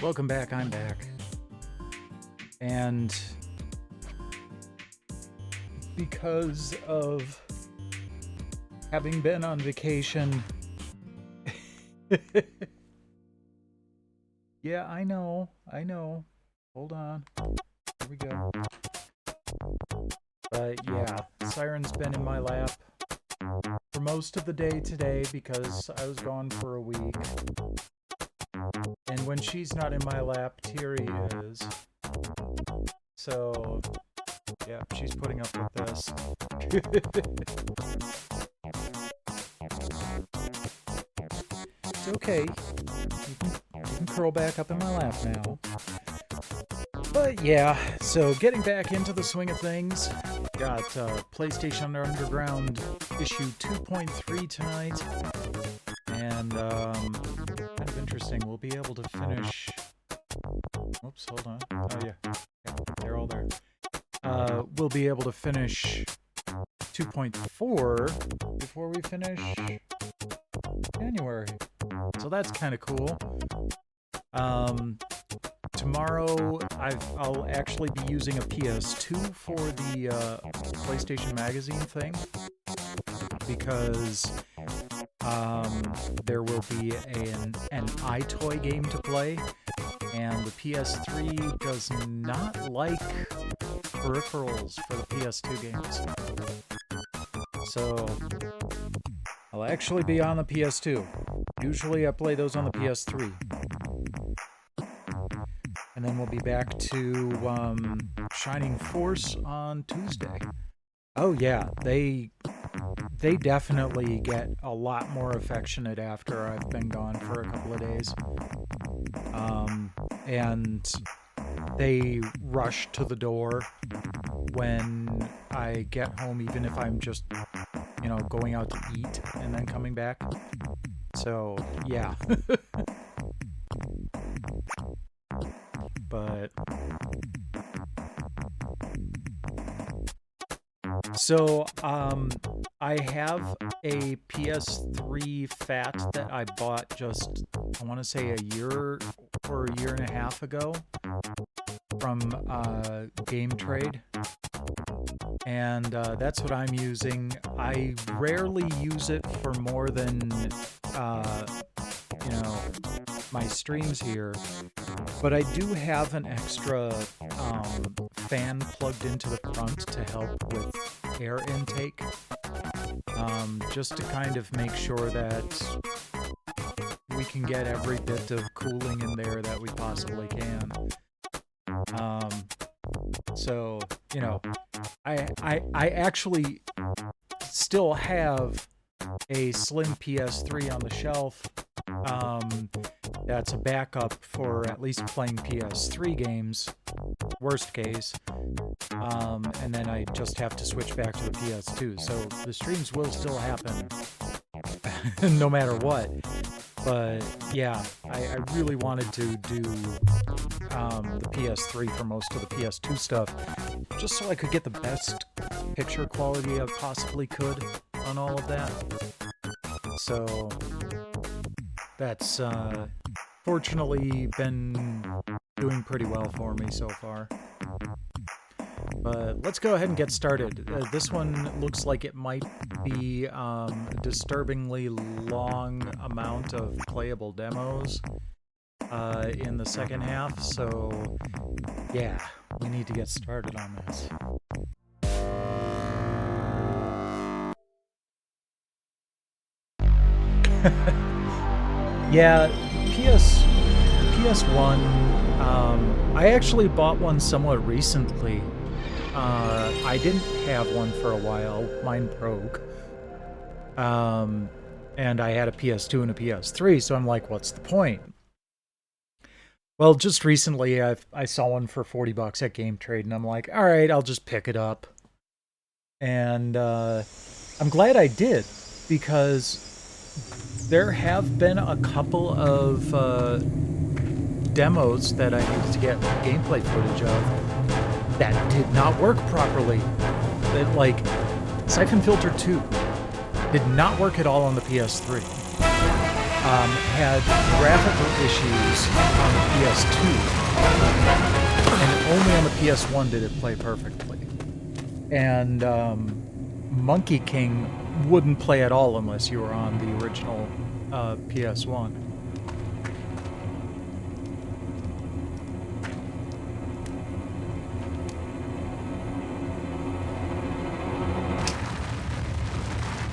Welcome back, I'm back. And because of having been on vacation... Yeah, I know. Hold on. Here we go. But yeah, Siren's been in my lap for most of the day today because I was gone for a week. And when she's not in my lap, Teary is. So, yeah, she's putting up with this. It's okay. You can curl back up in my lap now. But yeah, so getting back into the swing of things. Got PlayStation Underground issue 2.3 tonight. And kind of interesting. We'll be able to finish... Oops, hold on. Oh yeah, they're all there. We'll be able to finish 2.4 before we finish January. So that's kind of cool. Tomorrow I'll actually be using a PS2 for the PlayStation Magazine thing because there will be an iToy game to play, and the PS3 does not like peripherals for the PS2 games. So I'll actually be on the PS2. Usually I play those on the PS3. And then we'll be back to Shining Force on Tuesday. Oh yeah, they definitely get a lot more affectionate after I've been gone for a couple of days. And they rush to the door when I get home, even if I'm just, going out to eat and then coming back. So, yeah. But... So, I have a PS3 Fat that I bought just, I want to say a year or a year and a half ago from Game Trade. And that's what I'm using. I rarely use it for more than, my streams here. But I do have an extra fan plugged into the front to help with air intake. Just to kind of make sure that we can get every bit of cooling in there that we possibly can. So, I actually still have a slim PS3 on the shelf. That's a backup for at least playing PS3 games, worst case. And then I just have to switch back to the PS2. So the streams will still happen no matter what. But yeah, I really wanted to do the PS3 for most of the PS2 stuff, just so I could get the best picture quality I possibly could on all of that. So that's fortunately been doing pretty well for me so far. But let's go ahead and get started. This one looks like it might be a disturbingly long amount of playable demos in the second half, so yeah, we need to get started on this. Yeah, PS1, I actually bought one somewhat recently. I didn't have one for a while. Mine broke. And I had a PS2 and a PS3, so I'm like, what's the point? Well, just recently I saw one for $40 at Game Trade, and I'm like, all right, I'll just pick it up. And I'm glad I did, because there have been a couple of demos that I needed to get gameplay footage of that did not work properly. Like, Siphon Filter 2 did not work at all on the PS3. had graphical issues on the PS2, and only on the PS1 did it play perfectly. And Monkey King wouldn't play at all unless you were on the original PS1.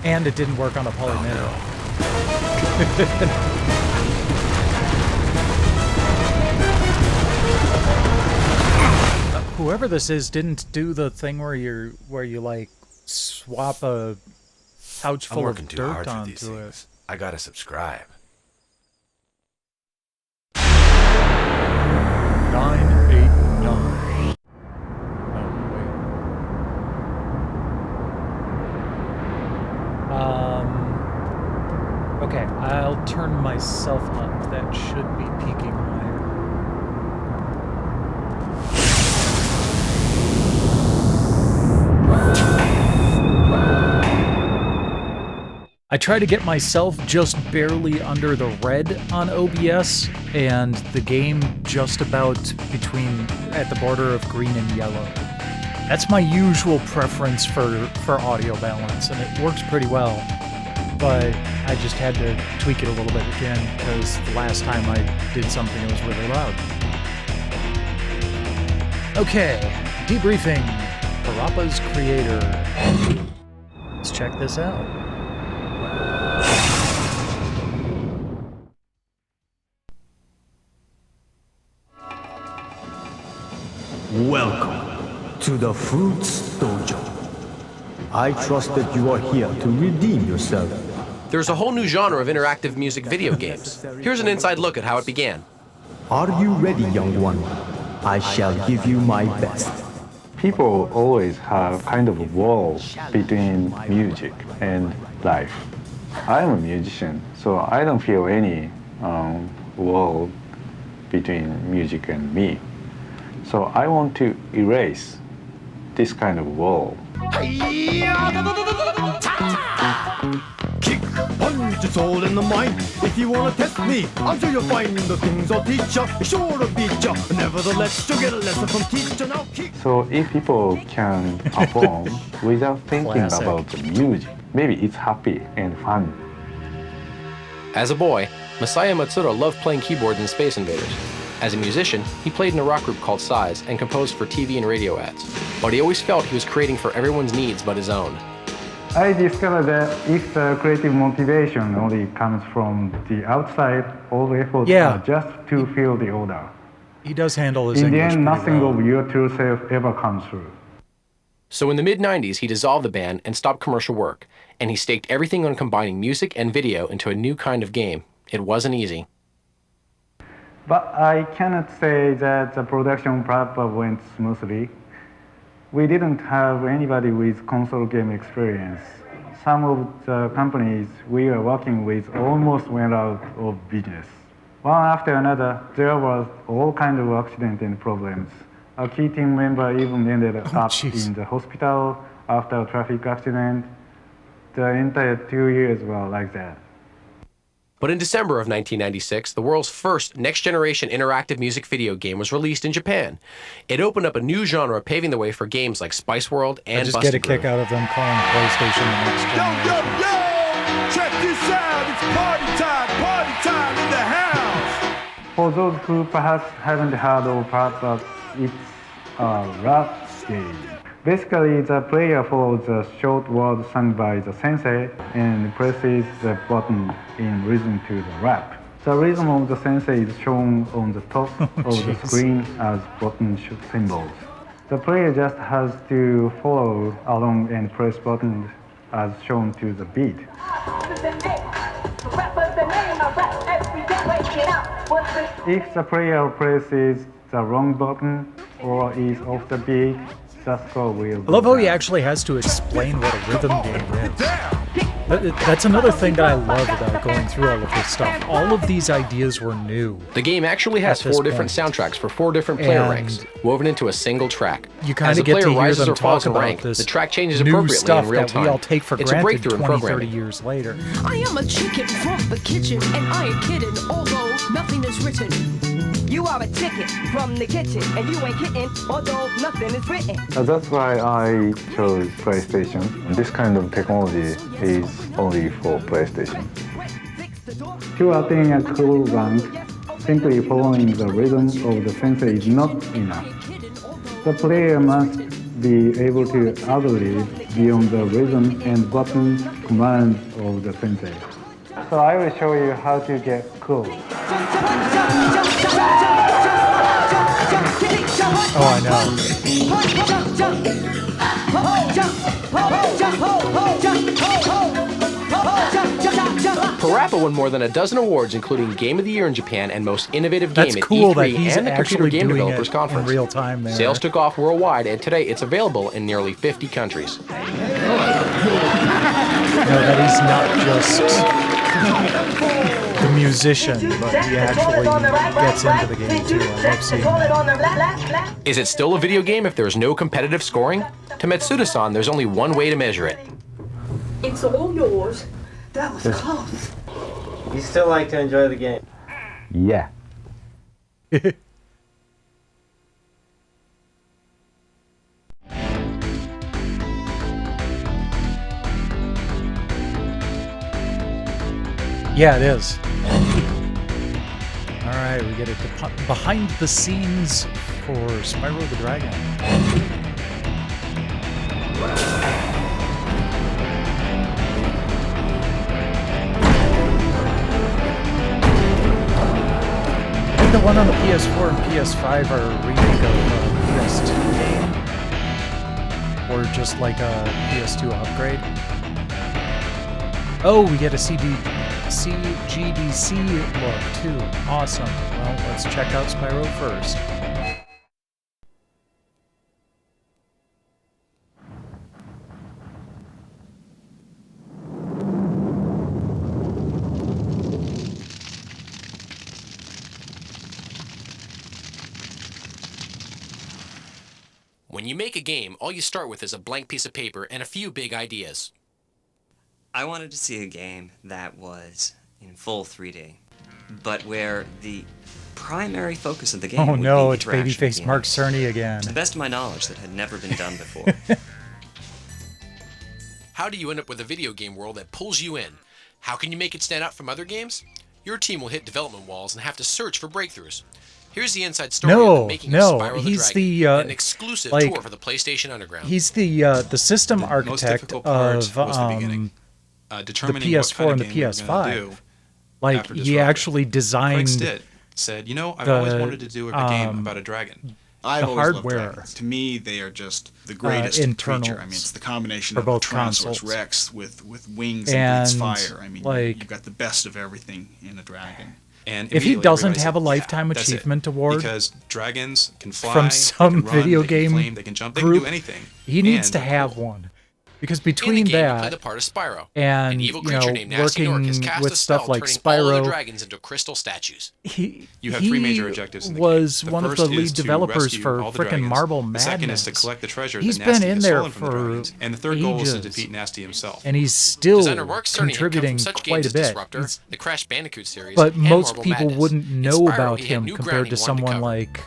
And it didn't work on a Polymeter. Whoever this is didn't do the thing where you like swap a pouch full of dirt onto it. I gotta subscribe. 989. Okay, I'll turn myself up. That should be peaking higher. I try to get myself just barely under the red on OBS, and the game just about at the border of green and yellow. That's my usual preference for audio balance, and it works pretty well. But I just had to tweak it a little bit again, because the last time I did something that was really loud. Okay, debriefing. Parappa's creator. Let's check this out. Welcome to the Fruits Dojo. I trust that you are here to redeem yourself. There's a whole new genre of interactive music video games. Here's an inside look at how it began. Are you ready, young one? I shall give you my best. People always have kind of a wall between music and life. I'm a musician, so I don't feel any wall between music and me. So I want to erase this kind of wall. Kick, punch, it's all in the mind. If you wanna test me, I'm sure you'll find the things I'll teach ya. Sure to beat ya. Nevertheless, you'll get a lesson from teacher. Now kick. So if people can perform without thinking Classic. about the music, maybe it's happy and fun. As a boy, Masaya Matsuda loved playing keyboards in Space Invaders. As a musician, he played in a rock group called Size and composed for TV and radio ads. But he always felt he was creating for everyone's needs but his own. I discovered that if the creative motivation only comes from the outside, all the efforts Yeah. are just to fill the order. He does handle his In the English end, pretty nothing well. of your true self ever comes through. So in the mid-90s, he dissolved the band and stopped commercial work, and he staked everything on combining music and video into a new kind of game. It wasn't easy. But I cannot say that the production proper went smoothly. We didn't have anybody with console game experience. Some of the companies we were working with almost went out of business. One after another, there was all kinds of accidents and problems. A key team member even ended up jeez. in the hospital after a traffic accident. The entire 2 years were like that. But in December of 1996, the world's first next-generation interactive music video game was released in Japan. It opened up a new genre, paving the way for games like Spice World I and just Busted get a kick Groove. out of them calling PlayStation the next Yo, generation. yo, yo! Check this out. It's party time in the house. For those who perhaps haven't heard of Parappa, it's a rap game. Basically, the player follows the short word sung by the sensei and presses the button in rhythm to the rap. The rhythm of the sensei is shown on the top of the Jeez. screen as button symbols. The player just has to follow along and press buttons as shown to the beat. If the player presses the wrong button or is off the beat, the score will I love how he down. actually has to explain what a rhythm game is. Down. That's another thing that I love about going through all of this stuff. All of these ideas were new. The game actually has 4 different soundtracks for 4 different player ranks, woven into a single track. You kind of get to hear them talk about rank, this the track changes new appropriately stuff in real that time. we all take for It's a granted breakthrough in 20, 30 programming. years later. I am a chicken from the kitchen, and I ain't kidding, although nothing is written. You are a chicken from the kitchen, and you ain't kidding, although nothing is written. That's why I chose PlayStation. This kind of technology is only for PlayStation. To attain a cool rank, simply following the rhythm of the sensei is not enough. The player must be able to ad-lib beyond the rhythm and button commands of the sensei. So I will show you how to get cool. Oh, I know. Parappa won more than a dozen awards, including Game of the Year in Japan and Most Innovative Game That's at cool E3 that he's and the Computer actually Game doing Developers it Conference. in real time there. Sales took off worldwide, and today it's available in nearly 50 countries. You know, that he's not just the musician, but he actually gets into the game too. I love seeing that. Is it still a video game if there's no competitive scoring? To Matsuda-san, there's only one way to measure it. It's all yours. That was close. You still like to enjoy the game? Yeah. Yeah, it is. Alright, we get it behind the scenes for Spyro the Dragon. I think the one on the PS4 and PS5 are a remake of a PS2 game. Or just like a PS2 upgrade. Oh, we get a CGDC look too. Awesome. Well, let's check out Spyro first. When you make a game, all you start with is a blank piece of paper and a few big ideas. I wanted to see a game that was in full 3D, but where the primary focus of the game Oh would no, be it's interaction with babyface the Mark enemies. Cerny again. To the best of my knowledge, that had never been done before. How do you end up with a video game world that pulls you in? How can you make it stand out from other games? Your team will hit development walls and have to search for breakthroughs. Here's the inside story of the making of Spyro the he's Dragon, the an exclusive like, tour for the PlayStation Underground. He's the system Most architect difficult part of was the beginning. the Determining what PS4 kind and of the game we were gonna do PS5. Like after he Disruptor. actually designed Craig Stitt said, "You know, I've always wanted to do a game about a dragon. I've always hardware. loved dragons. To me, they are just the greatest creature. I mean, it's the combination for of both a Tyrannosaurus consoles. Rex with wings and breathes And, fire. I mean, like, you've got the best of everything in a dragon." And if he immediately doesn't everybody have said, a lifetime "Yeah, that's it." achievement award because dragons can fly from they some can run, video they can game flame, they can jump, they group, can do anything. he needs And to they're have cool. one. Because In the between game, you play the that part of Spyro, and an evil you creature know, named Nasty Nork has working cast with a spell stuff like turning all the Spyro, dragons into crystal statues. You have three major objectives in the was game. The one of first the is lead to developers rescue for all the frickin' dragons. Marble The second is to Madness. collect the treasure He's that been Nasty in has there stolen from the for dragons. And the third goal is to ages. defeat Nasty himself. and he's still Designer Mark Cerny had come contributing from such quite games a as bit. Disruptor, He's- the Crash Bandicoot series, but and most Marble people Madness. wouldn't In know Spyro, about he hit him new compared ground to he wanted someone cover. like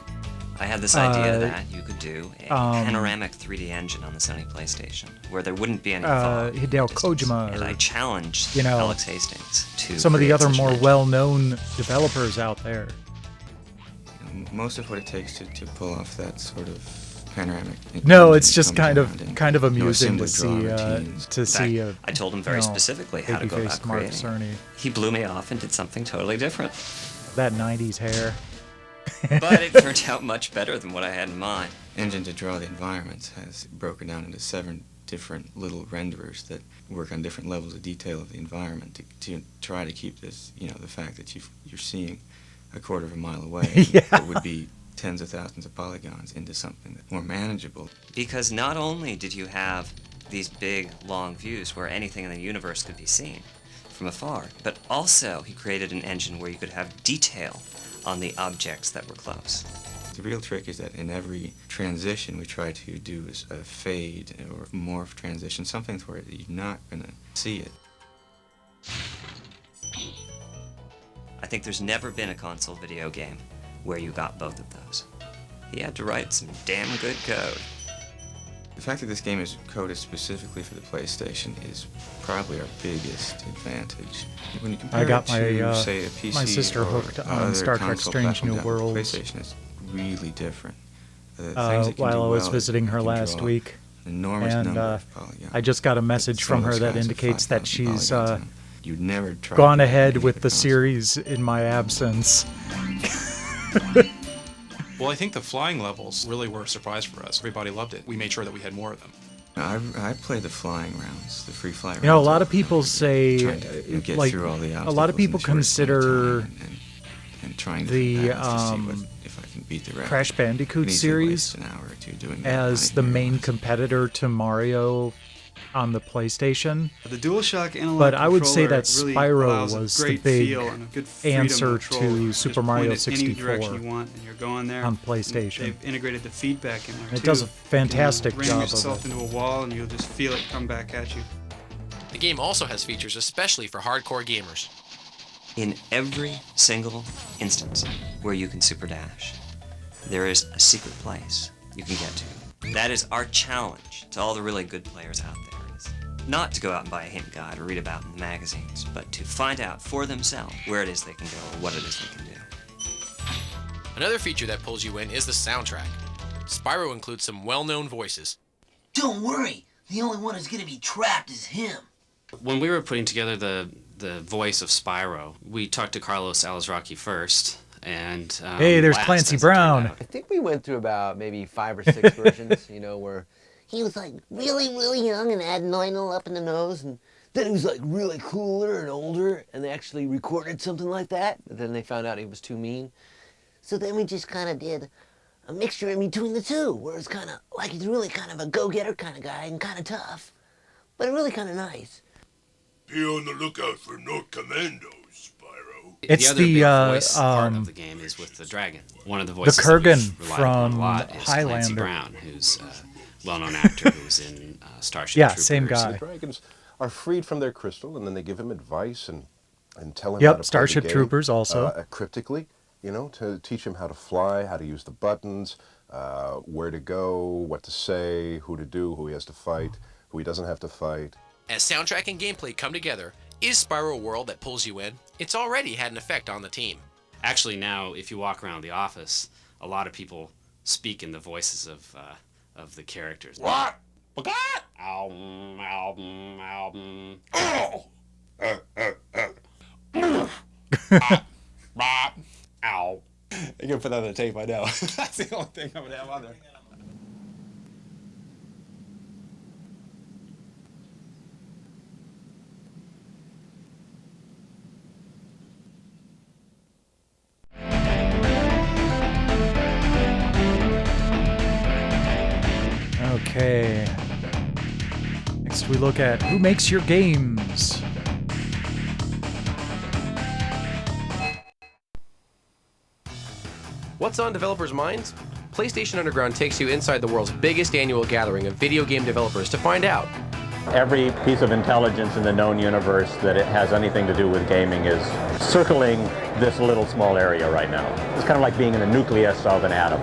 I had this idea that you could do a panoramic 3D engine on the Sony PlayStation, where there wouldn't be any fog Hideo distance. Kojima And or, I challenged you know, Alex Hastings to some of the create other such an more engine. well-known developers out there. Most of what it takes to pull off that sort of panoramic. No, it's just kind of you know, amusing to assembly draw see routines. to In fact, see I told him very you know, specifically how to go about babyface Mark creating. Cerny. He blew me off and did something totally different. That 90s hair. But it turned out much better than what I had in mind. Engine to draw the environments has broken down into 7 different little renderers that work on different levels of detail of the environment to try to keep this, you know, the fact that you're seeing a quarter of a mile away Yeah. what would be tens of thousands of polygons into something that's more manageable. Because not only did you have these big, long views where anything in the universe could be seen from afar. But also, he created an engine where you could have detail on the objects that were close. The real trick is that in every transition we try to do a fade or morph transition, something where you're not going to see it. I think there's never been a console video game where you got both of those. He had to write some damn good code. The fact that this game is coded specifically for the PlayStation is probably our biggest advantage. When you compare I got it to, say, a PC my sister or hooked on other Star Trek console Strange platform New down, Worlds. PlayStation is really different. While I was visiting her last week, and I just got a message from her that indicates that she's gone ahead with the series in my absence. Well, I think the flying levels really were a surprise for us. Everybody loved it. We made sure that we had more of them. I play the flying rounds, the free fly rounds. You know, a lot of people say, like, a lot of people consider and trying the if I can beat the Crash Bandicoot series as the main competitor to Mario on the PlayStation. The DualShock Analog But I would say that really Spyro was the big answer to Super Mario Any 64 direction you want, and you're going there. on PlayStation. They've integrated the feedback in there It too. does a fantastic You can job ram of yourself it. into a wall, and you'll just feel it come back at you. The game also has features especially for hardcore gamers. In every single instance where you can super dash, there is a secret place you can get to. That is our challenge to all the really good players out there. Is not to go out and buy a hint guide or read about it in the magazines, but to find out for themselves where it is they can go or what it is they can do. Another feature that pulls you in is the soundtrack. Spyro includes some well-known voices. Don't worry, the only one who's gonna be trapped is him. When we were putting together the voice of Spyro, we talked to Carlos Alazraqui first, and Hey, there's last, Clancy as it turned Brown. out. I think we went through about maybe 5 or 6 versions, you know, where he was like really, really young and had Lionel up in the nose, and then he was like really cooler and older, and they actually recorded something like that, but then they found out he was too mean. So then we just kind of did a mixture in between the two, where it's kind of like he's really kind of a go-getter kind of guy and kind of tough, but really kind of nice. Be on the lookout for North Commandos, Spyro. It's the other the, big voice part of the game is with the dragon. One of the voices Kurgan that we've relied on from a lot is Clancy Highlander. Brown, who's a well-known actor who's in Starship Yeah, Troopers. same guy. The dragons are freed from their crystal, and then they give him advice and tell him Yep, how to play Starship the game, Troopers also. cryptically, you know, to teach him how to fly, how to use the buttons, where to go, what to say, who to do, who he has to fight, who he doesn't have to fight. As soundtrack and gameplay come together, is Spyro a world that pulls you in? It's already had an effect on the team. Actually, now, if you walk around the office, a lot of people speak in the voices of the characters. What? Album, album, album. Oh! Ow. You can put that on the tape, I know. That's the only thing I'm going to have on there. Okay. Next we look at who makes your games. What's on developers' minds? PlayStation Underground takes you inside the world's biggest annual gathering of video game developers to find out. Every piece of intelligence in the known universe that it has anything to do with gaming is circling this little small area right now. It's kind of like being in the nucleus of an atom.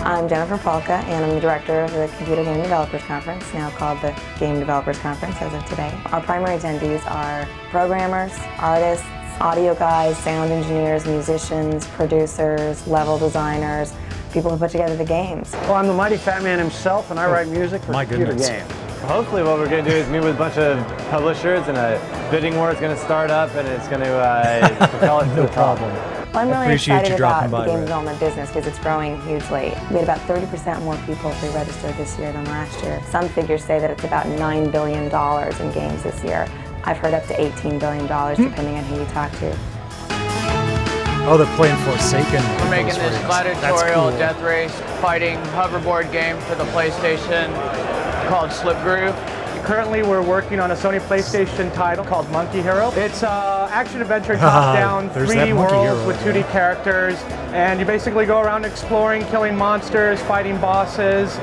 I'm Jennifer Polka, and I'm the director of the Computer Game Developers Conference, now called the Game Developers Conference as of today. Our primary attendees are programmers, artists, audio guys, sound engineers, musicians, producers, level designers, people who put together the games. Well, I'm the mighty fat man himself, and I write music for computer games. Hopefully what we're going to do is meet with a bunch of publishers, and a bidding war is going to start up, and it's going to propel us to the top. Well, I'm really excited about the game development business because it's growing hugely. We had about 30% more people pre-registered this year than last year. Some figures say that it's about $9 billion in games this year. I've heard up to $18 billion depending on who you talk to. Oh, they're playing Forsaken. We're making this gladiatorial cool. death race fighting hoverboard game for the PlayStation called Slip Groove. Currently, we're working on a Sony PlayStation title called Monkey Hero. It's action-adventure top-down, 3D worlds with 2D characters, and you basically go around exploring, killing monsters, fighting bosses.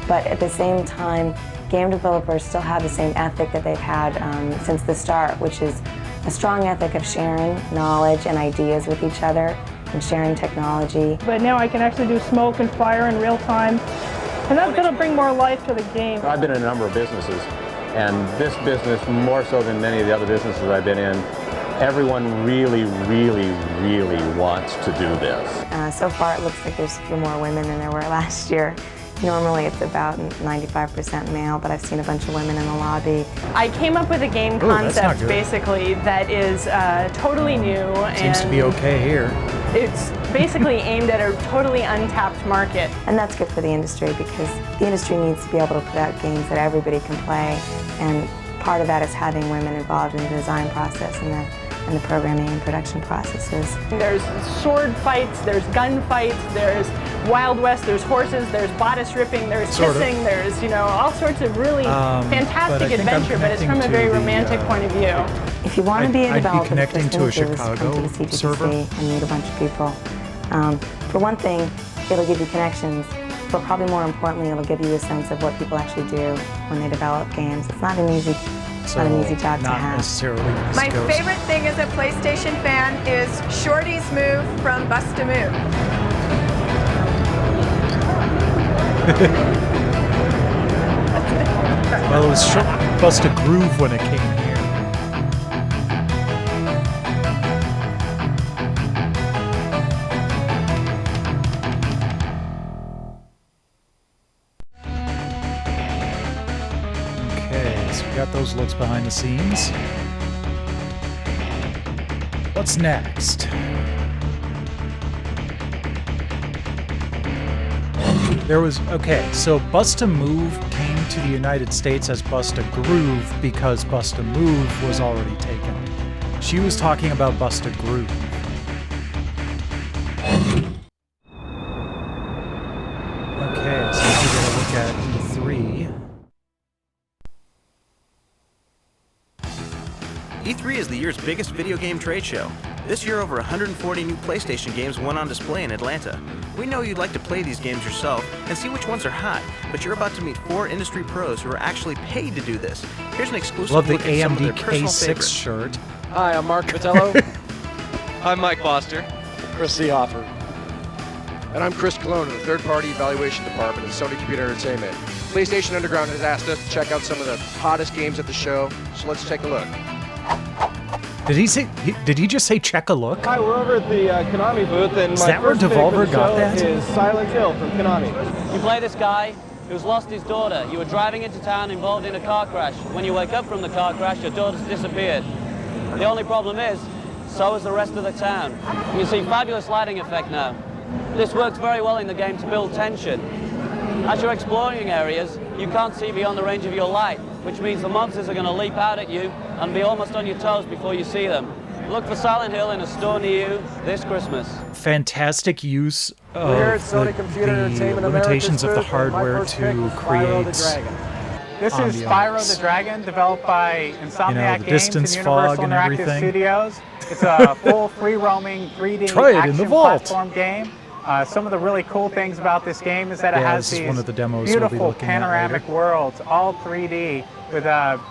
But at the same time, game developers still have the same ethic that they've had since the start, which is a strong ethic of sharing knowledge and ideas with each other and sharing technology. But now I can actually do smoke and fire in real time, and that'll bring more life to the game. I've been in a number of businesses, and this business, more so than many of the other businesses I've been in, everyone really, really, really wants to do this. So far it looks like there's a few more women than there were last year. Normally it's about 95% male, but I've seen a bunch of women in the lobby. I came up with a game concept basically that is totally new. Seems to be okay here. It's basically aimed at a totally untapped market. And that's good for the industry because the industry needs to be able to put out games that everybody can play, and part of that is having women involved in the design process and the programming and production processes. There's sword fights, there's gun fights, there's Wild West, there's horses, there's bodice ripping, there's kissing, there's, you know, all sorts of really fantastic adventure, but it's from a very romantic point of view. If you want to be a developer, I'd be connecting to a Chicago come to the CGC server and meet a bunch of people. For one thing, it'll give you connections, but probably more importantly, it'll give you a sense of what people actually do when they develop games. It's not an easy job to have. Necessarily My favorite thing as a PlayStation fan is Shorty's move from Bust a Move. Well, it was Bust a Groove when it came here. Okay, so we got those looks behind the scenes. What's next? So Bust a Move came to the United States as Bust a Groove because Bust a Move was already taken. She was talking about Bust a Groove. Okay, so we're going to look at E3. E3 is the year's biggest video game trade show. This year, over 140 new PlayStation games went on display in Atlanta. We know you'd like to play these games yourself and see which ones are hot, but you're about to meet 4 industry pros who are actually paid to do this. Here's an exclusive Love the look at some of their AMD personal K6 favorites. shirt. Hi, I'm Mark Vitello. I'm Mike Foster. Chris Seehofer. And I'm Chris Colon in the third-party evaluation department at Sony Computer Entertainment. PlayStation Underground has asked us to check out some of the hottest games at the show, so let's take a look. Did he just say check a look? Hi, we're over at the Konami booth, and Is my that where first pick for Devolver the got show that? is Silent Hill from Konami. You play this guy who's lost his daughter. You were driving into town involved in a car crash. When you wake up from the car crash, your daughter's disappeared. The only problem is, so is the rest of the town. You can see fabulous lighting effect now. This works very well in the game to build tension. As you're exploring areas, you can't see beyond the range of your light, which means the monsters are going to leap out at you and be almost on your toes before you see them. Look for Silent Hill in a store near you this Christmas. Fantastic use of We're here at Sony Computer the Entertainment limitations of the America's booth, and my hardware first pick to is Spyro the create Dragon. This is Spyro the Dragon, developed by Insomniac the Games distance and fog Universal and Interactive everything. Studios. It's a full free-roaming 3D Try it in action the vault. platform game. Some of the really cool things about this game is that it Yeah, has this is these one of the demos we'll be beautiful looking at panoramic later. worlds, all 3D, with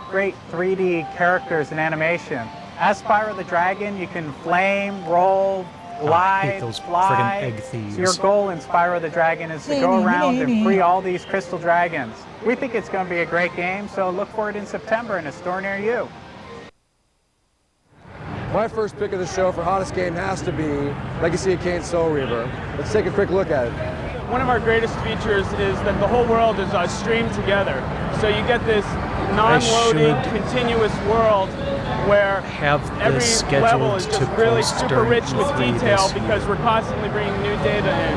great 3D characters and animation. As Spyro the Dragon, you can flame, roll, I hate glide, those fly. friggin' egg thieves. So your goal in Spyro the Dragon is to go around and free all these crystal dragons. We think it's going to be a great game, so look for it in September in a store near you. My first pick of the show for hottest game has to be Legacy of Kain Soul Reaver. Let's take a quick look at it. One of our greatest features is that the whole world is streamed together. So you get this non-loading, continuous world where every level is just really super rich with detail because we're constantly bringing new data in.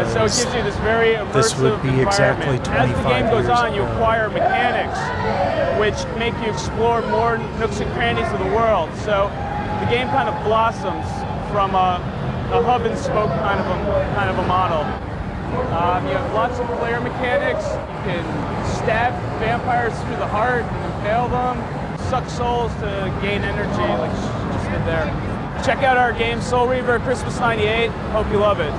So it gives you this very immersive environment. As the game goes on, you acquire mechanics which make you explore more nooks and crannies of the world. So the game kind of blossoms from a hub and spoke kind of a model. You have lots of player mechanics. You can stab vampires through the heart and impale them, suck souls to gain energy, like she just did there. Check out our game, Soul Reaver, Christmas '98. Hope you love it.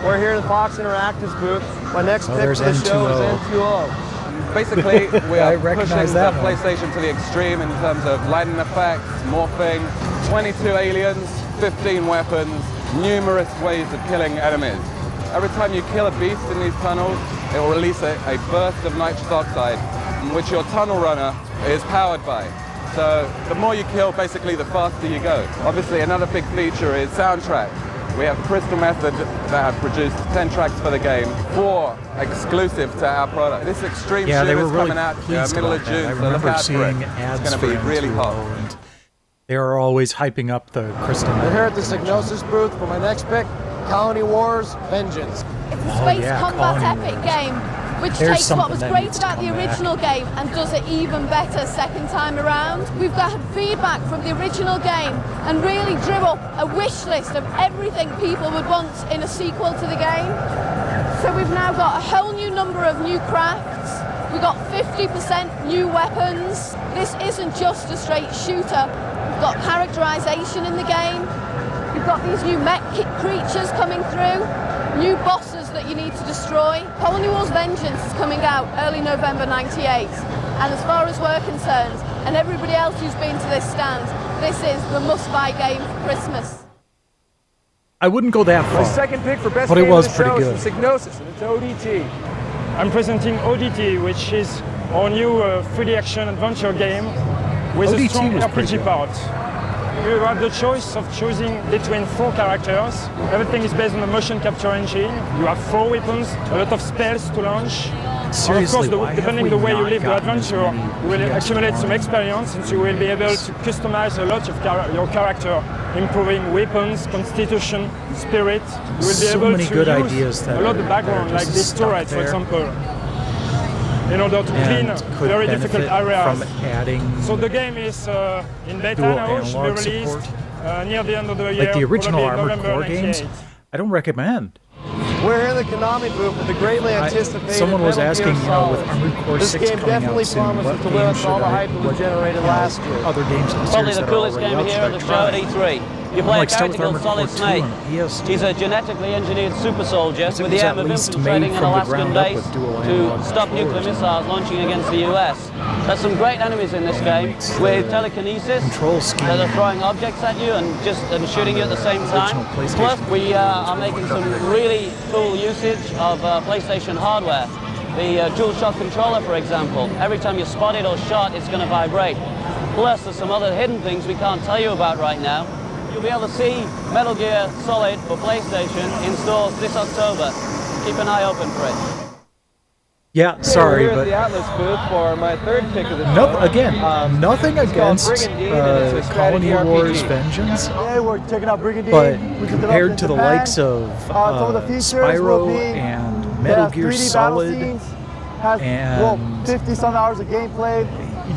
We're here at the Fox Interactives booth. My next pick for the show is N2O. Basically, we are pushing the one. PlayStation to the extreme in terms of lighting effects, morphing, 22 aliens, 15 weapons, numerous ways of killing enemies. Every time you kill a beast in these tunnels, it will release a burst of nitrous oxide, which your tunnel runner is powered by. So the more you kill, basically, the faster you go. Obviously, another big feature is soundtrack. We have Crystal Method that have produced 10 tracks for the game, 4 exclusive to our product. This Extreme shoe is coming out middle of June, so look out for it. It's going to be really hot. They are always hyping up the Crystal Method. We're here at the Psygnosis booth for my next pick, Colony Wars Vengeance. It's a space combat epic game, which takes what was great about the original game and does it even better second time around. We've got feedback from the original game and really drew up a wish list of everything people would want in a sequel to the game. So we've now got a whole new number of new crafts. We've got 50% new weapons. This isn't just a straight shooter. We've got characterization in the game. We've got these new mech creatures coming through, new bosses that you need to destroy. Colony Wars Vengeance is coming out early November '98. And as far as we're concerned, and everybody else who's been to this stand, this is the must-buy game for Christmas. I wouldn't go that far. My second pick for best but game it was of the show pretty is good. Psygnosis, and it's ODT. I'm presenting ODT, which is our new 3D action adventure game with ODT a strong was pretty RPG good. part. You have the choice of choosing between 4 characters. Everything is based on the motion capture engine. You have 4 weapons, a lot of spells to launch. Seriously, and of course, depending the way you live the adventure, you will PS accumulate some experience and you will be able to customize a lot of your character, improving weapons, constitution, spirit. You will be So able many to good use ideas that a lot are- of background, that are like just this stuck turret, for there. example, in order to And clean could very difficult benefit areas. from adding So the game is in beta dual now, it should be analog released support. near the end of the year. Like the original probably Armored November Core games, 98. I don't recommend. We're here in the Konami booth with the greatly anticipated Someone was Metal Gear asking, you know, with Solid. Armored Core This 6 game coming definitely out soon, promises what to live games up to should all the I, hype that was generated last year. other games in the Probably series the that are coolest already game out here should at I the show at try? E3. You play Like a Stealth character called Armored Solid Core 2 Snake. on PS2. He's a genetically engineered super soldier with was the at aim of least infiltrating made an from the Alaskan ground up base with dual to analog stop nuclear controllers. missiles launching against the US. There's some great enemies in this game with telekinesis control scheme that are throwing objects at you and shooting you at the same time. original PlayStation. Plus, we are making some really cool usage of PlayStation hardware. The DualShock controller, for example, every time you're spotted or shot, it's going to vibrate. Plus, there's some other hidden things we can't tell you about right now. You'll be able to see Metal Gear Solid for PlayStation in stores this October. Keep an eye open for it. Yeah, sorry, We're here but at the Atlas booth for my third pick of the no, show. again, nothing it's called against Brigandine, and it's a Colony strategy Wars RPG. Vengeance, Today we're checking out Brigandine, but which is developed compared in to the Japan. likes of Some of the features will Spyro be and it Metal has Gear 3D battle Solid, scenes, has and 50 some hours of gameplay,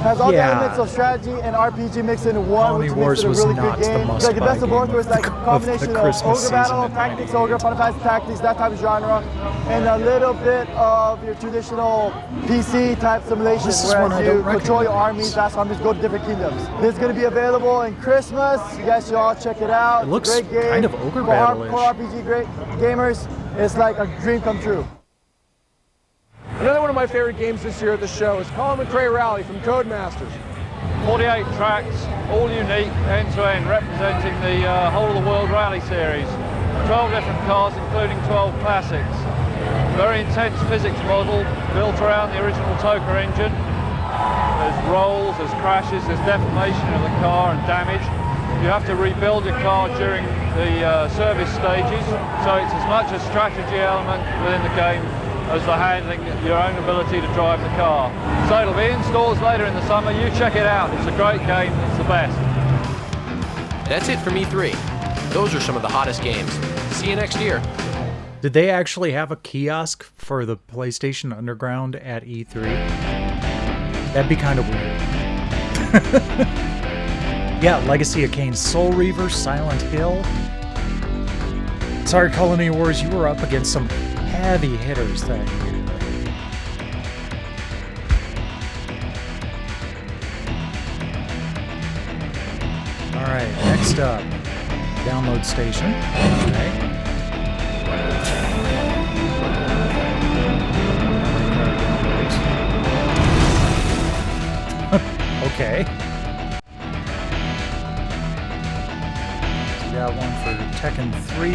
has all the yeah. elements of strategy and RPG mixed into one, Colony which Wars makes it a was really not good the game. It's like the must-buy best of both, game where it's like a of the combination of Christmas Ogre season Battle, in Tactics Ogre, Final Fantasy Tactics, that type of genre, and a little bit of your traditional PC type simulation, This is one I whereas you don't control your recognize. armies, vast armies, go to different kingdoms. This is going to be available in Christmas. You guys should all check it out. It looks it's a great game. kind of Ogre For Battle-ish. hardcore RPG great gamers, it's like a dream come true. Another one of my favorite games this year at the show is Colin McRae Rally from Codemasters. 48 tracks, all unique, end-to-end, representing the whole of the world rally series. 12 different cars, including 12 classics. Very intense physics model, built around the original Toka engine. There's rolls, there's crashes, there's deformation of the car and damage. You have to rebuild your car during the service stages, so it's as much a strategy element within the game as the handling your own ability to drive the car. So it'll be in stores later in the summer. You check it out. It's a great game. It's the best. That's it from E3. Those are some of the hottest games. See you next year. Did they actually have a kiosk for the PlayStation Underground at E3? That'd be kind of weird. Yeah, Legacy of Kain, Soul Reaver, Silent Hill. Sorry, Colony Wars, you were up against some heavy hitters there. Alright, next up, download station. Okay. So we got one for Tekken 3.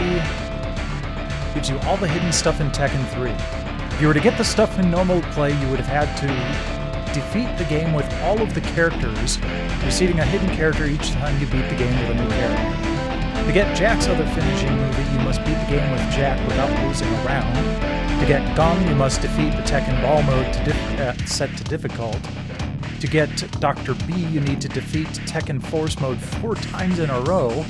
Gives you all the hidden stuff in Tekken 3. If you were to get the stuff in normal play, you would have had to defeat the game with all of the characters, receiving a hidden character each time you beat the game with a new character. To get Jack's other finishing move, you must beat the game with Jack without losing a round. To get Gong, you must defeat the Tekken Ball mode set to difficult. To get Dr. B, you need to defeat Tekken Force mode 4 times in a row.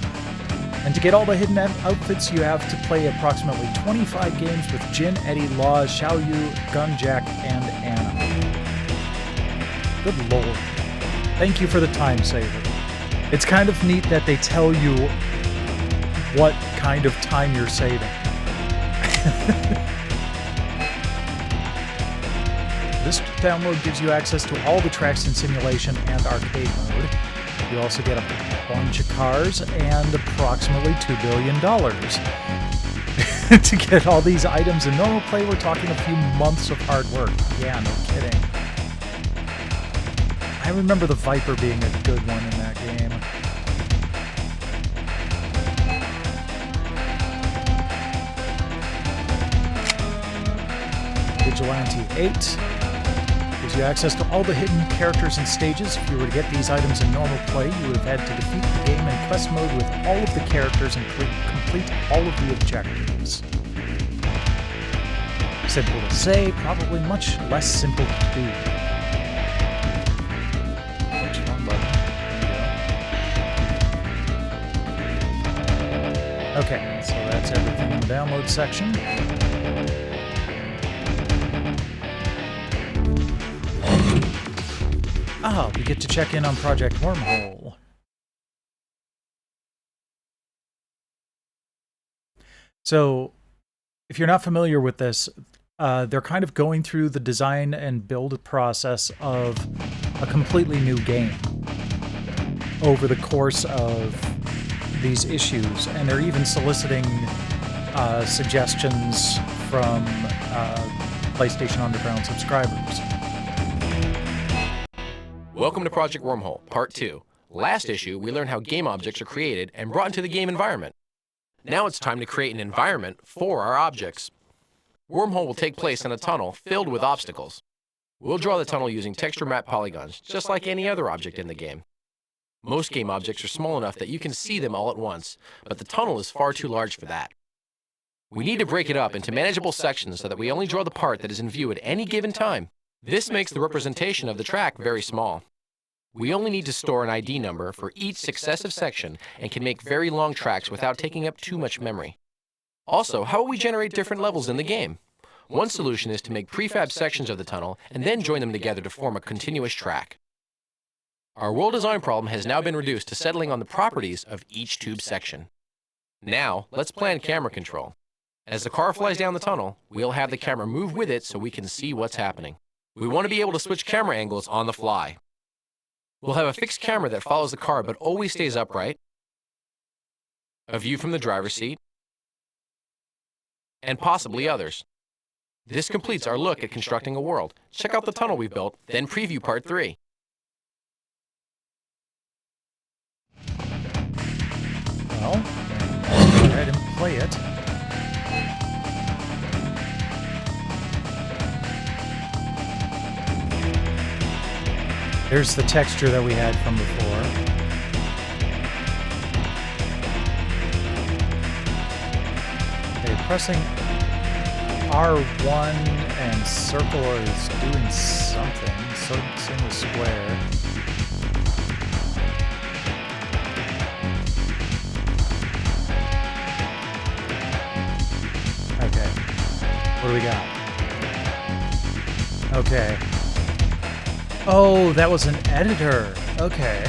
And to get all the hidden outfits, you have to play approximately 25 games with Jin, Eddie, Law, Xiao Yu, Gun Jack, and Anna. Good lord. Thank you for the time saver. It's kind of neat that they tell you what kind of time you're saving. This download gives you access to all the tracks in simulation and arcade mode. You also get a bunch of cars and approximately $2 billion. To get all these items in normal play, we're talking a few months of hard work. Yeah, no kidding. I remember the Viper being a good one in that game. Vigilante 8. Gives you access to all the hidden characters and stages. If you were to get these items in normal play, you would have had to defeat the game in quest mode with all of the characters and complete all of the objectives. Simple to say, probably much less simple to do. Okay, so that's everything in the download section. We get to check in on Project Wormhole. So, if you're not familiar with this, they're kind of going through the design and build process of a completely new game over the course of these issues, and they're even soliciting suggestions from PlayStation Underground subscribers. Welcome to Project Wormhole, Part 2. Last issue, we learned how game objects are created and brought into the game environment. Now it's time to create an environment for our objects. Wormhole will take place in a tunnel filled with obstacles. We'll draw the tunnel using texture map polygons, just like any other object in the game. Most game objects are small enough that you can see them all at once, but the tunnel is far too large for that. We need to break it up into manageable sections so that we only draw the part that is in view at any given time. This makes the representation of the track very small. We only need to store an ID number for each successive section and can make very long tracks without taking up too much memory. Also, how will we generate different levels in the game? One solution is to make prefab sections of the tunnel and then join them together to form a continuous track. Our world design problem has now been reduced to settling on the properties of each tube section. Now, let's plan camera control. As the car flies down the tunnel, we'll have the camera move with it so we can see what's happening. We want to be able to switch camera angles on the fly. We'll have a fixed camera that follows the car but always stays upright, a view from the driver's seat, and possibly others. This completes our look at constructing a world. Check out the tunnel we've built, then preview Part 3. Well, let's go ahead and play it. There's the texture that we had from before. Okay, pressing R1 and circle is doing something. So same with square. Okay. What do we got? Okay. Oh, that was an editor. Okay.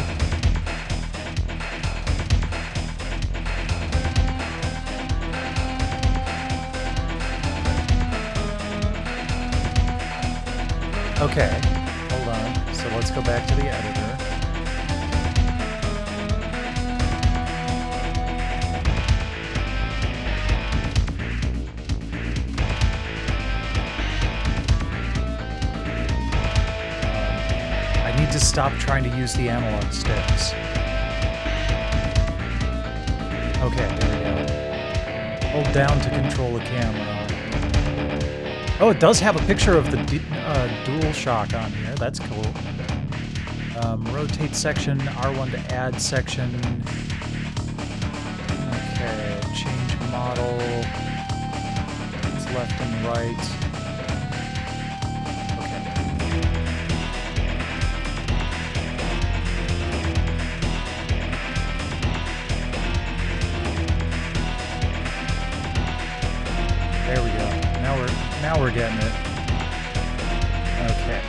Okay, hold on. So let's go back to the editor. I need to stop trying to use the analog sticks. Okay, there we go. Hold down to control the camera. Oh, it does have a picture of the DualShock on here. That's cool. Rotate section, R1 to add section. Okay, change model. It's left and right. There we go. Now we're getting it. Okay.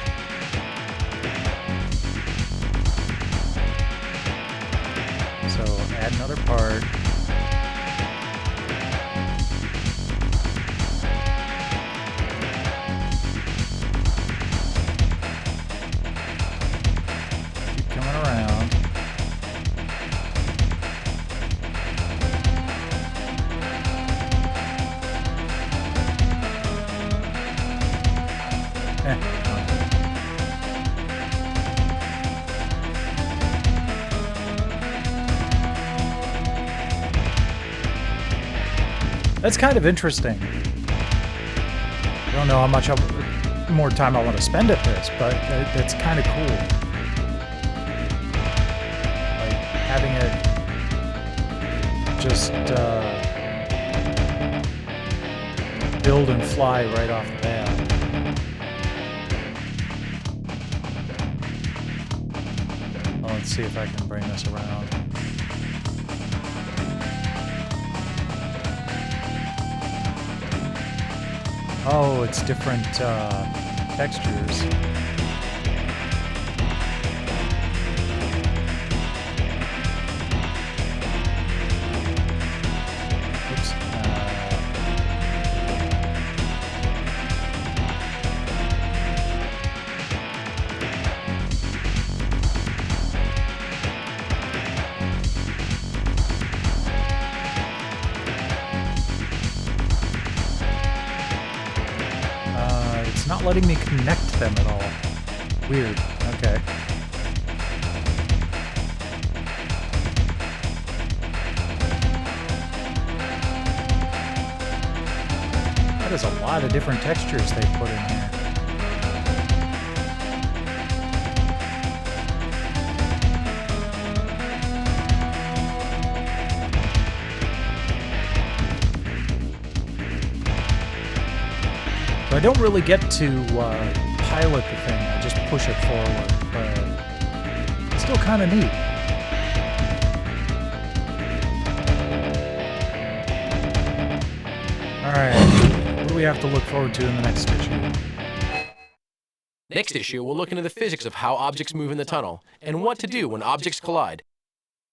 So add another part. Keep coming around. That's kind of interesting. I don't know how much more time I want to spend at this, but it's kind of cool. Like having it just build and fly right off the bat. Well, let's see if I can bring this around. Oh, it's different textures. Oops. It's not letting me connect them at all. Weird. Okay. That is a lot of different textures they put in here. I don't really get to pilot the thing, I just push it forward, but it's still kind of neat. Alright, what do we have to look forward to in the next issue? Next issue, we'll look into the physics of how objects move in the tunnel, and what to do when objects collide.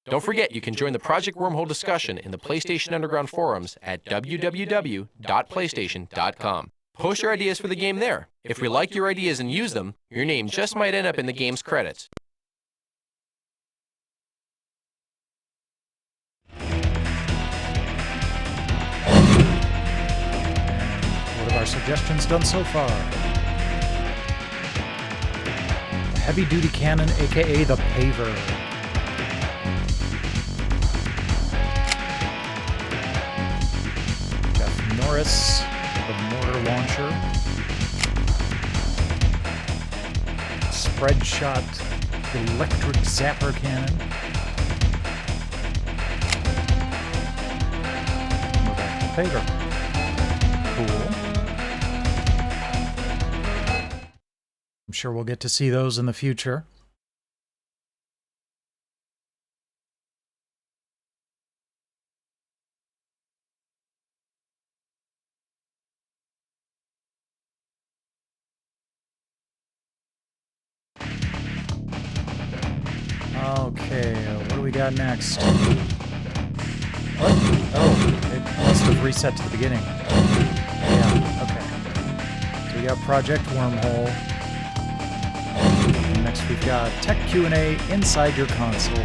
Don't forget, you can join the Project Wormhole discussion in the PlayStation Underground forums at www.playstation.com. Post your ideas for the game there. If we like your ideas and use them, your name just might end up in the game's credits. What have our suggestions done so far? A heavy-duty cannon, aka the Paver. Jeff Norris. The mortar launcher, spread shot, electric zapper cannon. Go back to Paver. Cool. I'm sure we'll get to see those in the future. Okay, what do we got next? What? Oh, it must have reset to the beginning. Yeah, okay. So we got Project Wormhole. And next we've got Tech Q&A inside your console.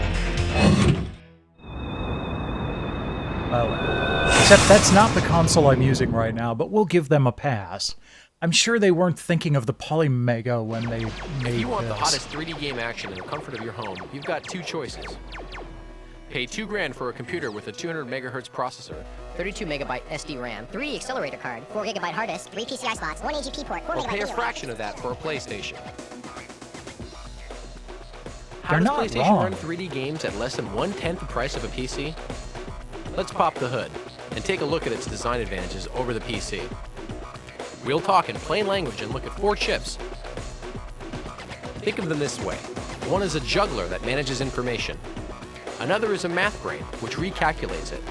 Except that's not the console I'm using right now, but we'll give them a pass. I'm sure they weren't thinking of the Polymega when they made this. If you want the hottest 3D game action in the comfort of your home, you've got two choices. Pay $2 grand for a computer with a 200 megahertz processor, 32 megabyte SD RAM, 3 accelerator card, 4 gigabyte hard disk, 3 PCI slots, 1 AGP port, 4 or megabyte pay a video fraction of that for a PlayStation. How They're does not PlayStation wrong. run 3D games at less than 1/10 the price of a PC? Let's pop the hood and take a look at its design advantages over the PC. We'll talk in plain language and look at 4 chips. Think of them this way. One is a juggler that manages information. Another is a math brain, which recalculates it.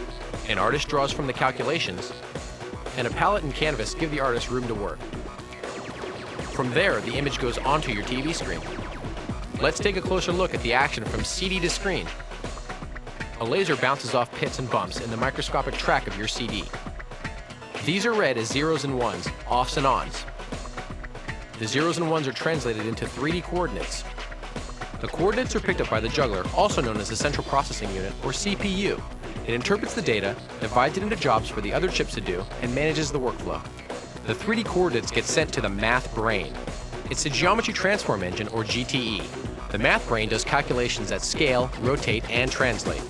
An artist draws from the calculations, and a palette and canvas give the artist room to work. From there, the image goes onto your TV screen. Let's take a closer look at the action from CD to screen. A laser bounces off pits and bumps in the microscopic track of your CD. These are read as zeros and ones, offs and ons. The zeros and ones are translated into 3D coordinates. The coordinates are picked up by the juggler, also known as the Central Processing Unit, or CPU. It interprets the data, divides it into jobs for the other chips to do, and manages the workflow. The 3D coordinates get sent to the math brain. It's the Geometry Transform Engine, or GTE. The math brain does calculations that scale, rotate, and translate.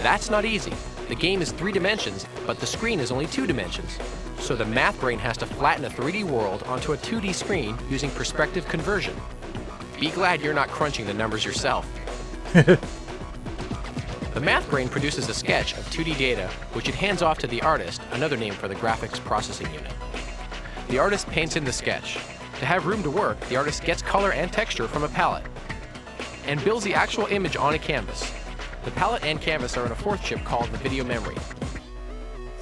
That's not easy. The game is 3 dimensions, but the screen is only 2 dimensions. So the math brain has to flatten a 3D world onto a 2D screen using perspective conversion. Be glad you're not crunching the numbers yourself. The math brain produces a sketch of 2D data, which it hands off to the artist, another name for the graphics processing unit. The artist paints in the sketch. To have room to work, the artist gets color and texture from a palette and builds the actual image on a canvas. The palette and canvas are in a 4th chip called the video memory.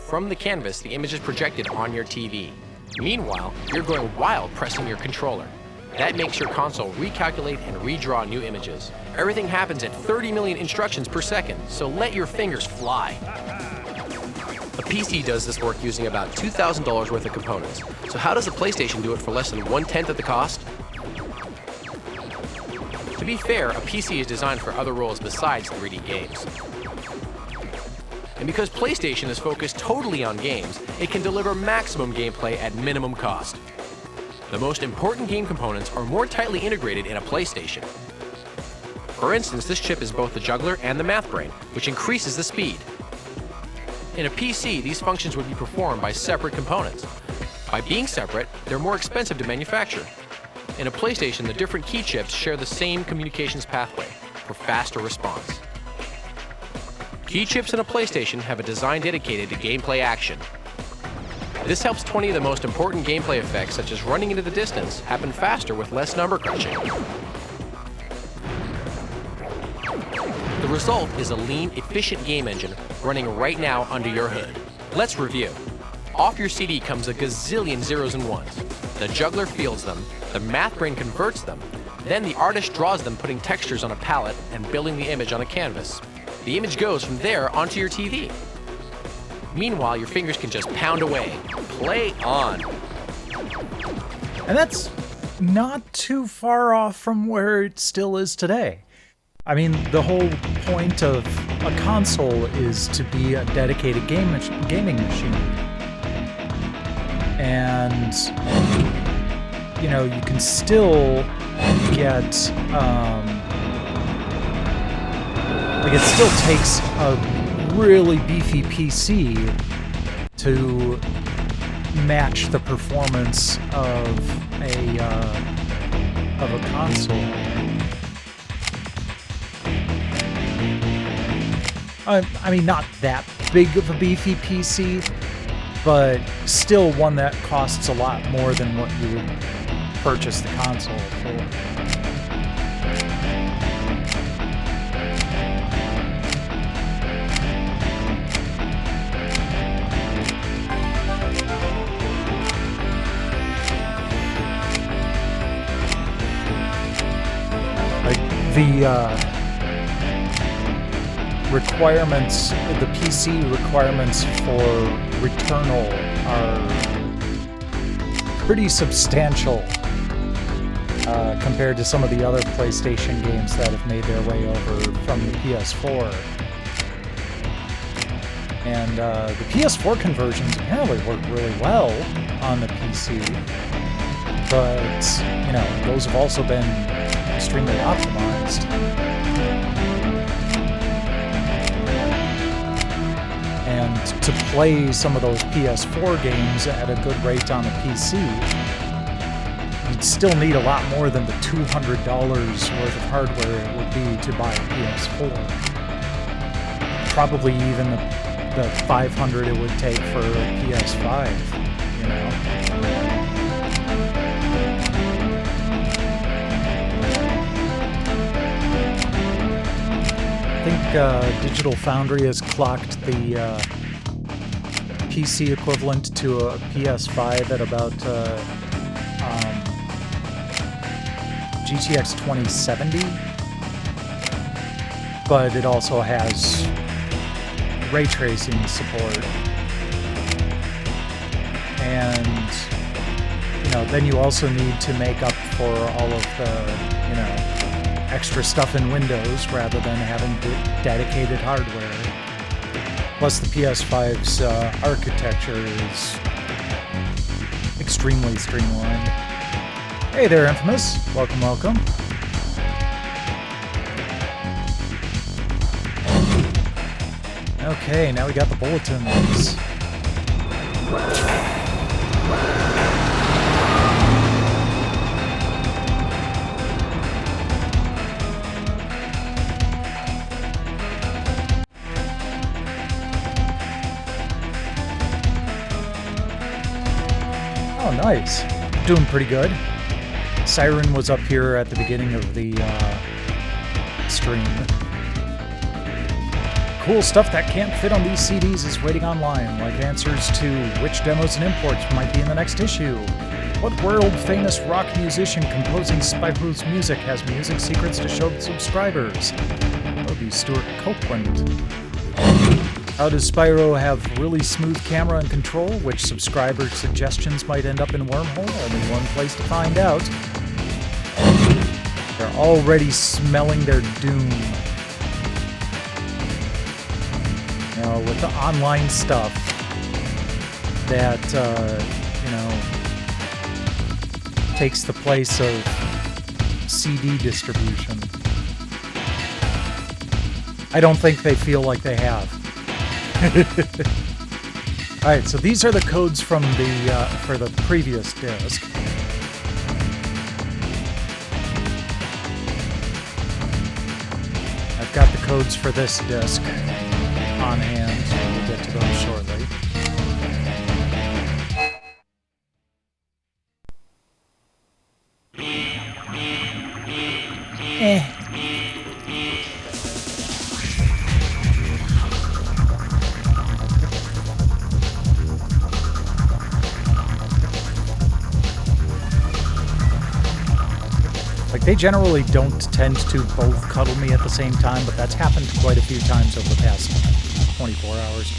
From the canvas, the image is projected on your TV. Meanwhile, you're going wild pressing your controller. That makes your console recalculate and redraw new images. Everything happens at 30 million instructions per second, so let your fingers fly. A PC does this work using about $2,000 worth of components. So how does a PlayStation do it for less than 1/10 of the cost? To be fair, a PC is designed for other roles besides 3D games. And because PlayStation is focused totally on games, it can deliver maximum gameplay at minimum cost. The most important game components are more tightly integrated in a PlayStation. For instance, this chip is both the juggler and the math brain, which increases the speed. In a PC, these functions would be performed by separate components. By being separate, they're more expensive to manufacture. In a PlayStation, the different key chips share the same communications pathway for faster response. Key chips in a PlayStation have a design dedicated to gameplay action. This helps 20 of the most important gameplay effects, such as running into the distance, happen faster with less number crunching. The result is a lean, efficient game engine running right now under your hood. Let's review. Off your CD comes a gazillion zeros and ones. The juggler fields them, the math brain converts them, then the artist draws them, putting textures on a palette and building the image on a canvas. The image goes from there onto your TV. Meanwhile, your fingers can just pound away. Play on. And that's not too far off from where it still is today. I mean, the whole point of a console is to be a dedicated gaming machine. And, you know, you can still get, like, it still takes a really beefy PC to match the performance of a console. I mean, not that big of a beefy PC, but still one that costs a lot more than what you would purchase the console for. The requirements, the PC requirements for Returnal are pretty substantial compared to some of the other PlayStation games that have made their way over from the PS4. And the PS4 conversions apparently work really well on the PC, but, you know, those have also been extremely optimized. And to play some of those PS4 games at a good rate on the PC, you'd still need a lot more than the $200 worth of hardware it would be to buy a PS4. Probably even the $500 it would take for a PS5, you know? I think Digital Foundry has clocked the PC equivalent to a PS5 at about GTX 2070, but it also has ray tracing support, and you know, then you also need to make up for all of the, you know, extra stuff in Windows rather than having dedicated hardware. Plus the PS5's architecture is extremely streamlined. Hey there, Infamous. Welcome, welcome. Okay, now we got the bulletins. Oh, nice. Doing pretty good. Siren was up here at the beginning of the stream. Cool stuff that can't fit on these CDs is waiting online, like answers to which demos and imports might be in the next issue. What world-famous rock musician composing Spyro's music has music secrets to show subscribers? That would be Stuart Copeland. How does Spyro have really smooth camera and control? Which subscriber suggestions might end up in Wormhole? Only one place to find out. They're already smelling their doom. You know, with the online stuff that, you know, takes the place of CD distribution. I don't think they feel like they have. Alright, so these are the codes from the for the previous disc. I've got the codes for this disc on hand, so we'll get to those shortly. Like, they generally don't tend to both cuddle me at the same time, but that's happened quite a few times over the past 24 hours.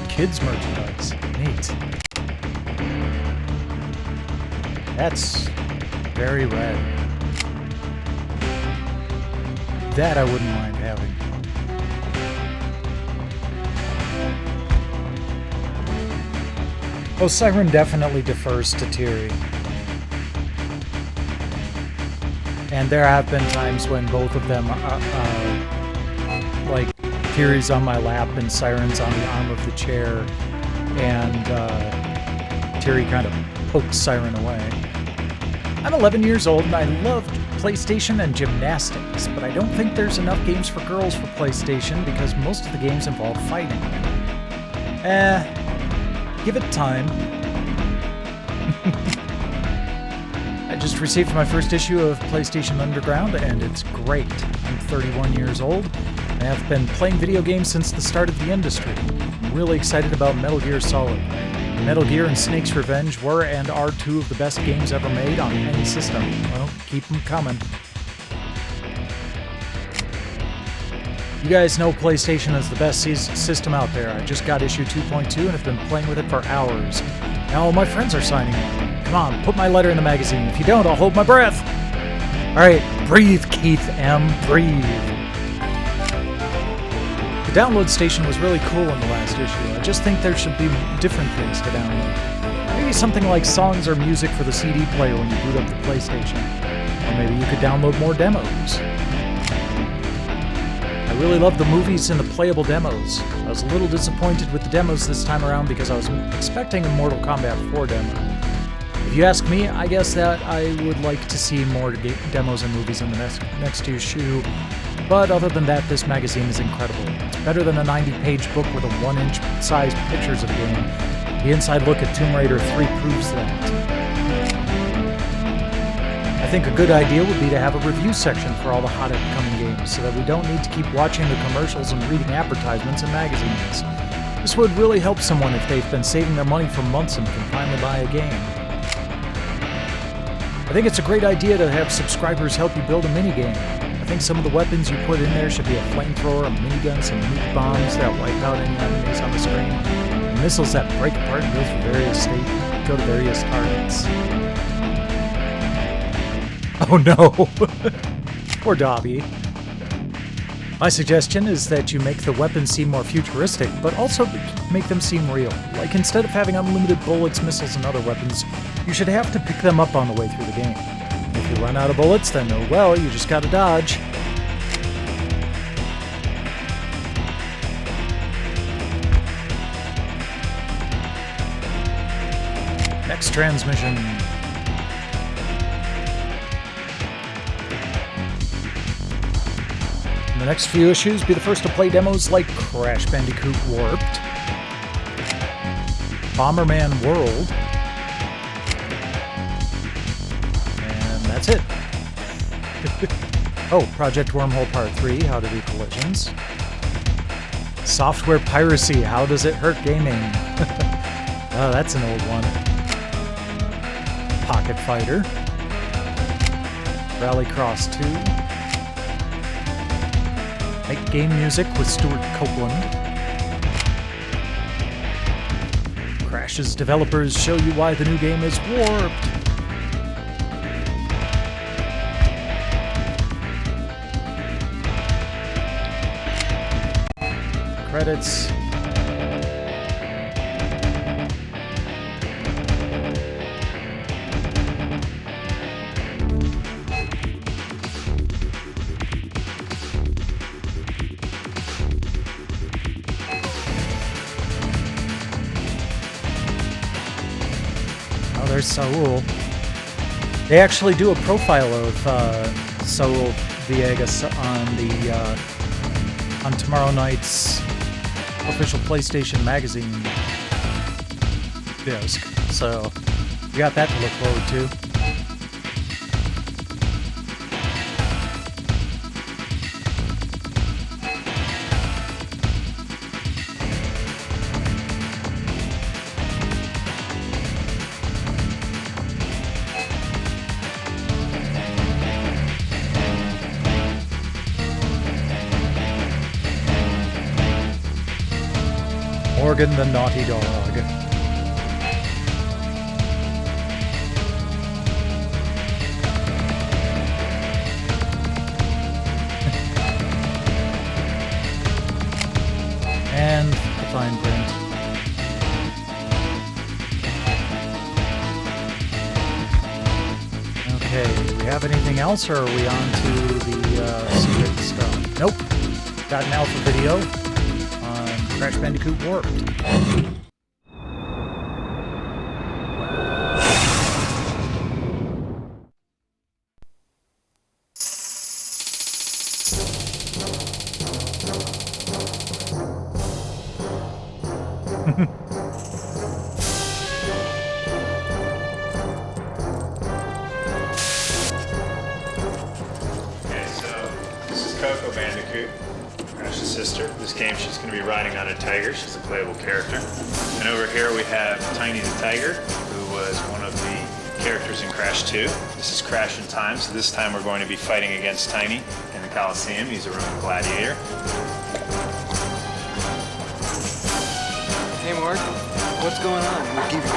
Kids merchandise. Neat. That's very rad. That I wouldn't mind having. Oh, Siren definitely defers to Tiri. And there have been times when both of them, like, Tiri's on my lap and Siren's on the arm of the chair, and Tiri kind of pokes Siren away. I'm 11 years old and I loved PlayStation and gymnastics, but I don't think there's enough games for girls for PlayStation because most of the games involve fighting. Give it time. I just received my first issue of PlayStation Underground, and it's great. I'm 31 years old, and have been playing video games since the start of the industry. I'm really excited about Metal Gear Solid. Metal Gear and Snake's Revenge were and are two of the best games ever made on any system. Well, keep them coming. You guys know PlayStation is the best system out there. I just got issue 2.2 and have been playing with it for hours. Now all my friends are signing up. Come on, put my letter in the magazine. If you don't, I'll hold my breath. Alright, breathe, Keith M. Breathe. The download station was really cool in the last issue. I just think there should be different things to download. Maybe something like songs or music for the CD player when you boot up the PlayStation. Or maybe you could download more demos. I really love the movies and the playable demos. I was a little disappointed with the demos this time around because I was expecting a Mortal Kombat 4 demo. If you ask me, I guess that I would like to see more demos and movies in the next issue. But other than that, this magazine is incredible. It's better than a 90-page book with a 1-inch size pictures of the game. The inside look at Tomb Raider 3 proves that. I think a good idea would be to have a review section for all the hot upcoming games so that we don't need to keep watching the commercials and reading advertisements in magazines. This would really help someone if they've been saving their money for months and can finally buy a game. I think it's a great idea to have subscribers help you build a minigame. I think some of the weapons you put in there should be a flamethrower, a minigun, some nuke bombs that wipe out any enemies on the screen, and missiles that break apart and go to various targets. Oh no! Poor Dobby. My suggestion is that you make the weapons seem more futuristic, but also make them seem real. Like, instead of having unlimited bullets, missiles, and other weapons, you should have to pick them up on the way through the game. If you run out of bullets, then oh well, you just gotta dodge. Next transmission. In the next few issues, be the first to play demos like Crash Bandicoot Warped, Bomberman World, and that's it. Oh, Project Wormhole Part 3, How to Do Collisions. Software Piracy, How Does It Hurt Gaming? Oh, that's an old one. Pocket Fighter. Rallycross 2. Make game music with Stuart Copeland. Crash's developers show you why the new game is warped. Credits. There's Saul. They actually do a profile of Saul Villegas on tomorrow night's official PlayStation magazine disc. So we got that to look forward to. Morgan the Naughty Dog. fine print. Okay, do we have anything else, or are we on to the secret stuff? Nope. Got an alpha video on Crash Bandicoot Warped. Crash's sister. This game she's going to be riding on a tiger. She's a playable character. And over here we have Tiny the Tiger, who was one of the characters in Crash 2. This is Crash in Time, so this time we're going to be fighting against Tiny in the Coliseum. He's a Roman gladiator. Hey Mark, what's going on? We'll give you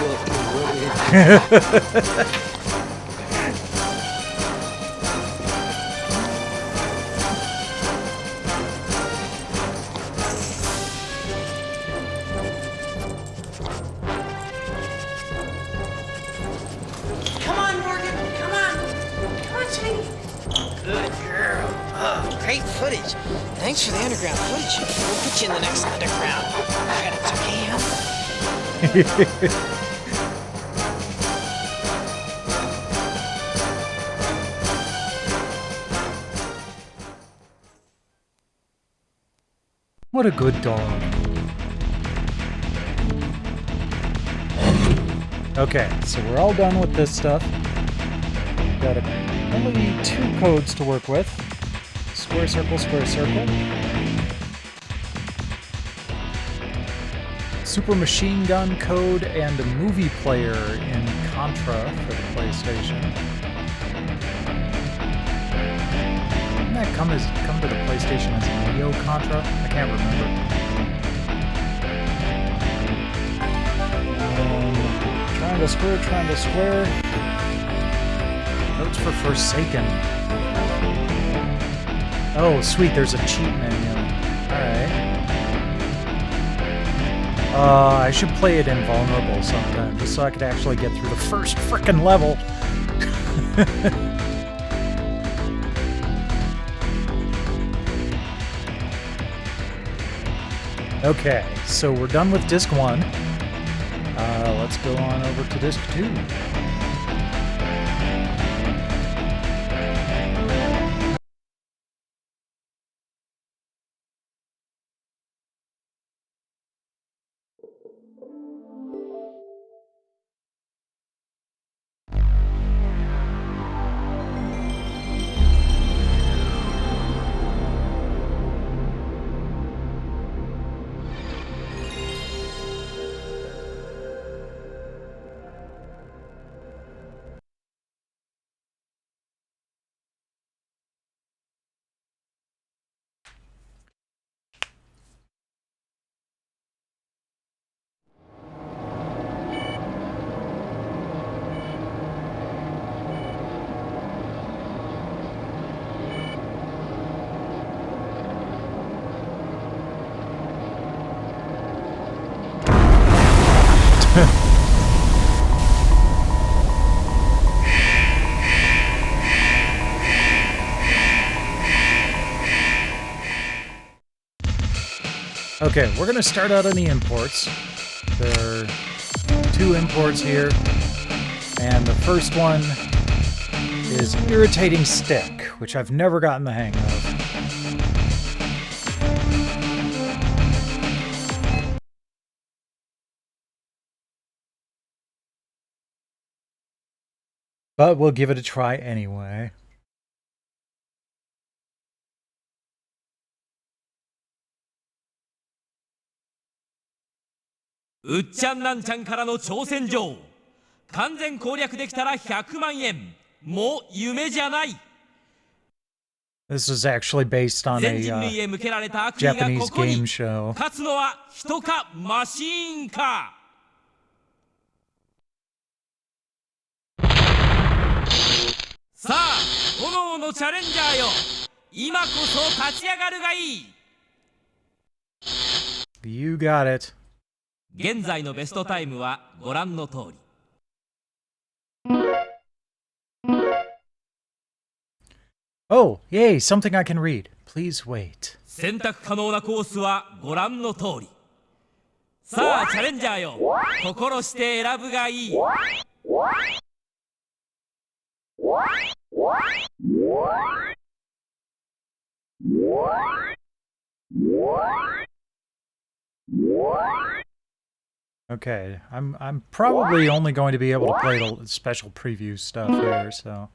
Great footage. Thanks for the underground footage. We'll get you in the next underground. I got a tan. What a good dog. Okay, so we're all done with this stuff. Got only 2 codes to work with. Square circle, square circle. Super Machine Gun code and a movie player in Contra for the PlayStation. Didn't that come to the PlayStation as Neo Contra? I can't remember. Triangle square, triangle square. Codes for Forsaken. Oh, sweet, there's a cheat menu. Alright. I should play it invulnerable sometime, just so I could actually get through the first frickin' level. Okay, so we're done with Disc 1. Let's go on over to Disc 2. Okay, we're going to start out on the imports. There are 2 imports here, and the first one is Irritating Stick, which I've never gotten the hang of. But we'll give it a try anyway. うっちゃんなんちゃんからの挑戦状完全攻略できたら100万円もう夢じゃない This is actually based on a Japanese game show. 勝つのは人かマシーンかさあ炎のチャレンジャーよ今こそ立ち上がるがいい The You got it. 現在のベストタイムはご覧の通り。Oh, yay, something I can read. Please wait. 選択可能なコースはご覧の通り。さあ、チャレンジャーよ。心して選ぶがいい。Okay, I'm probably only going to be able to play the special preview stuff here, so.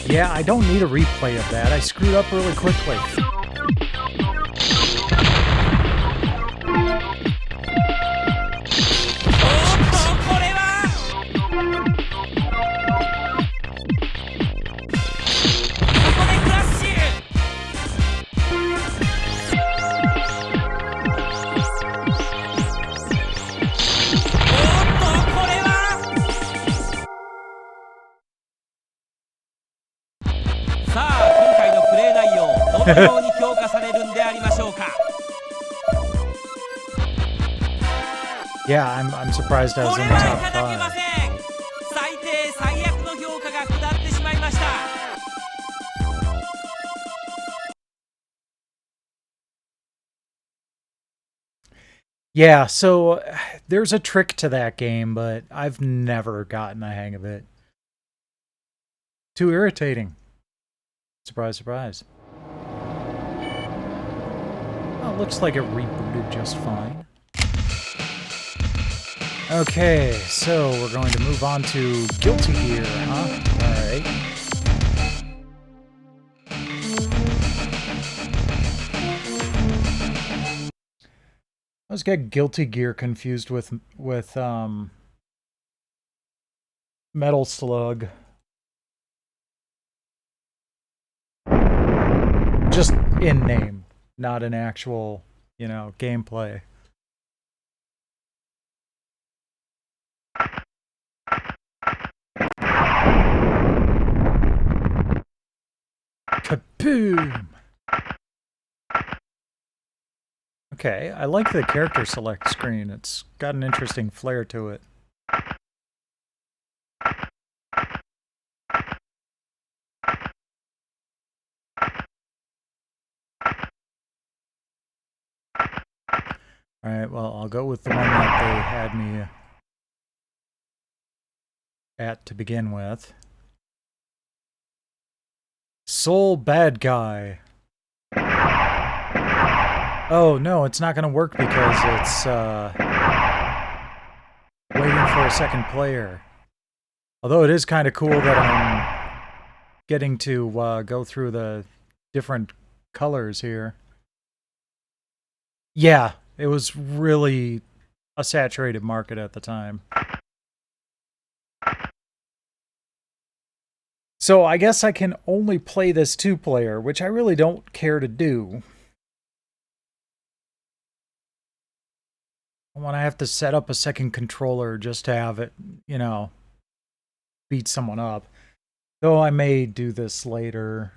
Yeah, I don't need a replay of that. I screwed up really quickly. Yeah, I'm surprised I was in the top 5. 最低最悪の評価が下ってしまいました。Yeah, so there's a trick to that game, but I've never gotten the hang of it. Too irritating. Surprise, surprise. Well, it looks like it rebooted just fine. Okay, so we're going to move on to Guilty Gear, huh? Alright. I always get Guilty Gear confused with Metal Slug. Just in name, not in actual, you know, gameplay. Kaboom! Okay, I like the character select screen. It's got an interesting flair to it. Alright, well, I'll go with the one that they had me at to begin with. Soul Bad Guy. Oh, no, it's not going to work because it's waiting for a second player. Although it is kind of cool that I'm getting to go through the different colors here. Yeah, it was really a saturated market at the time. So I guess I can only play this 2-player, which I really don't care to do. I want to have to set up a second controller just to have it, you know, beat someone up. Though I may do this later.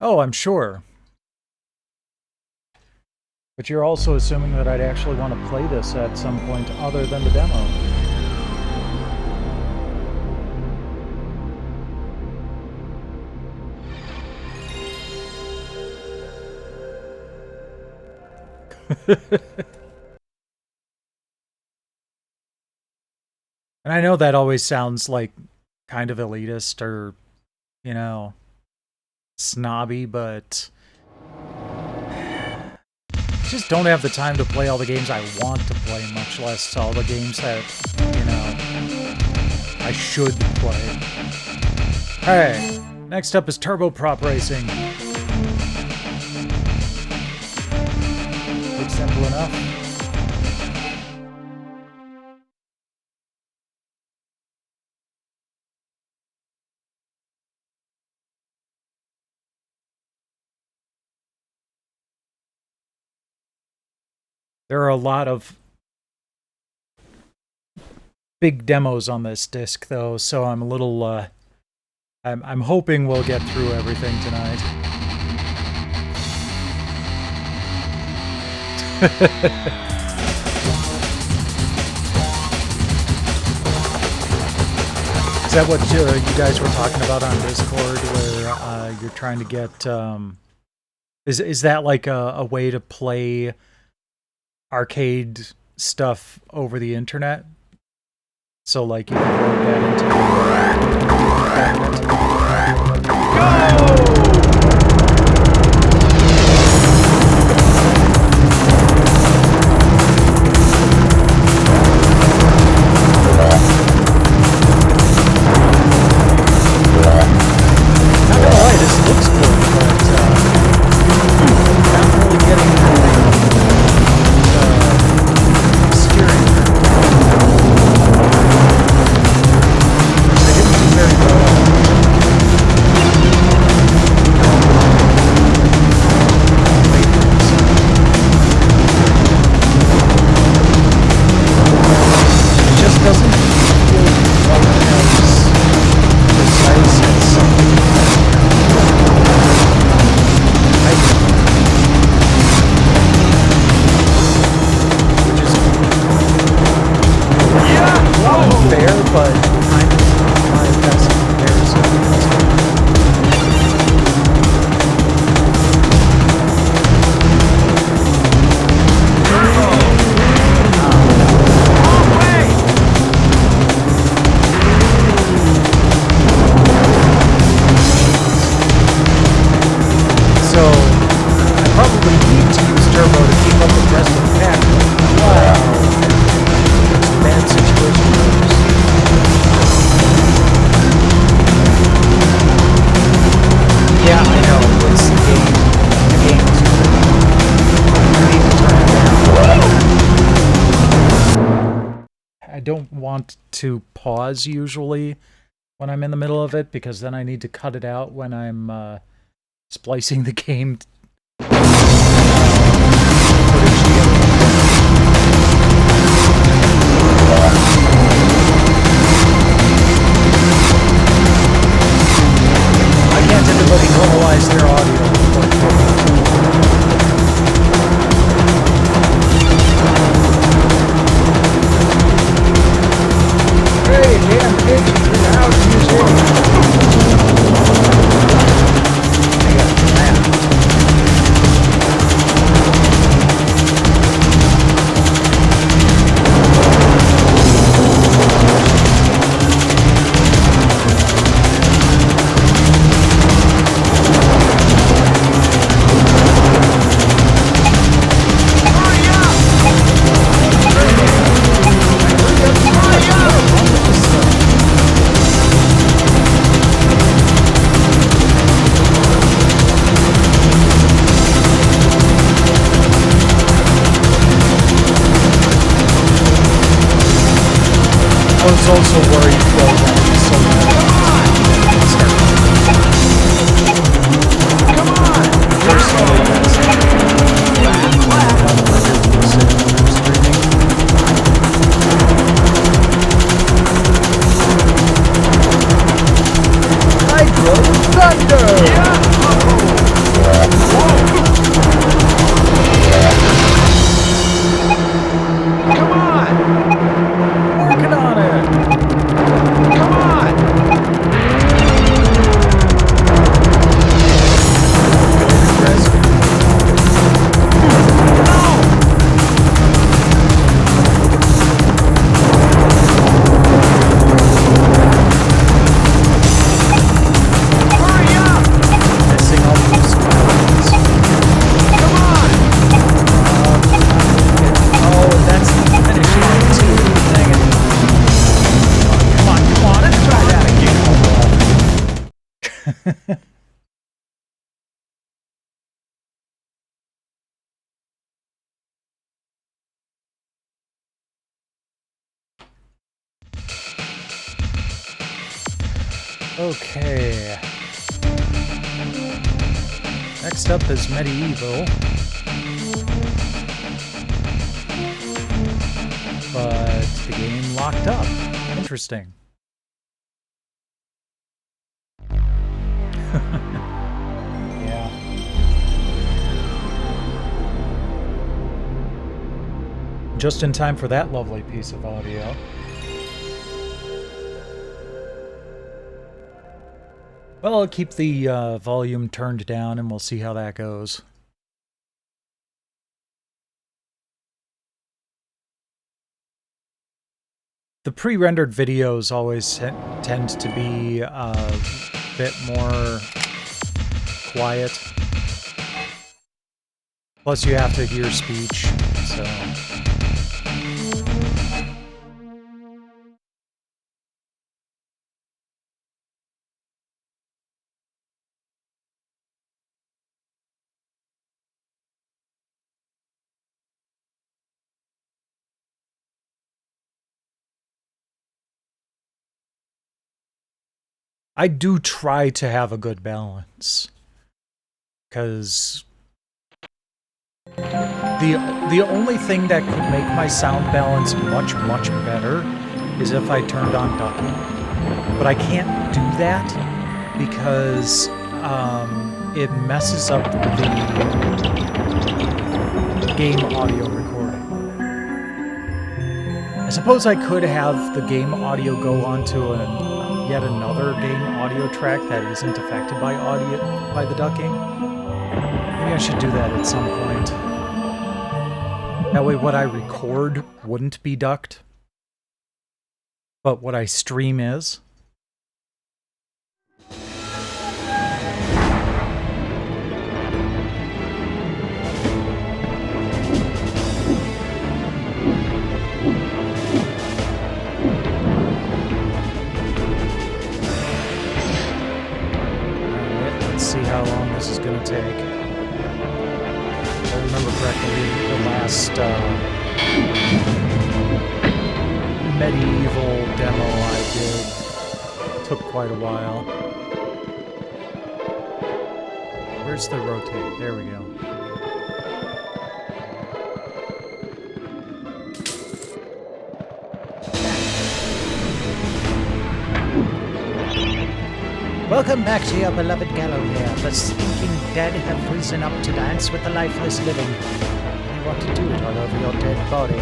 Oh, I'm sure. But you're also assuming that I'd actually want to play this at some point other than the demo. And I know that always sounds like kind of elitist or, you know, snobby, but I just don't have the time to play all the games I want to play, much less all the games that, you know, I should play. Alright, next up is turboprop racing. Looks simple enough. There are a lot of big demos on this disc, though, so I'm a little, I'm hoping we'll get through everything tonight. Is that what you guys were talking about on Discord, where you're trying to get, is that like a way to play arcade stuff over the internet? So like you can load that into not gonna lie, this looks cool, but not really getting steering. They didn't do very well. It just doesn't feel quite as precise as something fair, but kind of my best comparison. So I probably need to use turbo to keep up with the rest of the pack. Wow. It's a bad situation. Yeah, I know. It's the game. The game is good. I need to turn it down. I don't want to pause usually when I'm in the middle of it, because then I need to cut it out when I'm splicing the game. Why can't everybody normalize their audio? Hey, damn bitch, you're out music. I got that. Okay. Next up is Medieval. But the game locked up. Interesting. Yeah. Just in time for that lovely piece of audio. Well, I'll keep the volume turned down and we'll see how that goes. The pre-rendered videos always tend to be a bit more quiet. Plus you have to hear speech, so... I do try to have a good balance, because the only thing that could make my sound balance much better is if I turned on ducking, but I can't do that because it messes up the game audio recording. I suppose I could have the game audio go onto yet another game audio track that isn't affected by the ducking. Maybe I should do that at some point. That way what I record wouldn't be ducked, but what I stream is. See how long this is going to take. If I remember correctly, the last Medieval demo I did took quite a while. Where's the rotate? There we go. Welcome back to your beloved gallows here. The stinking dead have risen up to dance with the lifeless living. You want to do it all over your dead body.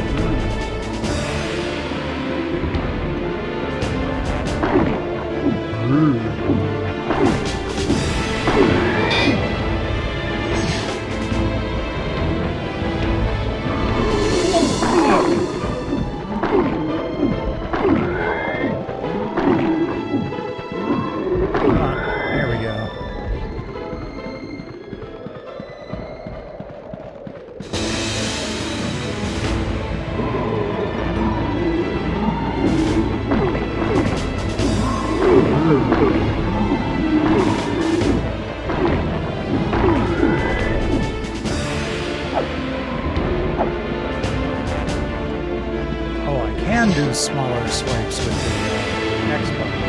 Smaller swipes with the X button.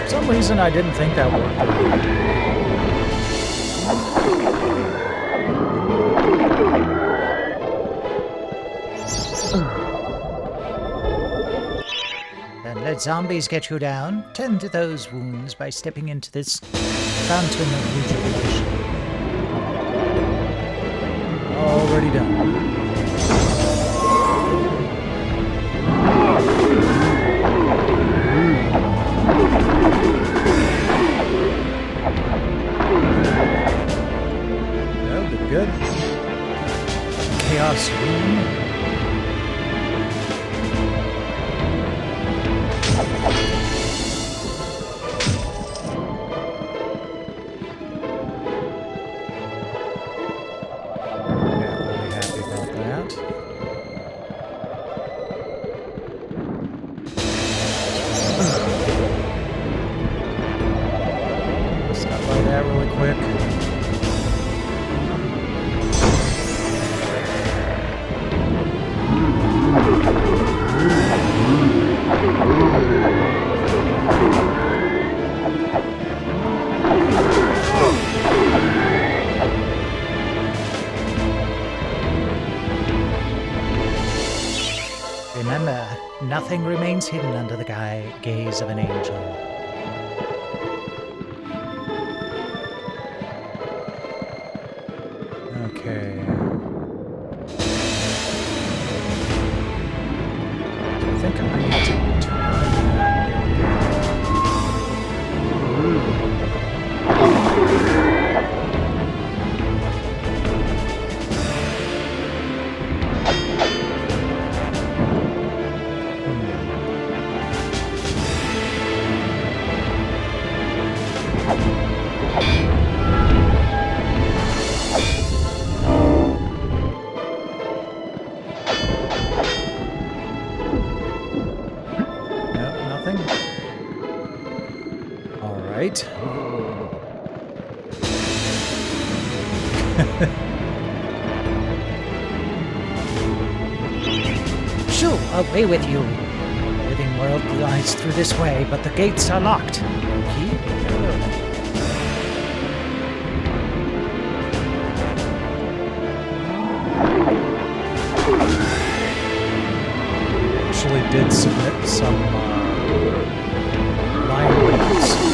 For some reason I didn't think that worked. Then let zombies get you down. Tend to those wounds by stepping into this fountain of rejuvenation. Already done. That'll be good. Chaos Room. Really happy about that. that really quick. Remember, nothing remains hidden under the gaze of an angel. Okay. I think I need to turn that. Shoo, away with you. The living world lies through this way, but the gates are locked. Key? Actually did submit some line reads for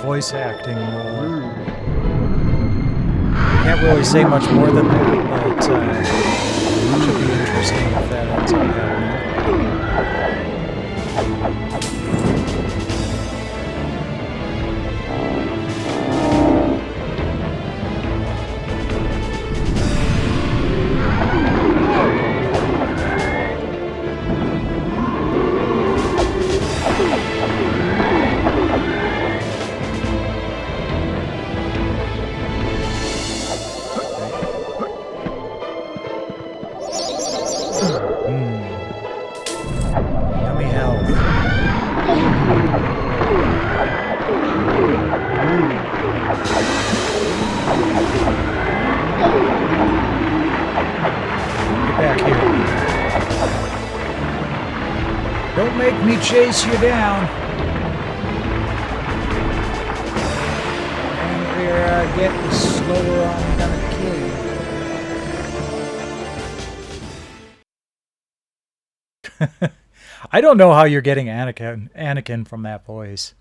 voice acting role. Can't really say much more than that, but it should be interesting if that ends up happening. Yummy health. Get back here. Don't make me chase you down. The angrier I get, the slower I'm gonna kill you. I don't know how you're getting Anakin from that voice.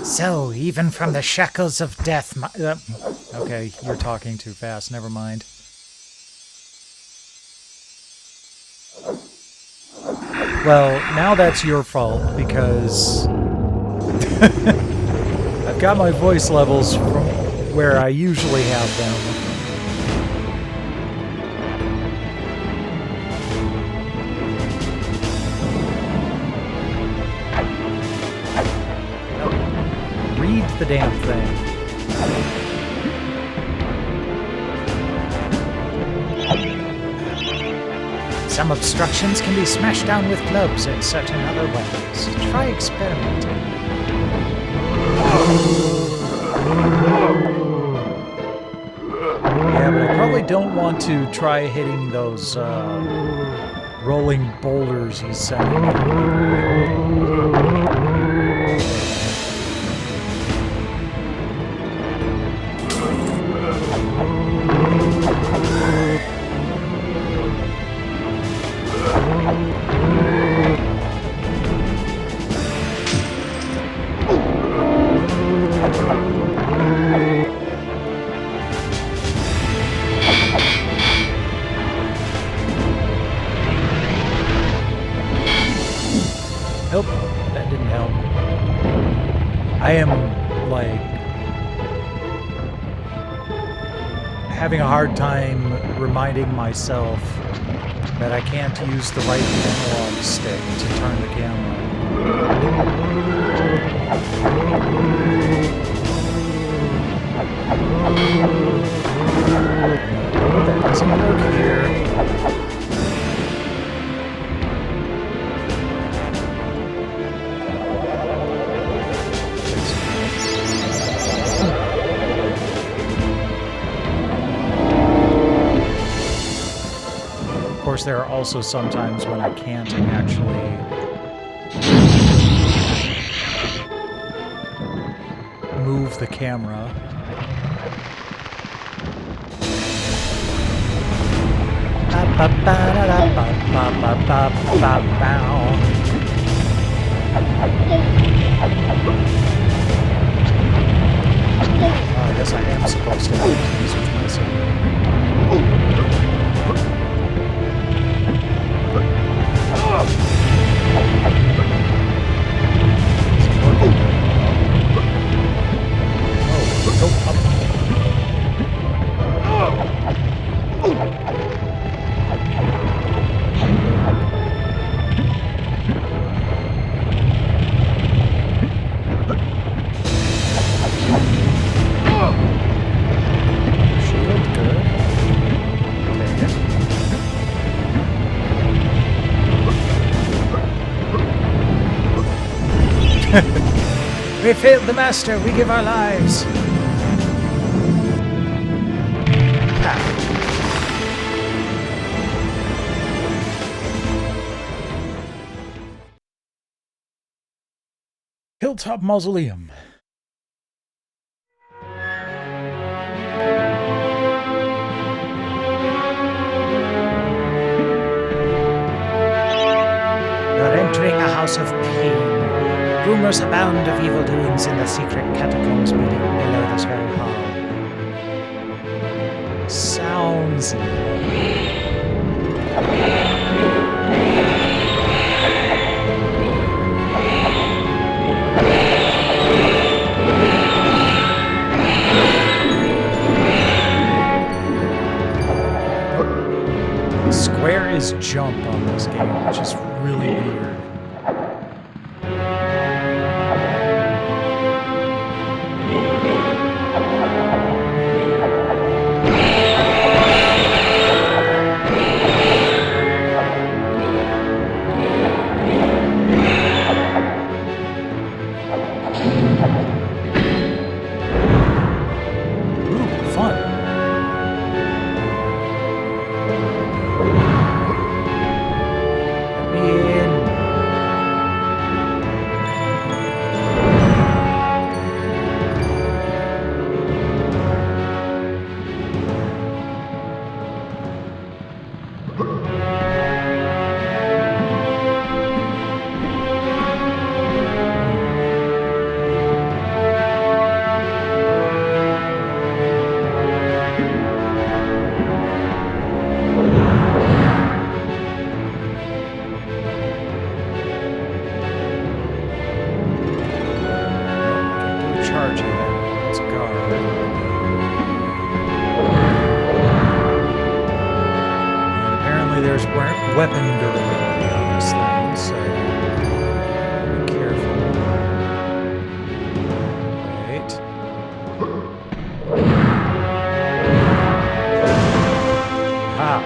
So, even from the shackles of death, okay, you're talking too fast. Never mind. Well, now that's your fault, because I've got my voice levels from where I usually have them. No, read the damn thing. Some obstructions can be smashed down with clubs and certain other weapons. Try experimenting. Yeah, but I probably don't want to try hitting those rolling boulders he's sending. Nope, that didn't help. I am, like, having a hard time reminding myself that I can't use the right analog stick to turn the camera. No, that doesn't work here. Of course, there are also some times when I can't actually move the camera. I guess I am supposed to have these with myself. We failed the master, we give our lives. Hilltop Mausoleum. You're entering a house of pain. Rumors abound of evil doings in the secret catacombs below this very hall. Sounds Square is jump on this game, which is really weird. Weapon durability on this thing, so be careful. Wait. Ah.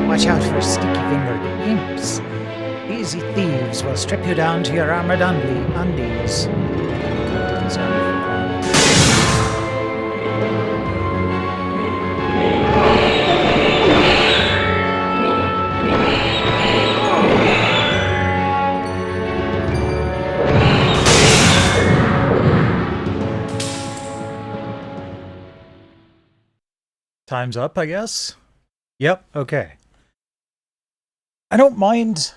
Watch out for sticky-fingered imps. Easy thieves will strip you down to your armored undies. That doesn't sound fun. Time's up, I guess? Yep, okay. I don't mind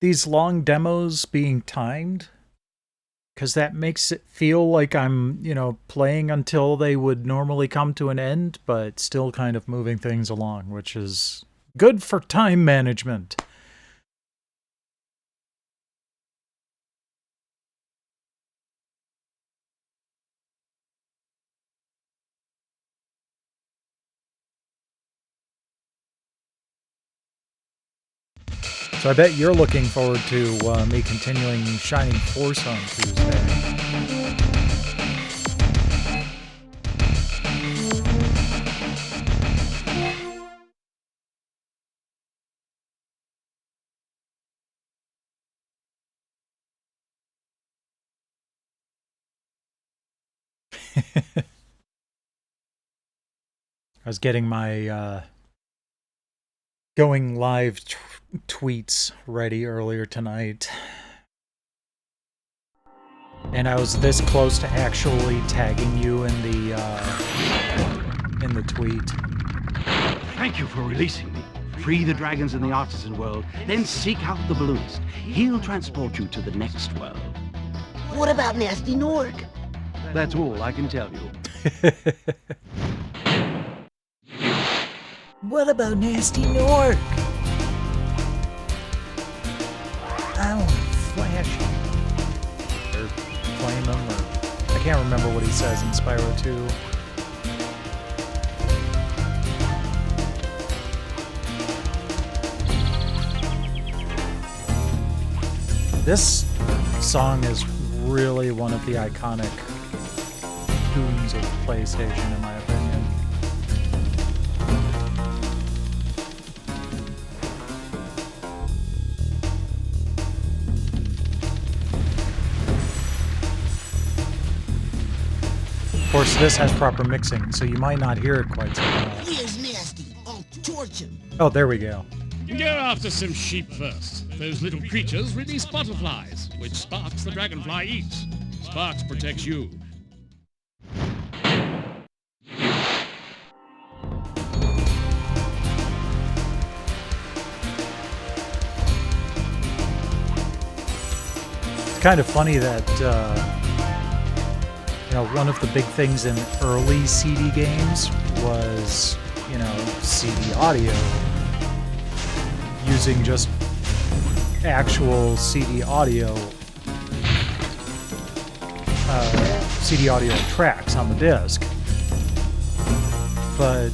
these long demos being timed, because that makes it feel like I'm, you know, playing until they would normally come to an end, but still kind of moving things along, which is good for time management. So I bet you're looking forward to me continuing Shining Force on Tuesday. I was getting my going live tweets ready earlier tonight. And I was this close to actually tagging you in the tweet. Thank you for releasing me. Free the dragons in the artisan world, then seek out the balloonist. He'll transport you to the next world. What about Nasty Norg? That's all I can tell you. What about Nasty Norg? I want to flash him. Or flame him, or... I can't remember what he says in Spyro 2. This song is really one of the iconic tunes of PlayStation, in my opinion. Of course, this has proper mixing, so you might not hear it quite so well. Where's Nasty? I'll torch him. Oh, there we go. Go after some sheep first. Those little creatures release butterflies, which Sparks the dragonfly eats. Sparks protects you. It's kind of funny that, you know, one of the big things in early CD games was, you know, CD audio. Using just actual CD audio tracks on the disc. But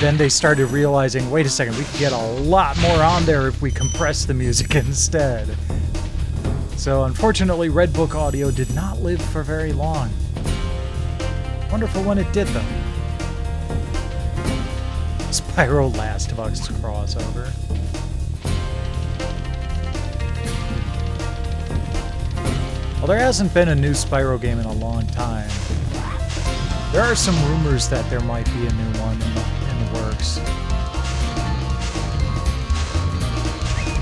then they started realizing, wait a second, we can get a lot more on there if we compress the music instead. So unfortunately, Red Book audio did not live for very long. Wonderful when it did, though. Spyro Last of Us crossover. Well, there hasn't been a new Spyro game in a long time. There are some rumors that there might be a new one in the works.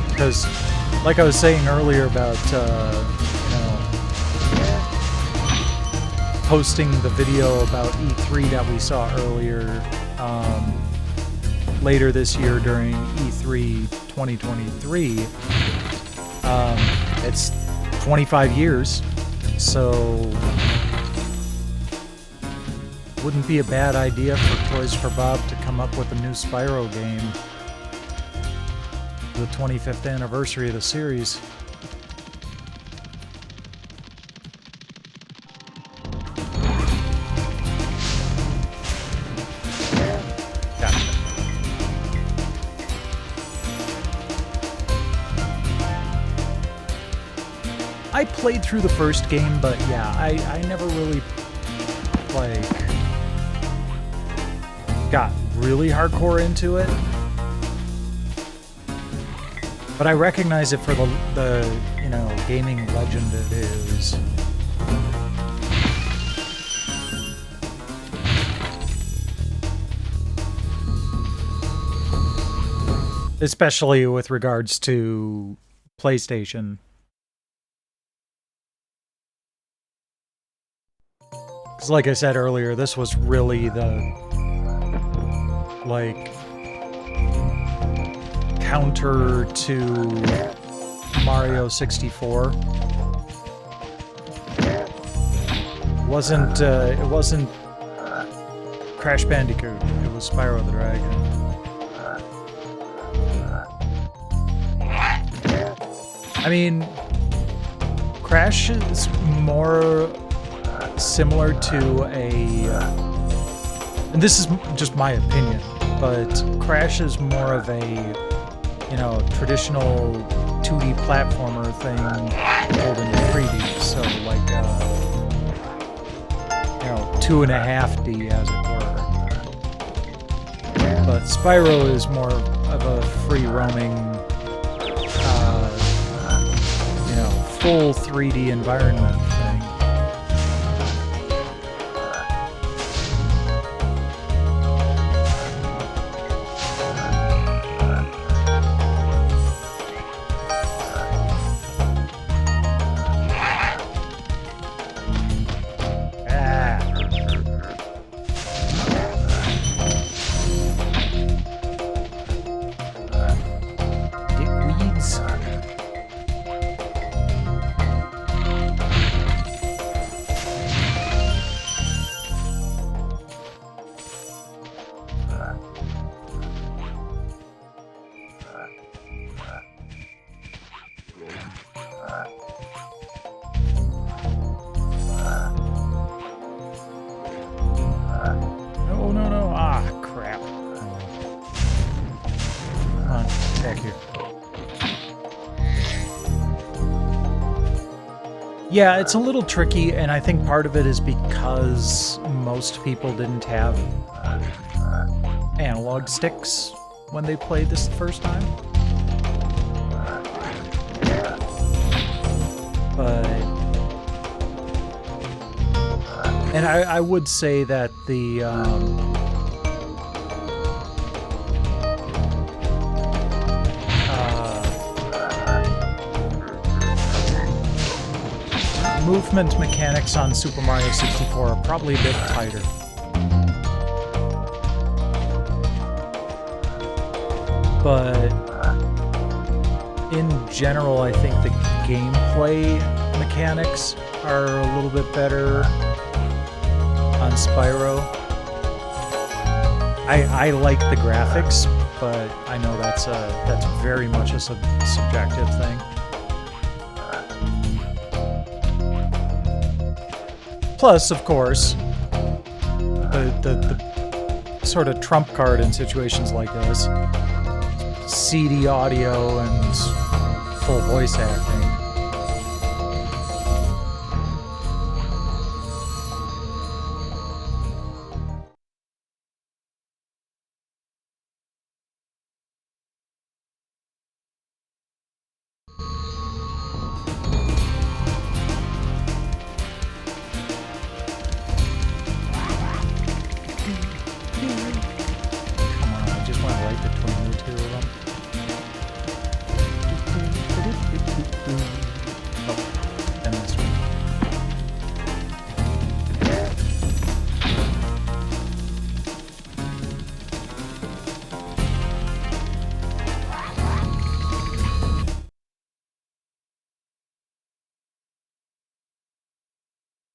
Because, like I was saying earlier about, you know, posting the video about E3 that we saw earlier, later this year during E3 2023, it's 25 years, so wouldn't be a bad idea for Toys for Bob to come up with a new Spyro game for the 25th anniversary of the series. I played through the first game, but yeah, I never really, like, got really hardcore into it. But I recognize it for the you know, gaming legend it is. Especially with regards to PlayStation. Because like I said earlier, this was really the, like, counter to Mario 64. It wasn't Crash Bandicoot, it was Spyro the Dragon. I mean, Crash is more similar to a, and this is just my opinion, but Crash is more of a you know, traditional 2D platformer thing pulled into 3D. So like, you know, 2.5D as it were. But Spyro is more of a free roaming, you know, full 3D environment thing. Yeah, it's a little tricky, and I think part of it is because most people didn't have analog sticks when they played this the first time. But... and I would say that the... movement mechanics on Super Mario 64 are probably a bit tighter. But in general, I think the gameplay mechanics are a little bit better on Spyro. I like the graphics, but I know that's very much a subjective thing. Plus, of course, the sort of trump card in situations like this, CD audio and full voice acting.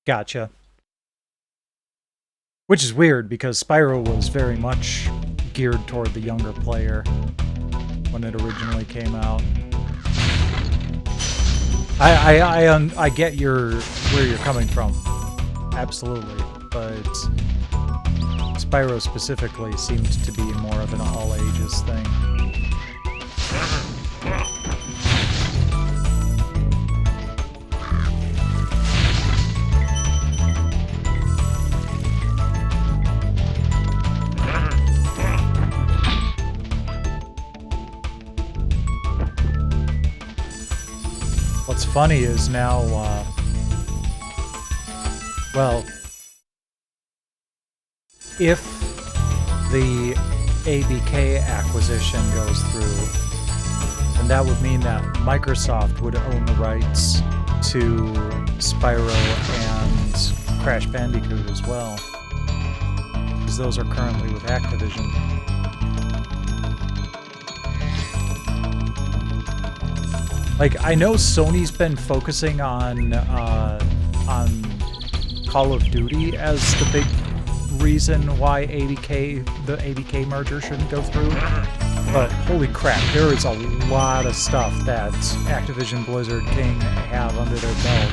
Gotcha. Which is weird, because Spyro was very much geared toward the younger player when it originally came out. I get where you're coming from. Absolutely. But Spyro specifically seemed to be more of an all-ages thing. What's funny is now, well, if the ABK acquisition goes through, then that would mean that Microsoft would own the rights to Spyro and Crash Bandicoot as well, because those are currently with Activision. Like, I know Sony's been focusing on Call of Duty as the big reason why the ABK merger shouldn't go through, but holy crap, there is a lot of stuff that Activision Blizzard King have under their belt.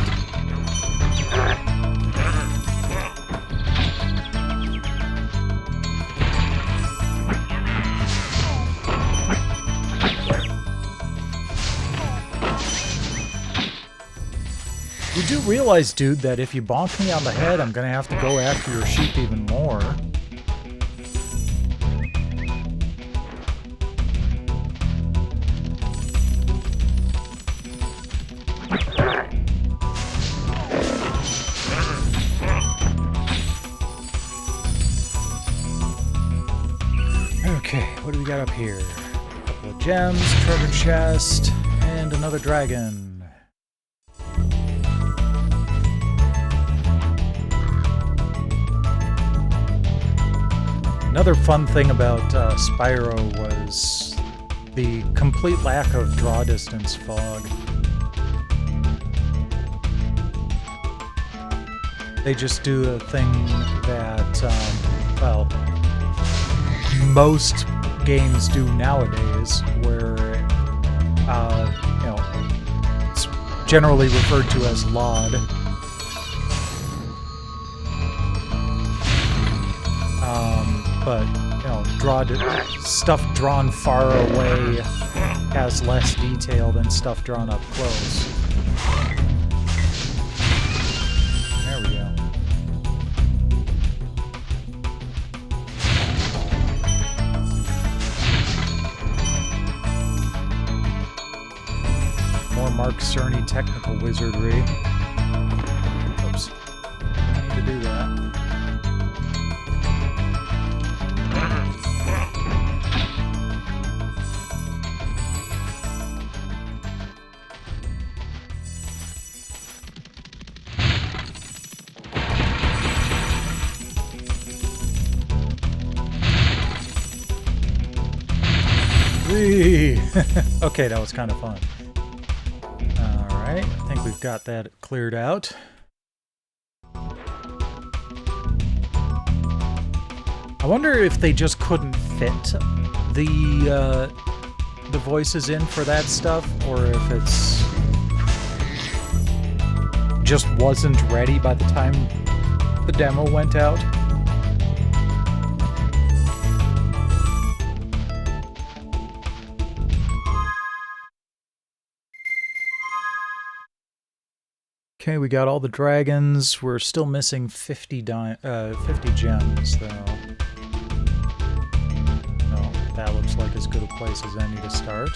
realize, dude, that if you bonk me on the head, I'm gonna have to go after your sheep even more. Okay, what do we got up here? A couple of gems, treasure chest, and another dragon. Another fun thing about Spyro was the complete lack of draw distance fog. They just do a thing that, well, most games do nowadays, where, you know, it's generally referred to as LOD. But, you know, stuff drawn far away has less detail than stuff drawn up close. There we go. More Mark Cerny technical wizardry. Oops. I need to do that. Okay, that was kind of fun. Alright, I think we've got that cleared out. I wonder if they just couldn't fit the voices in for that stuff, or if it's just wasn't ready by the time the demo went out. Okay, we got all the dragons. We're still missing 50 gems, though. No, that looks like as good a place as any to start.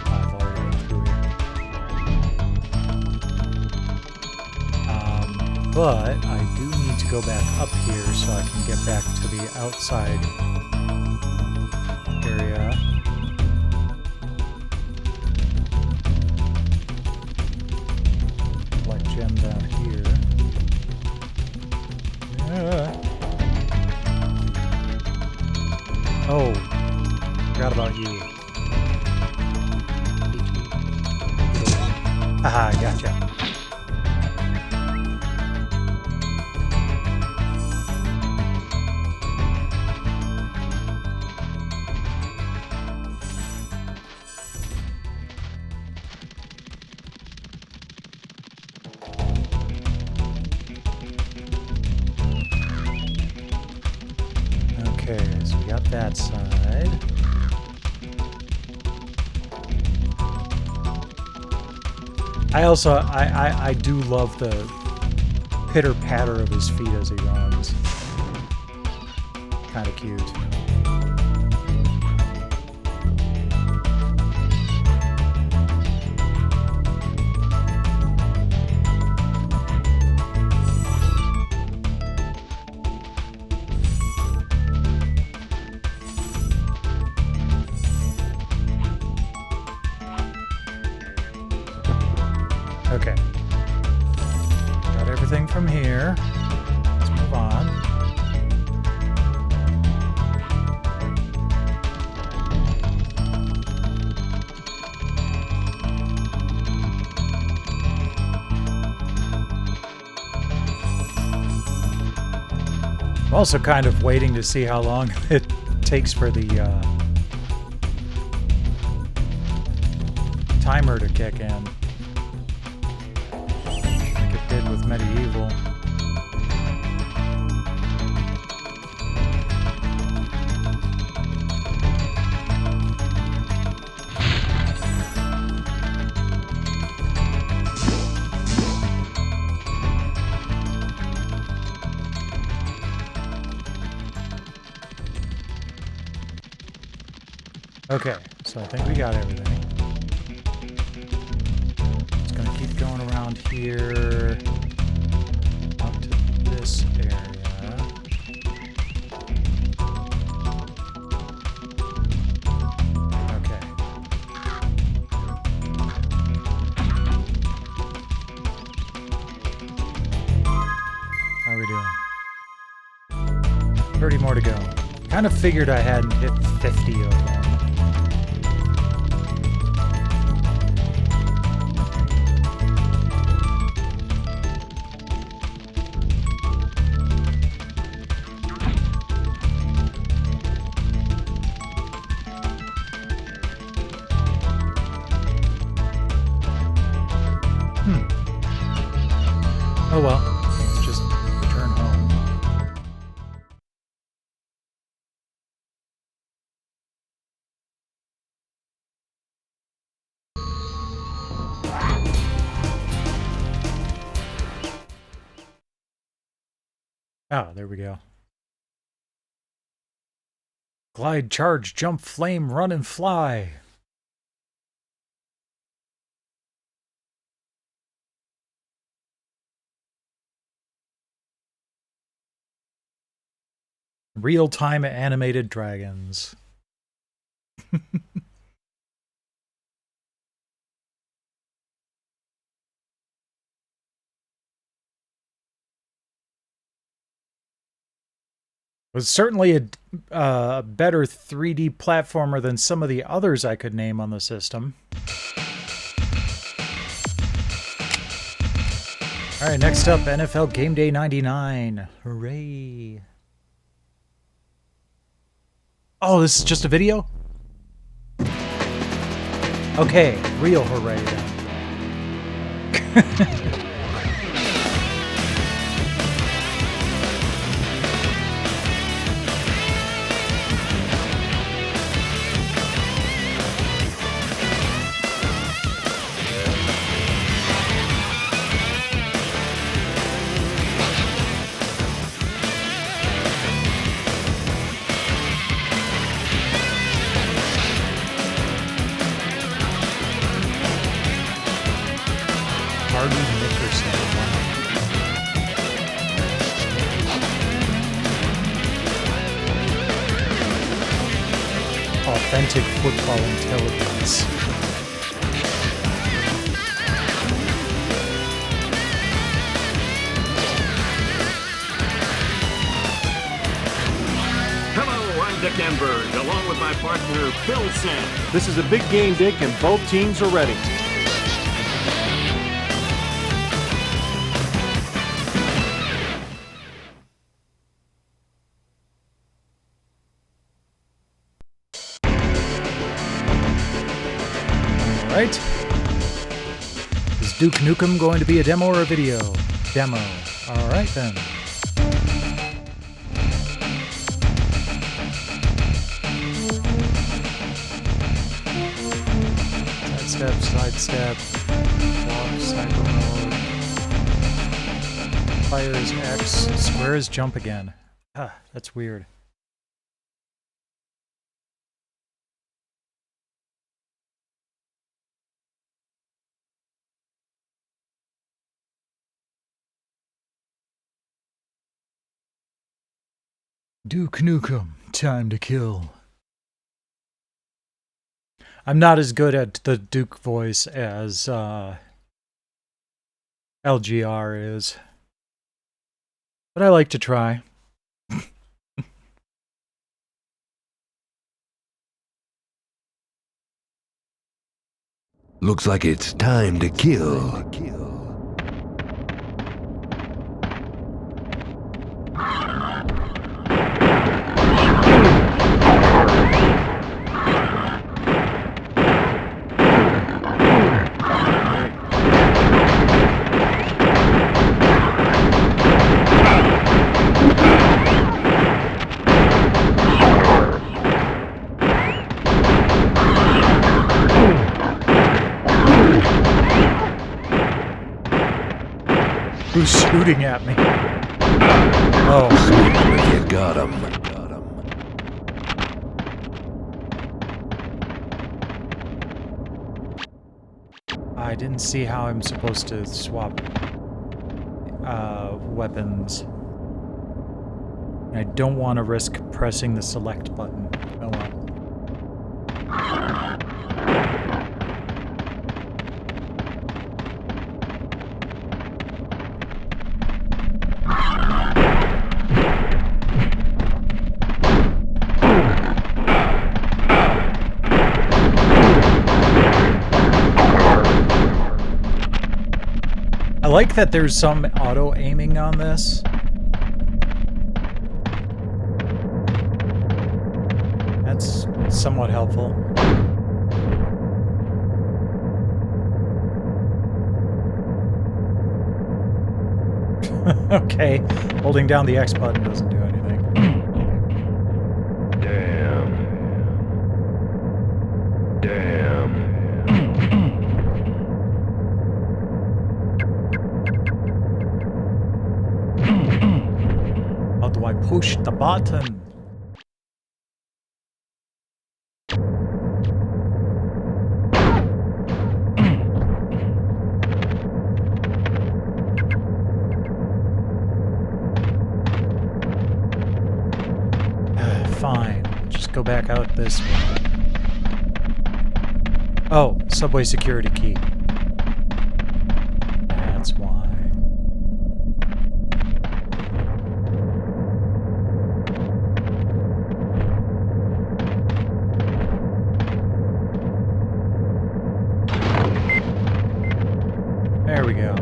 I've already been through here. But I do need to go back up here so I can get back to the outside area. Black gem down here. Yeah. Oh, forgot about you. Aha, gotcha. Okay, so we got that side. I do love the pitter-patter of his feet as he runs. Kinda cute. Okay. Got everything from here. Let's move on. I'm also kind of waiting to see how long it takes for the timer to kick in. Did with Medieval. Okay, so I think we got everything. Just gonna keep going around here up to this area. Okay. How are we doing? 30 more to go. Kind of figured I hadn't hit 50 of them. Oh well, let's just return home. Ah, there we go. Glide, charge, jump, flame, run, and fly. Real-time animated dragons. Was certainly a better 3D platformer than some of the others I could name on the system. All right, next up, NFL Game Day 99. Hooray. Oh, this is just a video? Okay, real hooray then. Authentic football intelligence. Hello, I'm Dick Enberg, along with my partner, Phil Sand. This is a big game, Dick, and both teams are ready. Right? Is Duke Nukem going to be a demo or a video? Demo. Alright then. Sidestep. Walk, cycle mode. Fire is X. Square is jump again. Ah, that's weird. Duke Nukem, time to kill. I'm not as good at the Duke voice as LGR is, but I like to try. Looks like it's time to kill. Who's shooting at me? Oh. You got him. I didn't see how I'm supposed to swap weapons. I don't want to risk pressing the select button. Oh well. I like that there's some auto-aiming on this. That's somewhat helpful. Okay, holding down the X button doesn't do anything. Damn. How do I push the button? Fine, just go back out this way. Oh, subway security key. That's why. There we go.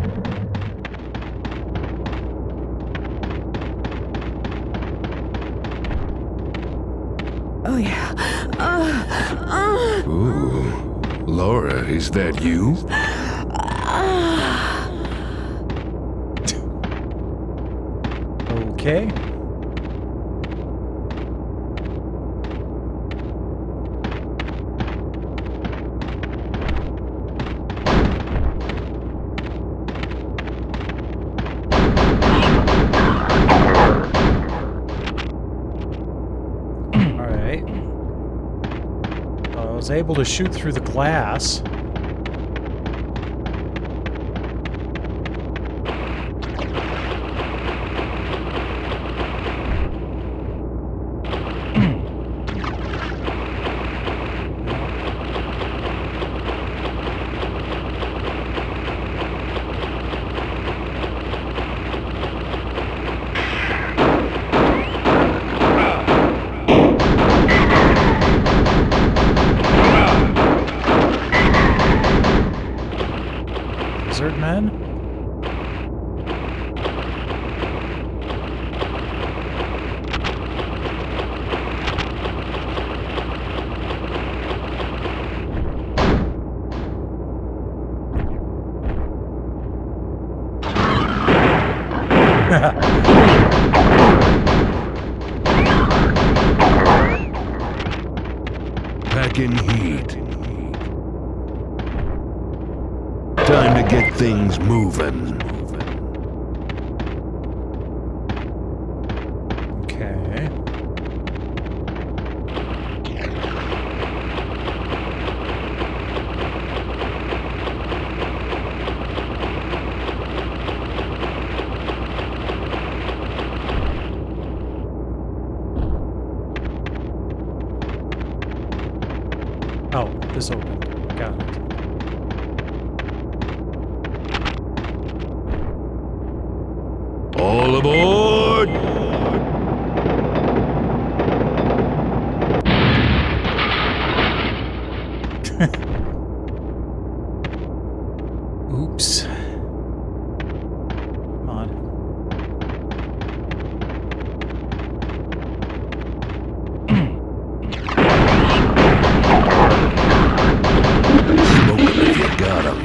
Oh yeah. Ooh. Laura, is that you? Okay. Alright. I was able to shoot through the glass. Lizard men? Packing heat. Time to get things moving. Okay. Oh, this opened. Got it. All aboard! Oops. Come on. Smoke if you got 'em.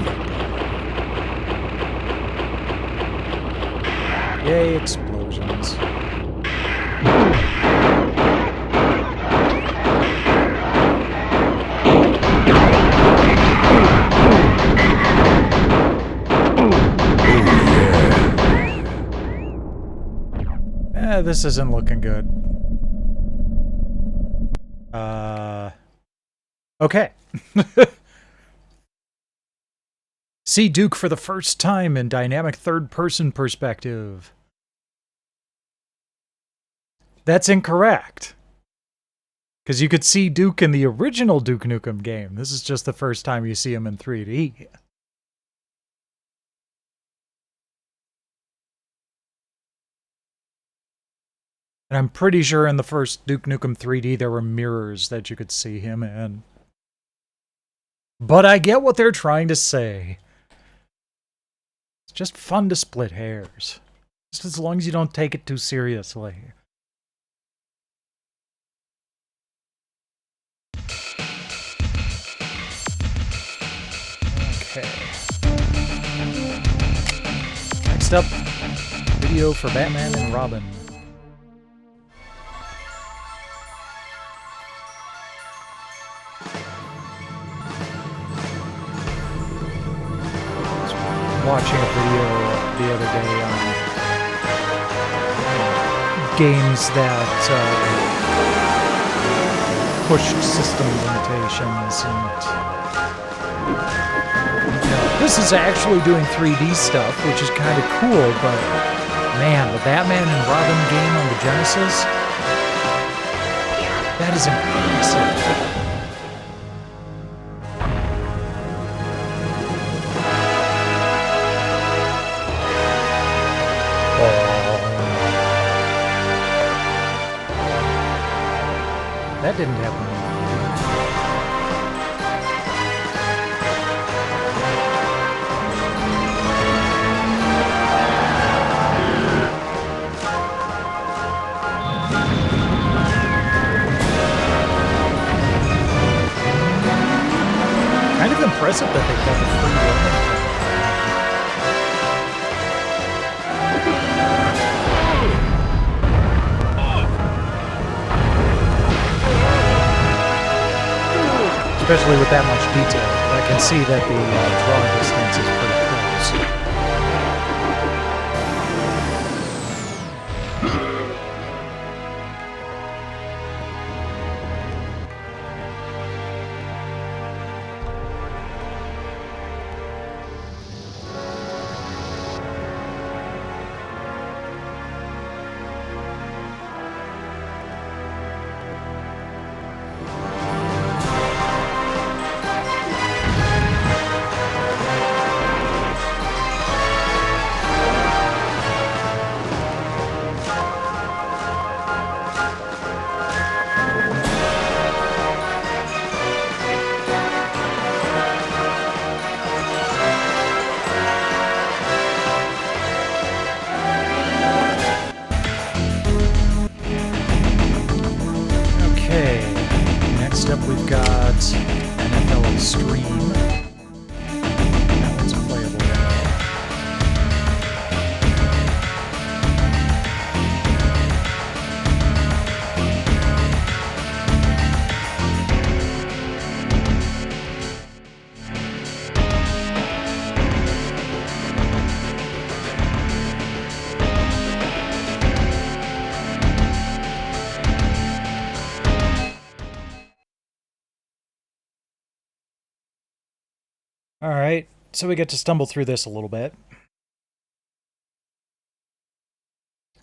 Yay, explosions. This isn't looking good. Okay. See Duke for the first time in dynamic third-person perspective. That's incorrect. Because you could see Duke in the original Duke Nukem game. This is just the first time you see him in 3D. And I'm pretty sure in the first Duke Nukem 3D there were mirrors that you could see him in. But I get what they're trying to say. It's just fun to split hairs. Just as long as you don't take it too seriously. Okay. Next up, video for Batman and Robin. Watching a video the other day on games that pushed system limitations, and this is actually doing 3D stuff, which is kind of cool, but man, the Batman and Robin game on the Genesis, that is impressive. That didn't happen. Kind of impressive that they got the free roaming. Especially with that much detail. I can see that the draw distance is pretty close. We've got NFL Stream. That one's playable now. Alright, so we get to stumble through this a little bit.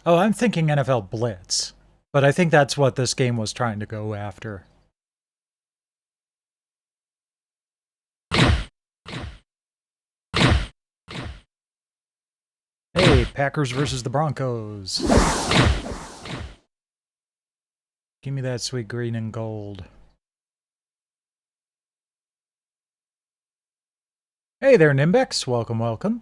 Oh, I'm thinking NFL Blitz, but I think that's what this game was trying to go after. Hey, Packers versus the Broncos. Give me that sweet green and gold. Hey there, Nimbex. Welcome, welcome.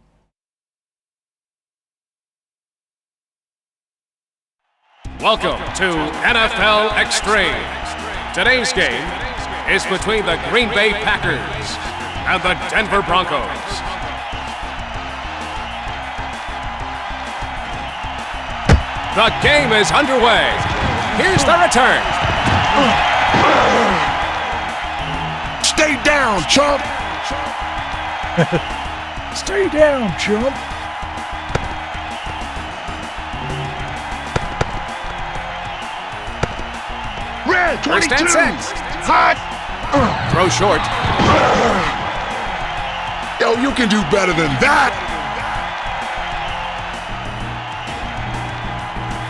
Welcome to NFL Extreme. Today's game is between the Green Bay Packers and the Denver Broncos. The game is underway. Here's the return. Stay down, chump. Stay down, chump. Red 22. First and 6. Hot. Throw short. Yo, you can do better than that.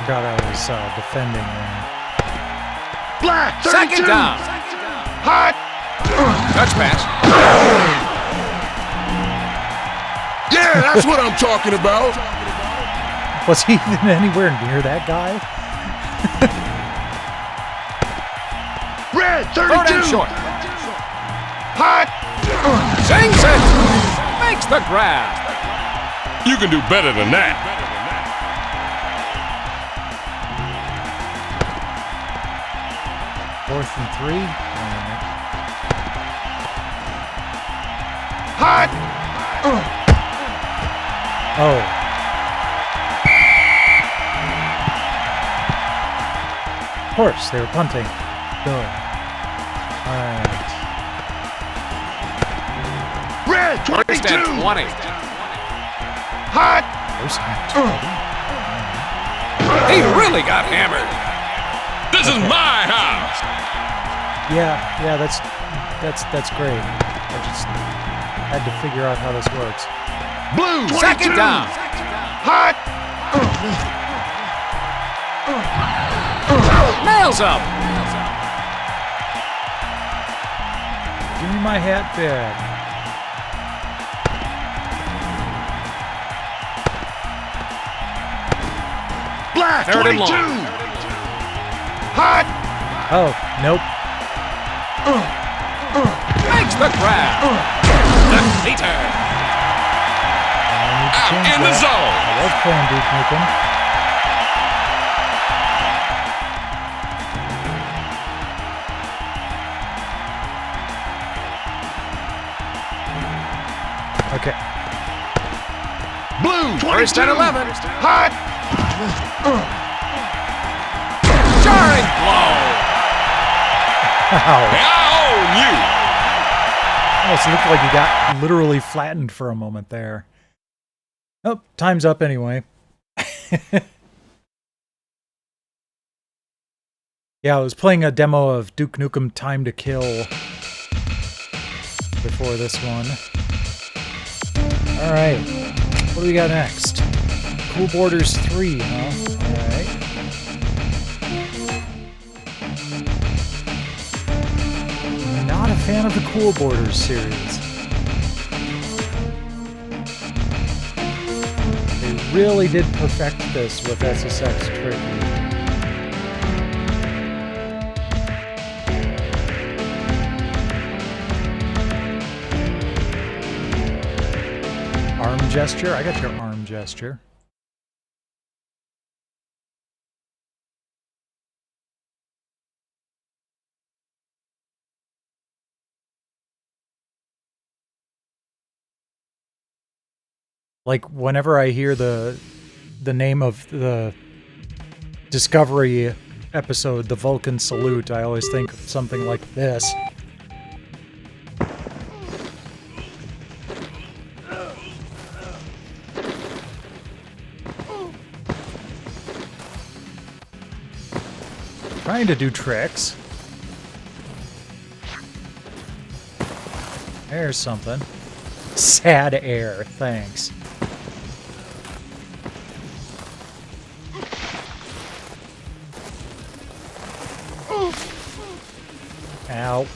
God, I was defending there. Black, 32. Second down. Hot. Touch pass. Yeah, that's what I'm talking about. Was he even anywhere near that guy? Red, 32. Third and short. Hot. Sings it. Makes the grab. You can do better than that. Fourth and 3. Hot. Oh. Of course, they were punting. Go. Alright. Red, 22. First and 20. Hot. First and 20. He really got hammered. This is my house. Yeah, that's great. I just had to figure out how this works. Blue, 22. Second down. Hot. Nails up. Give me my hat back. Black, Third and 22. long. Hot. Oh, nope. Makes the grab. Defeater. Out in the zone. I was playing Duke Nukem. Okay. Blue, 22. First and 11. Hot. Jarring blow. Ow. Ow, you. Almost looked like he got literally flattened for a moment there. Oh, time's up anyway. Yeah, I was playing a demo of Duke Nukem Time to Kill before this one. Alright, what do we got next? Cool Borders 3, huh? Alright. Not a fan of the Cool Borders series. They really did perfect this with SSX Tricky. Arm gesture? I got your arm gesture. Like, whenever I hear the name of the Discovery episode, the Vulcan Salute, I always think of something like this. Trying to do tricks. There's something. Sad air, thanks. Ow.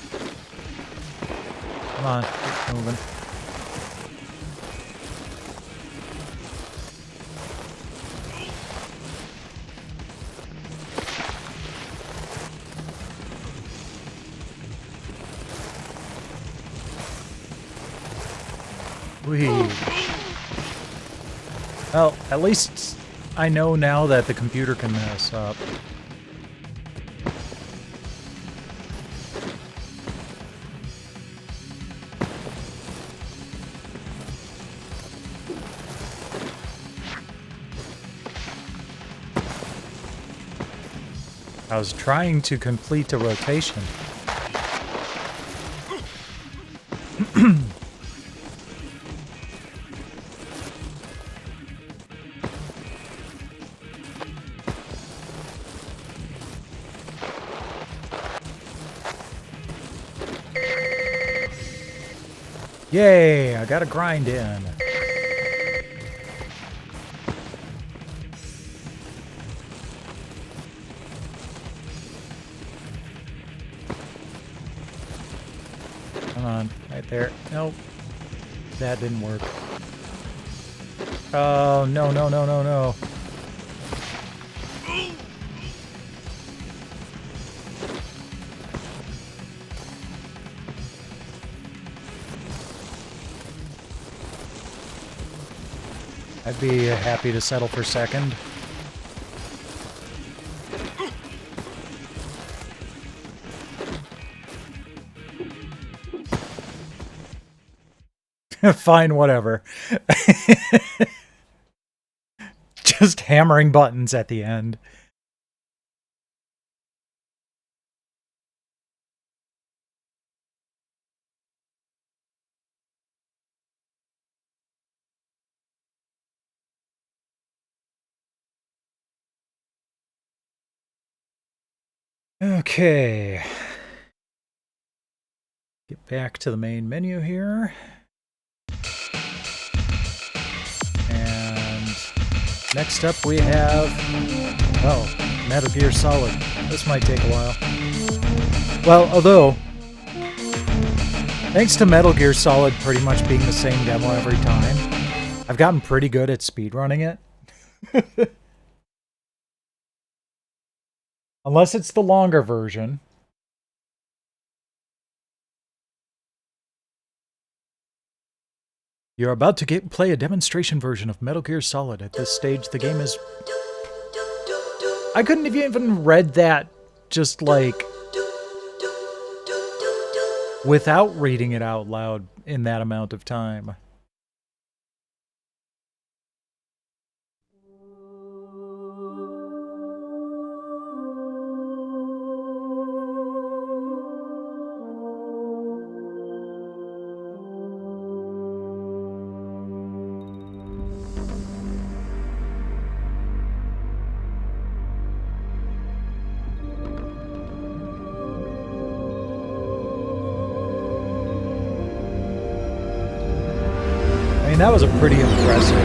Come on, keep moving. Well, at least I know now that the computer can mess up. I was trying to complete a rotation. Yay, I got a grind in. Come on, right there. Nope. That didn't work. Oh, no, no, no, no, no. I'd be happy to settle for second. Fine, whatever. Just hammering buttons at the end. Okay. Get back to the main menu here. And next up we have, oh, Metal Gear Solid. This might take a while. Well, although, thanks to Metal Gear Solid pretty much being the same demo every time, I've gotten pretty good at speedrunning it. Unless it's the longer version. You're about to play a demonstration version of Metal Gear Solid. At this stage, the game is... I couldn't have even read that just, like, without reading it out loud in that amount of time. That was a pretty impressive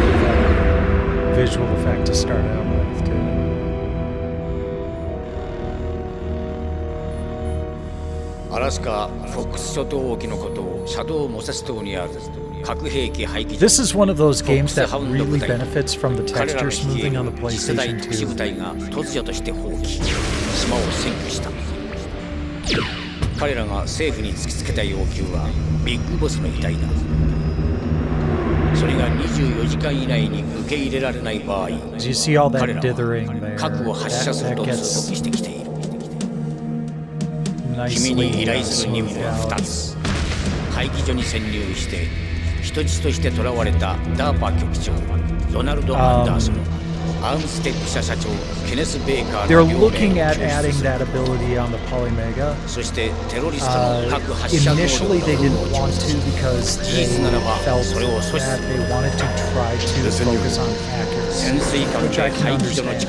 visual effect to start out with, too. This is one of those games that really benefits from the texture smoothing on the PlayStation 2. Do you see all that dithering there? That gets nicely smoothed out. They're looking at adding that ability on the Polymega. Initially they didn't want to because they felt that they wanted to try to focus on accuracy, which I can understand.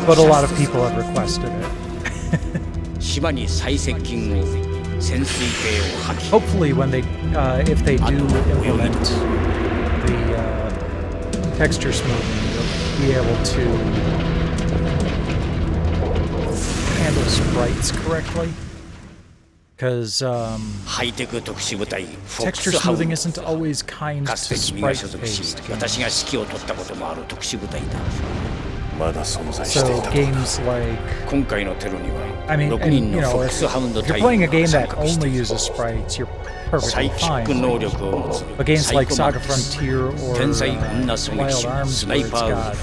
But a lot of people have requested it. Hopefully when they, if they do implement the texture smoothing, you'll be able to handle sprites correctly. Because texture smoothing isn't always kind to sprite-based games. So games like, I mean, and, you know, if you're playing a game that only uses sprites, you're perfectly fine. But games like Saga Frontier or Wild Arms, where it's got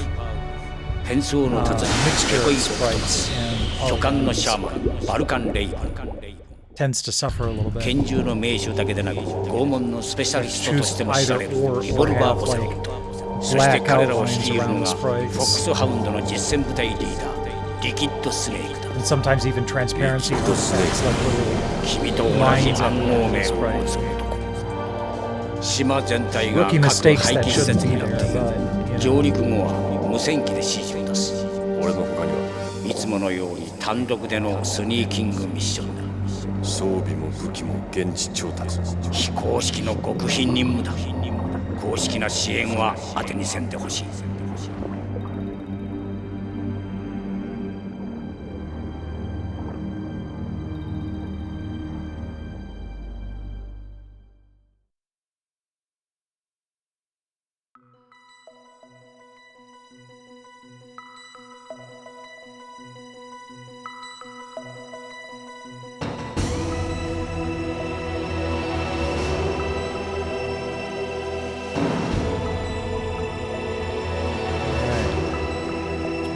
mixture of sprites and tends to suffer a little bit. Choose either or have like black outlines around the sprites. And sometimes even transparency effects, like little lines on the sprites. Rookie mistakes that shouldn't be there, but, you know. 装備も武器も現地調達。非公式の極秘任務だ。公式な支援は当てにせんでほしい。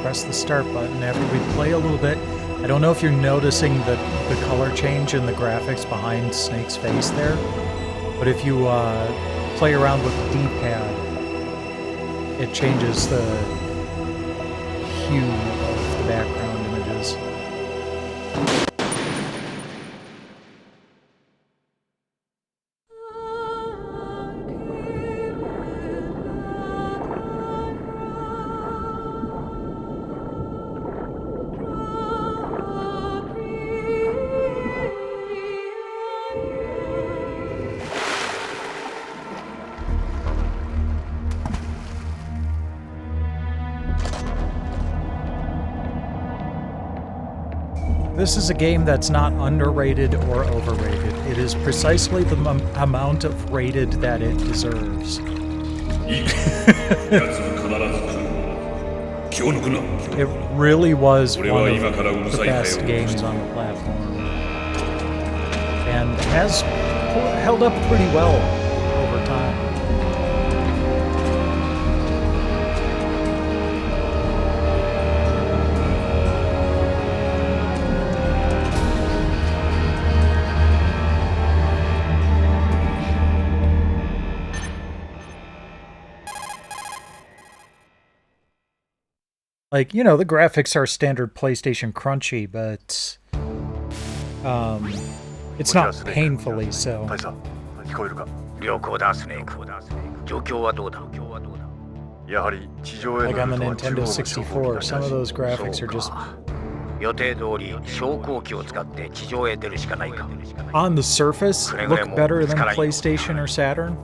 Press the start button after we play a little bit. I don't know if you're noticing the color change in the graphics behind Snake's face there, but if you play around with the D-pad, it changes the hue of the background images. This is a game that's not underrated or overrated. It is precisely the amount of rated that it deserves. It really was one of the best games on the platform. And has held up pretty well over time. Like, you know, the graphics are standard PlayStation crunchy, but it's not painfully so. Like on the Nintendo 64, some of those graphics are just... on the surface, look better than PlayStation or Saturn.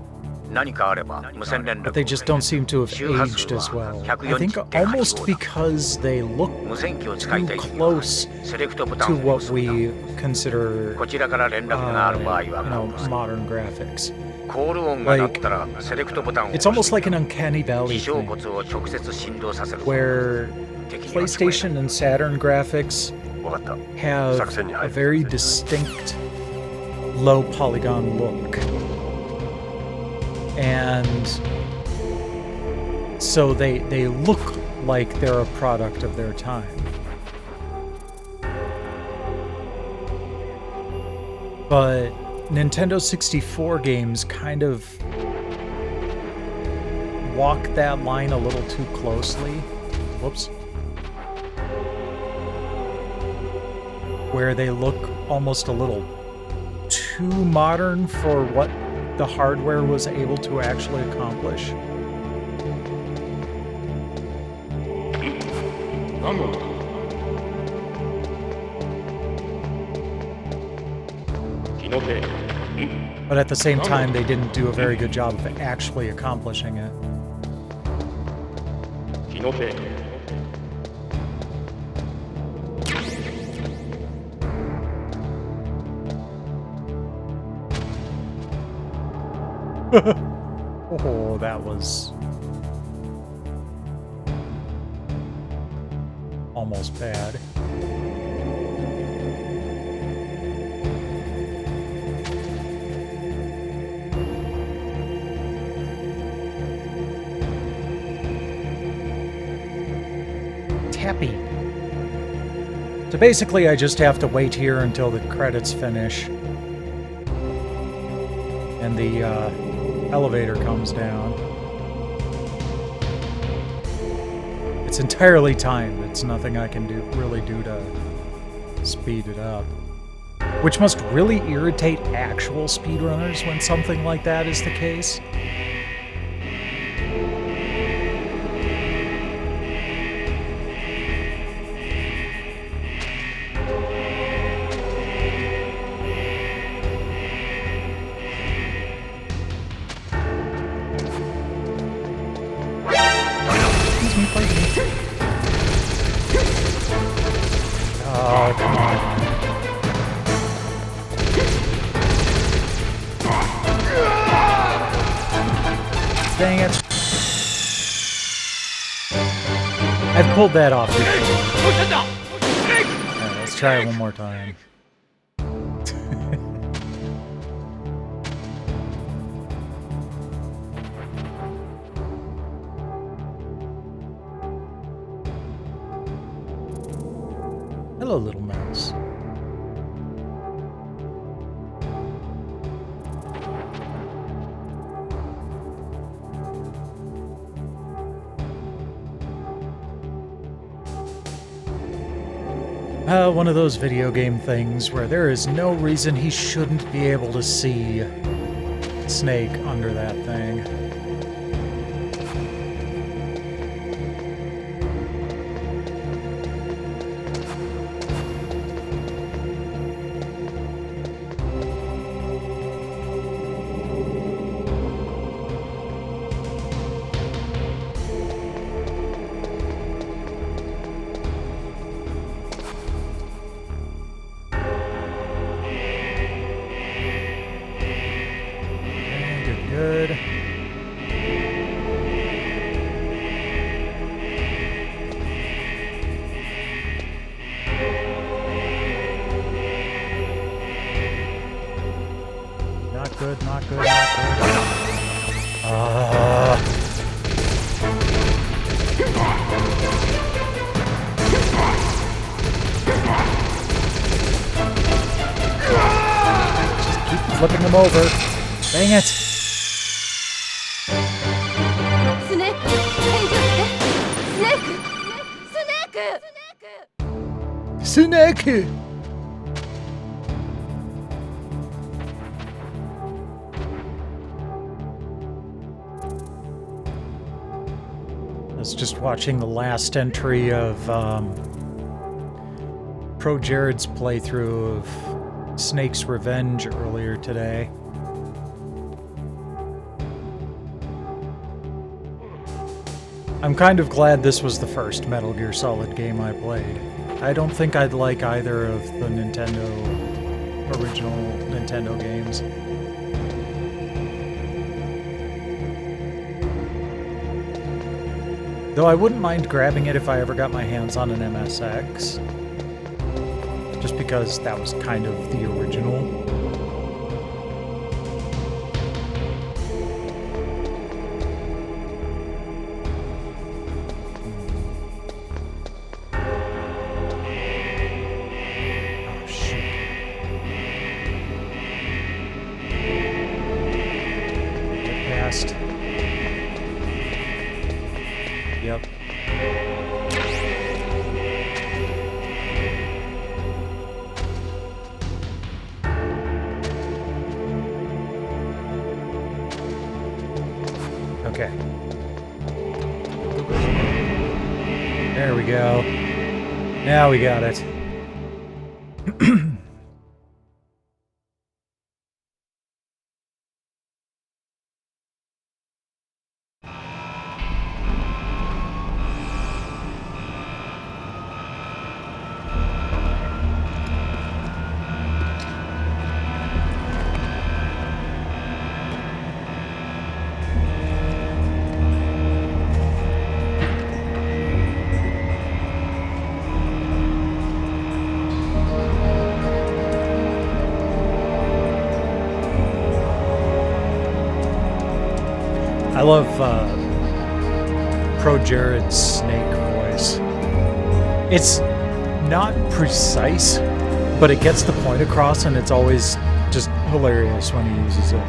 But they just don't seem to have aged as well. I think almost because they look too close to what we consider, you know, modern graphics. Like, it's almost like an uncanny valley thing, where PlayStation and Saturn graphics have a very distinct low polygon look. And so they look like they're a product of their time. But Nintendo 64 games kind of walk that line a little too closely. Whoops. Where they look almost a little too modern for what the hardware was able to actually accomplish. But at the same time, they didn't do a very good job of actually accomplishing it. Oh, that was almost bad. Tappy. So basically, I just have to wait here until the credits finish and the elevator comes down. It's entirely timed. It's nothing I can really do to speed it up. Which must really irritate actual speedrunners when something like that is the case. Dang it. I've pulled that off before. Alright, let's try it one more time. Hello, little mouse. One of those video game things where there is no reason he shouldn't be able to see Snake under that thing. Good. Not good, not good, not good. Just keep flipping them over. Dang it. Snake! I was just watching the last entry of Pro Jared's playthrough of Snake's Revenge earlier today. I'm kind of glad this was the first Metal Gear Solid game I played. I don't think I'd like either of the original Nintendo games. Though I wouldn't mind grabbing it if I ever got my hands on an MSX. Just because that was kind of the original. Yep. Okay. There we go. Now we got it. I love Pro Jared's Snake voice. It's not precise, but it gets the point across, and it's always just hilarious when he uses it.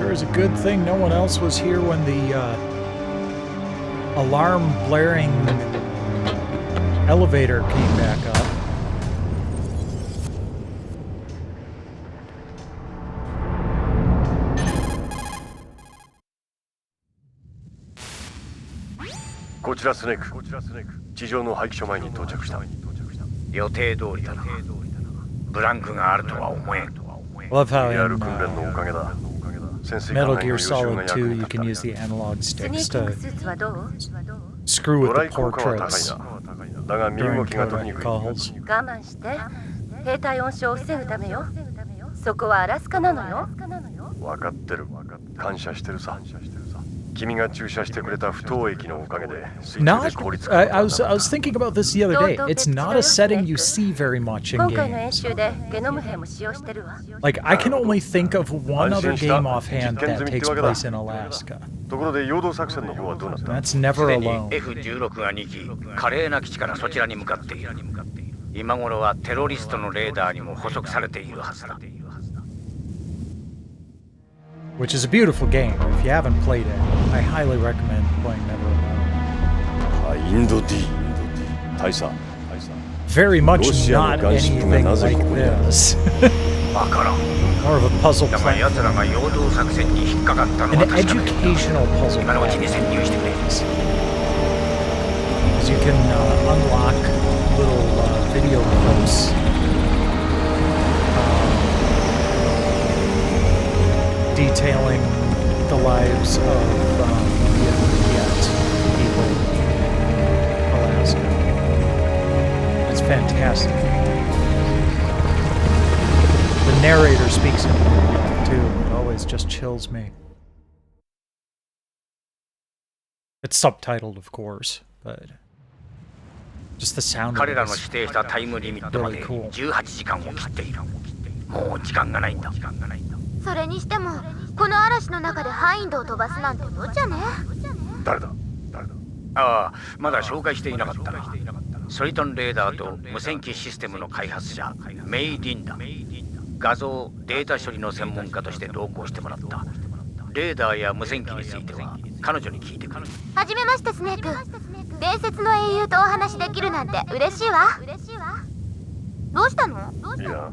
It's a good thing no one else was here when the alarm blaring elevator came back up. こちらスネーク。地上の廃棄所前に到着した。予定通りだな。ブランクがあるとは思えん。 Love how リア in ル訓練のおかげだ。 Metal Gear Solid 2 you can use the analog sticks to screw with the portraits during codec calls. 我慢して。兵隊温床を防ぐためよ。そこはアラスカなのよ。分かってる。感謝してるさ。君が駐車してくれた不当駅のおかげで水中で効率化。 I was thinking about this the other day. It's not a setting you see very much in 今回の演 games. 習でゲノム兵も使用してるわ。 Like, I can only think of one other game offhand that takes place in Alaska. ところで陽動作戦の方はどうなった？ That's never すでに alone. F-16 が2機、華麗な基地からそちらに向かっている。今頃はテロリストのレーダーにも捕捉されているはずだ。 Which is a beautiful game. If you haven't played it, I highly recommend playing Never Alone. インド D 大佐。 Very much not anything like this. More of a puzzle だが奴らが陽動作戦に引っかかったの an は確かだ。 educational puzzle 今のうちに潜入してくれ。 because you can unlock little video clips detailing the lives of Inuit people in Alaska. It's fantastic. The narrator speaks in Inuit too. It always just chills me. It's subtitled, of course, but just the sound of 彼 it らの is 指定したタイムリミットま really で cool. 18時間を切っている。もう時間がないんだ。それにしても、この嵐の中でハインドを飛ばすなんて無茶ね。誰だ？ああ、まだ紹介していなかったな。ソリトンレーダーと無線機システムの開発者、メイ・リンだ。画像、データ処理の専門家として同行してもらった。レーダーや無線機については彼女に聞いてくる。はじめましてスネーク。伝説の英雄とお話しできるなんて嬉しいわ。どうしたの？いや、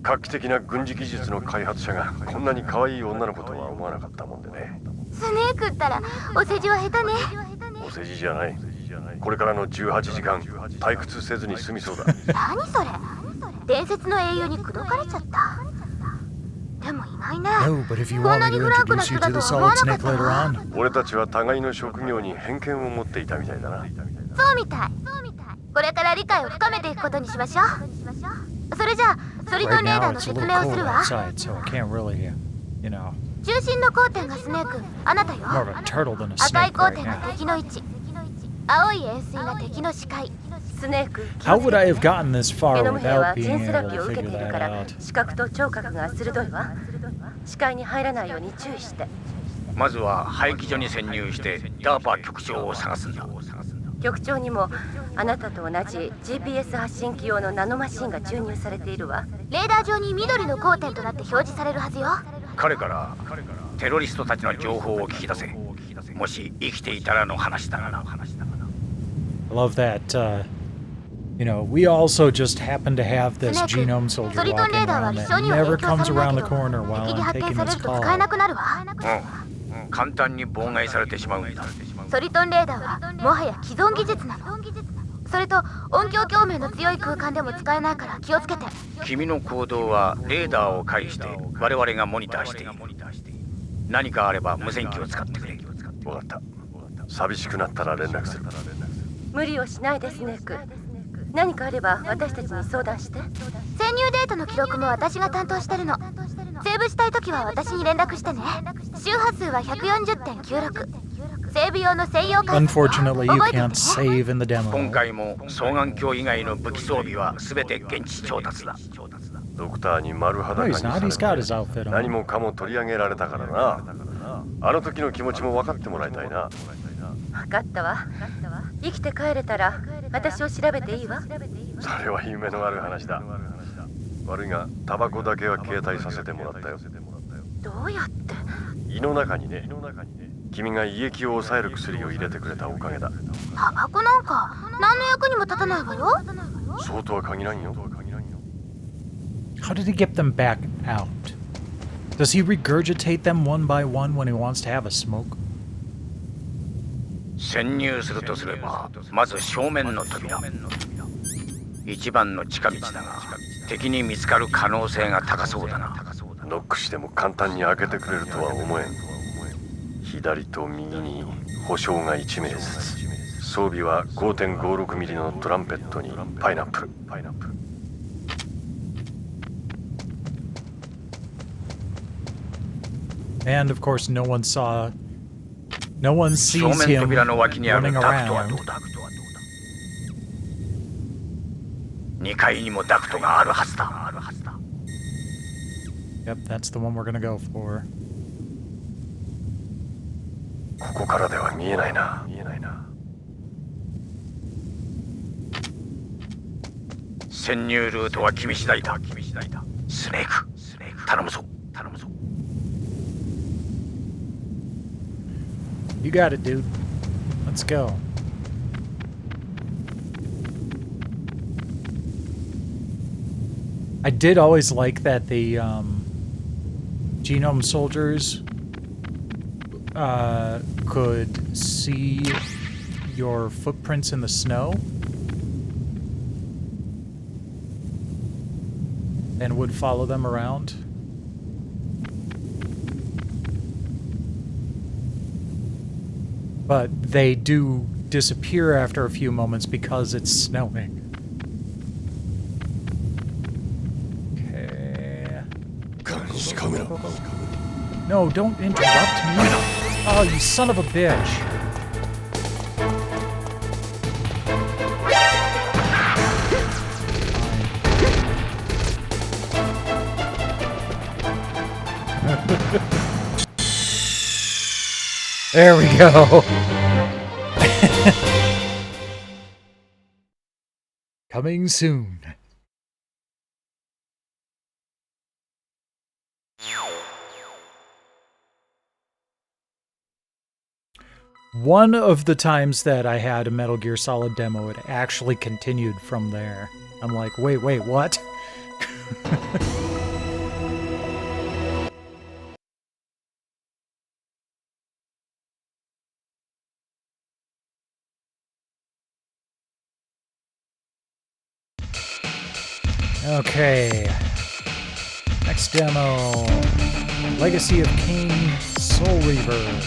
画期的な軍事技術の開発者がこんなに可愛い女の子とは思わなかったもんでね。スネークったらお世辞は下手ね。お世辞じゃない。これからの18時間退屈せずに済みそうだ。何それ？伝説の英雄に口説かれちゃった。でもいないね。 No, but if you want me to introduce you to the Solid Snake later on. 俺たちは互いの職業に偏見を持っていたみたいだな。そうみたい。これから理解を深めていくことにしましょう。それじゃあソリトン Right レーダー now の it's a 説 little 明をす cold るわ。 outside, so I can't really, you know, 中心の交点がスネーク、あなたよ。 more of a turtle than a 赤い snake 交 right 点が now. 敵の位置。青い円錐が敵の視界。スネーク。 How would I have gotten this far ゲノム兵 without はジ being ンセラ able ピ to を受け figure ている that から out? 視覚と聴覚が鋭いわ。視界に入らないように注意して。まずは廃棄所に潜入してダーパー局長を探すんだ。局長にもあなたと同じ GPS 発信機用のナノマシンが注入されているわ。レーダー上に緑の交点となって表示されるはずよ。彼からテロリストたちの情報を聞き出せ。もし生きていたらの話だな。 I love that, you know, we also just happen to have this genome soldier walking around that never comes around the corner while 敵に I'm 発見 taking され this ると使えな call. くなるわ。簡単に妨害されてしまうんだ。ソリトンレーダーはもはや既存技術なの。それと音響共鳴の強い空間でも使えないから気をつけて。君の行動はレーダーを介して我々がモニターしている。何かあれば無線機を使ってくれ。わかった。寂しくなったら連絡する。無理をしないでスネーク。何かあれば私たちに相談して。潜入データの記録も私が担当してるの。セーブしたいときは私に連絡してね。周波数は 140.96。セーブ用の専用回線。 Unfortunately, you can't save in the demo. 今回も双眼鏡以外の武器装備は全て現地調達だ。ドクターに丸裸 No, に he's さ not. れ He's got his outfit て on. 何もかも取り上げられたからな。あの時の気持ちも分かってもらいたいな。分かったわ。生きて帰れたら私を調べていいわ。それは夢のある話だ。悪いがタバコだけは携帯させてもらったよ。どうやって？胃の中にね、君が胃液を抑える薬を入れてくれたおかげだ。タバコなんか何の役にも立たないわよ。そうとは限らんよ。 How did he get them back out? Does he regurgitate them one by one when he wants to have a smoke? 潜入するとすれば、まず正面の扉。一番の近道だが、敵に見つかる可能性が高そうだな。ノックしても簡単に開けてくれるとは思えん。左と右に保証が1名ずつ。装備は 5.56 ミリのトランペットにパイナップル。And of course, no one sees him running around. 2階にもダクトがあるはずだ。Yep, that's the one we're gonna go for. ここからでは見えないな。潜入ルートは君次第だ。スネーク、頼むぞ。You got it, dude. Let's go. I did always like that the genome soldiers could see your footprints in the snow and would follow them around. But they do disappear after a few moments because it's snowing. Okay. No, don't interrupt me. Oh, you son of a bitch. There we go. Coming soon. One of the times that I had a Metal Gear Solid demo, it actually continued from there. I'm like, wait, what? Okay. Next demo. Legacy of Kain Soul Reaver.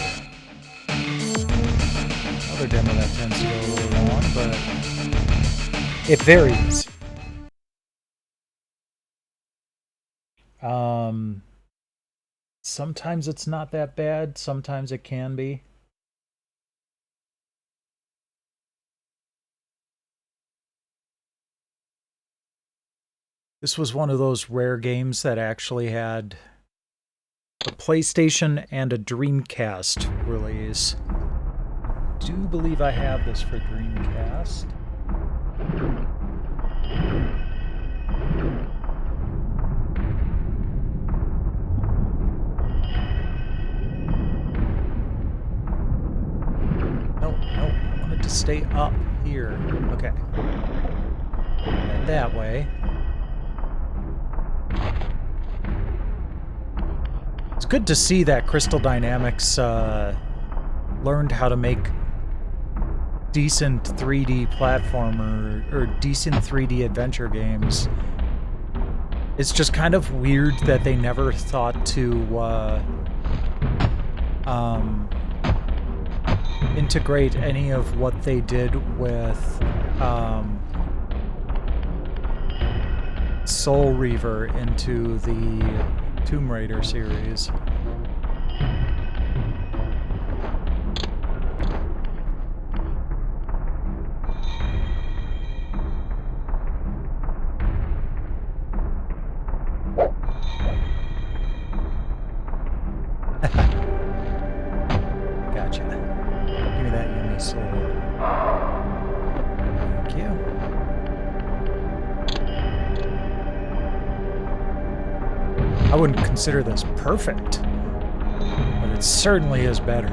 Another demo that tends to go a little long, but it varies. Sometimes it's not that bad, sometimes it can be. This was one of those rare games that actually had a PlayStation and a Dreamcast release. I do believe I have this for Dreamcast. Nope, I wanted to stay up here. Okay. And that way. It's good to see that Crystal Dynamics learned how to make decent 3D platformer or decent 3D adventure games. It's just kind of weird that they never thought to integrate any of what they did with Soul Reaver into the Tomb Raider series. Gotcha. Give me that yummy soul. Thank you. I wouldn't consider this perfect, but it certainly is better.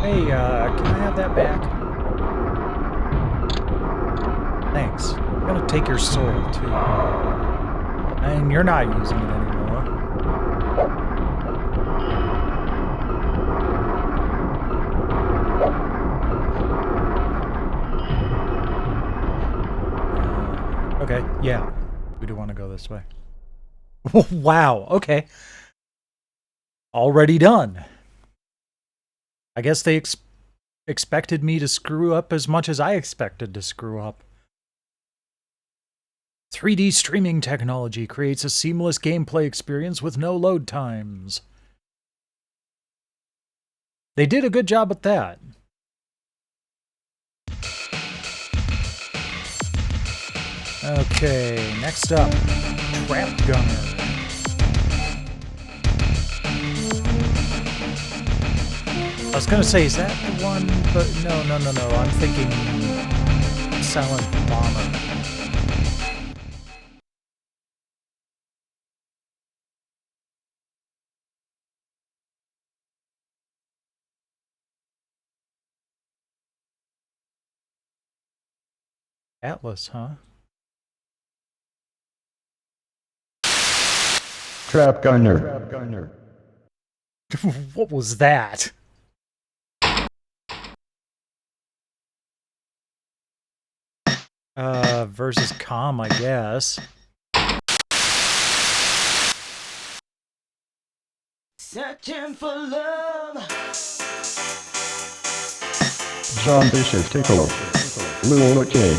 Hey, can I have that back? Thanks. I'm gonna take your sword, too. And you're not using it anymore. Okay, yeah. We do want to go this way. Wow, okay. Already done. I guess they expected me to screw up as much as I expected to screw up. 3D streaming technology creates a seamless gameplay experience with no load times. They did a good job at that. Okay, next up, Trap Gunner. I was gonna say, is that the one? But no. I'm thinking Silent Bomber. Atlas, huh? Trap Gunner. What was that? Versus Com, I guess. Searching for love. John Bishop, take a look. Lou okay.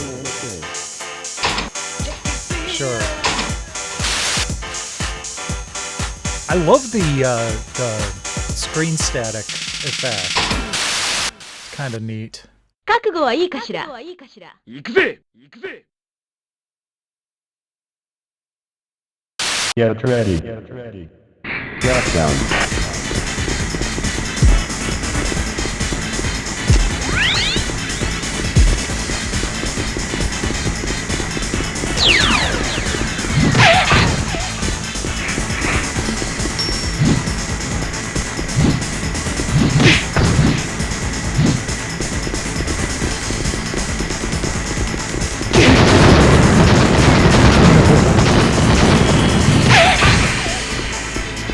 Sure. I love the screen static effect. It's kind of neat. 覚悟はいいかしら。行くぜ Get ready. Drop down.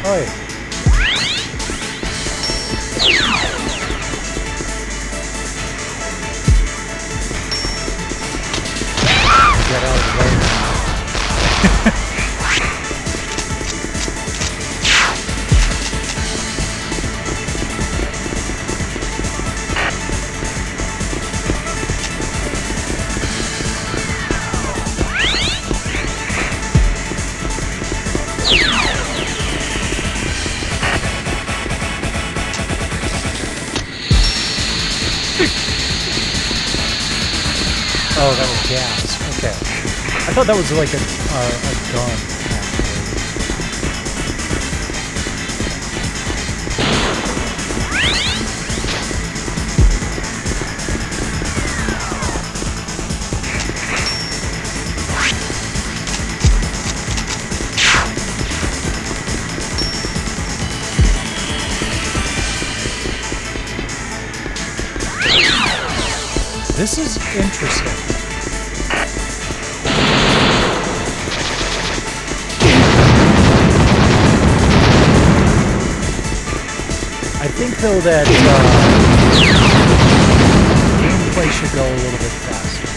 Oi. Get out of the way. Oh, that was gas. Okay. I thought that was like a gun, actually. This is interesting. I think, though, that gameplay should go a little bit faster.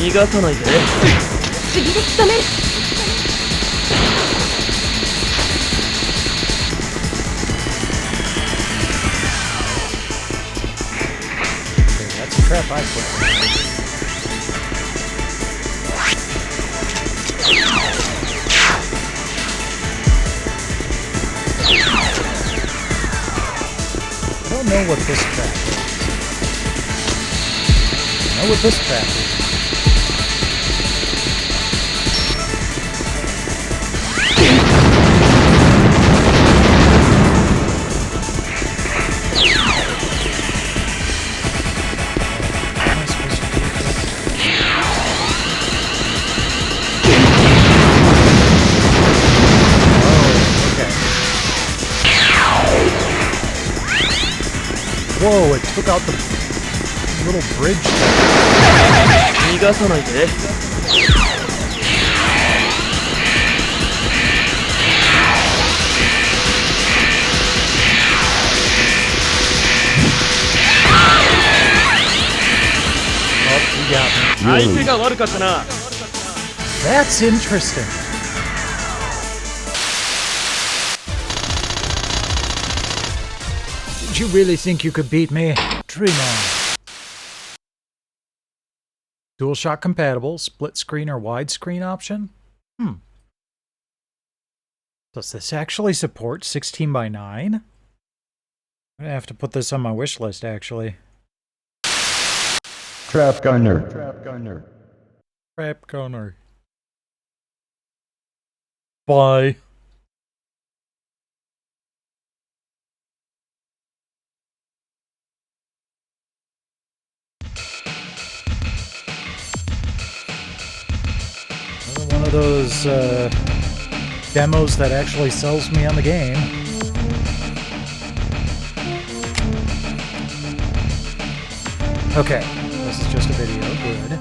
逃がさないで。次で仕留める。That's a trap I put. I don't know what this trap is. I know what this trap is. Whoa, it took out the little bridge. 逃がさないで。相手が悪かったな。That's interesting. Did you really think you could beat me? Dream on. DualShock compatible, split screen or widescreen option? Does this actually support 16:9? I'm gonna have to put this on my wish list, actually. Trap Gunner. Trap Gunner. Bye. Another one of those demos that actually sells me on the game. Okay, this is just a video. Good.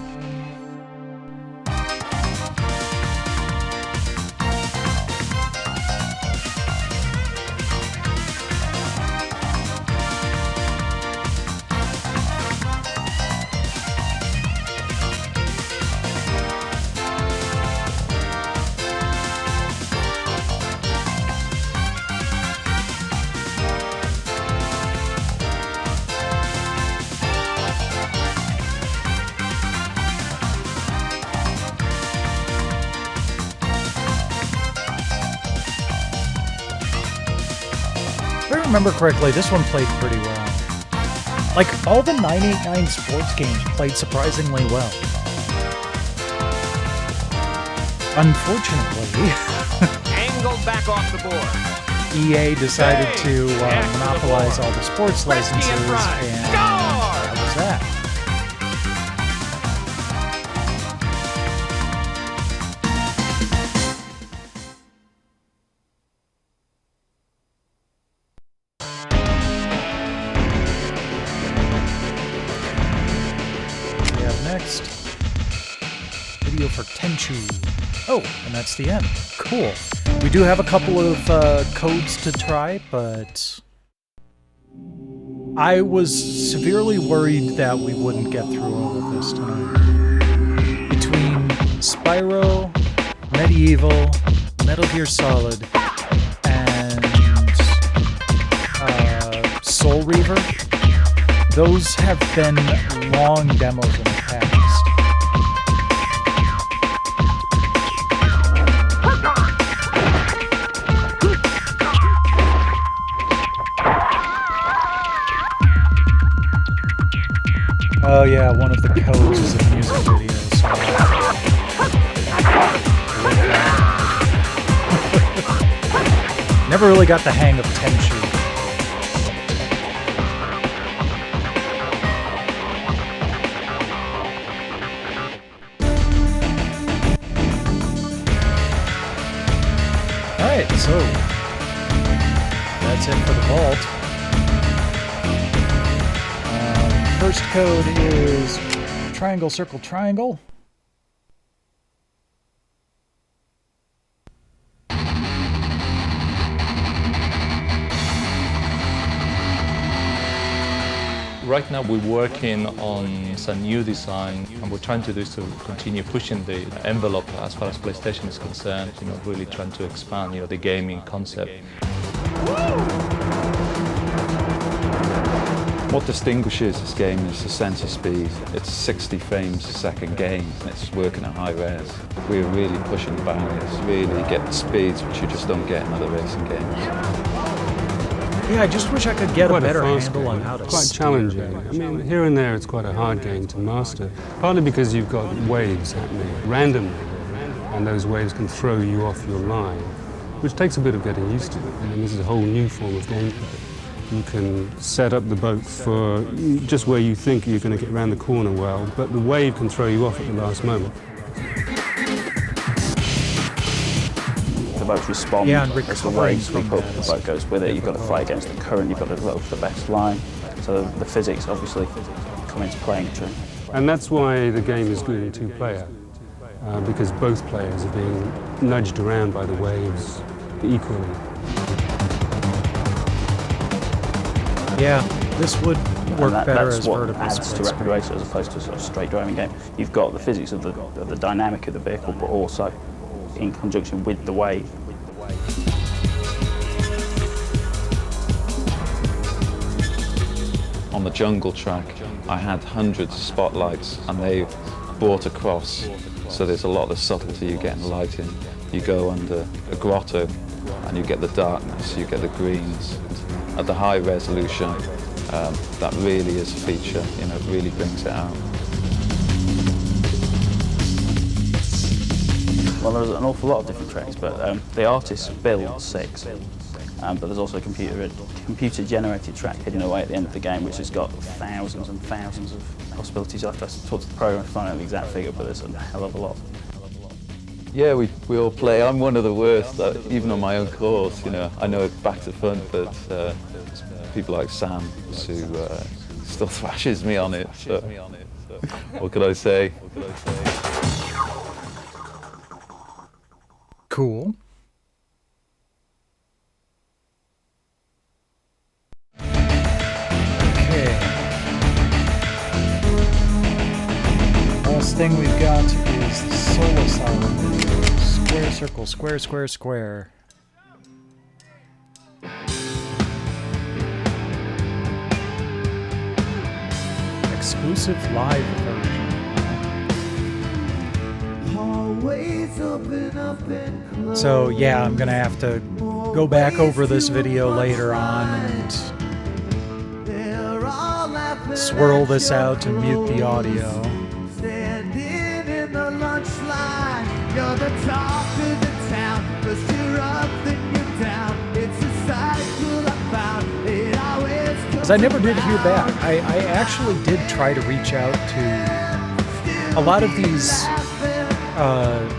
If I remember correctly, this one played pretty well. Like, all the 989 sports games played surprisingly well. Unfortunately, Angled back off the board. EA decided to monopolize all the sports licenses, and that was that. Next, video for Tenchu. Oh, and that's the end. Cool. We do have a couple of codes to try, but I was severely worried that we wouldn't get through all of this tonight. Between Spyro, Medieval, Metal Gear Solid, and Soul Reaver, those have been long demos in the past. Oh yeah, one of the codes is a music video, so... Never really got the hang of Tenchu. Alright, so that's it for the vault. First code is triangle, circle, triangle. Right now we're working on some new design, and we're trying to do is to continue pushing the envelope as far as PlayStation is concerned, really trying to expand, the gaming concept. What distinguishes this game is the sensor speed. It's 60 frames a second game, and it's working at high res. We're really pushing the boundaries, really get the speeds which you just don't get in other racing games. Yeah, I just wish I could get a better fast handle game. on how to Quite steer challenging. better. I mean, here and there it's quite a hard game to master, partly because you've got waves happening randomly, and those waves can throw you off your line, which takes a bit of getting used to. I mean, this is a whole new form of gameplay. You can set up the boat for just where you think you're going to get around the corner well, but the wave can throw you off at the last moment. The boats respond as the waves leap up, the boat goes with it. You've got to fight against the current, you've got to go for the best line. So the physics obviously come into play in turn. And that's why the game is good in two-player, because both players are being nudged around by the waves equally. Yeah, this would work better as vertical adds to split Rapid Racer as opposed to a sort of straight driving game. You've got the physics of the dynamic of the vehicle, but also in conjunction with the wave. On the jungle track, I had hundreds of spotlights, and they brought across, so there's a lot of subtlety you get in lighting. You go under a grotto, and you get the darkness, you get the greens. At the high resolution, that really is a feature, it really brings it out. Well, there's an awful lot of different tracks, but the artist built 6, but there's also a computer-generated track hidden away at the end of the game, which has got thousands and thousands of possibilities. I have to talk to the programmer to find out the exact figure, but there's a hell of a lot. Yeah, we all play. I'm one of the worst, even on my own course, I know it back to front, but people like Sam who still thrashes me on it. So what could I say? Cool. Okay. Last thing we've got is the Soul Asylum video. Square, circle, square, square, square. Exclusive live version. So yeah, I'm gonna have to go back over this video later on and swirl this out and mute the audio. You're the talk of the town, first you're up, then you're down. It's a cycle I found, it always comes. Because I never did hear back. I actually did try to reach out to a lot of these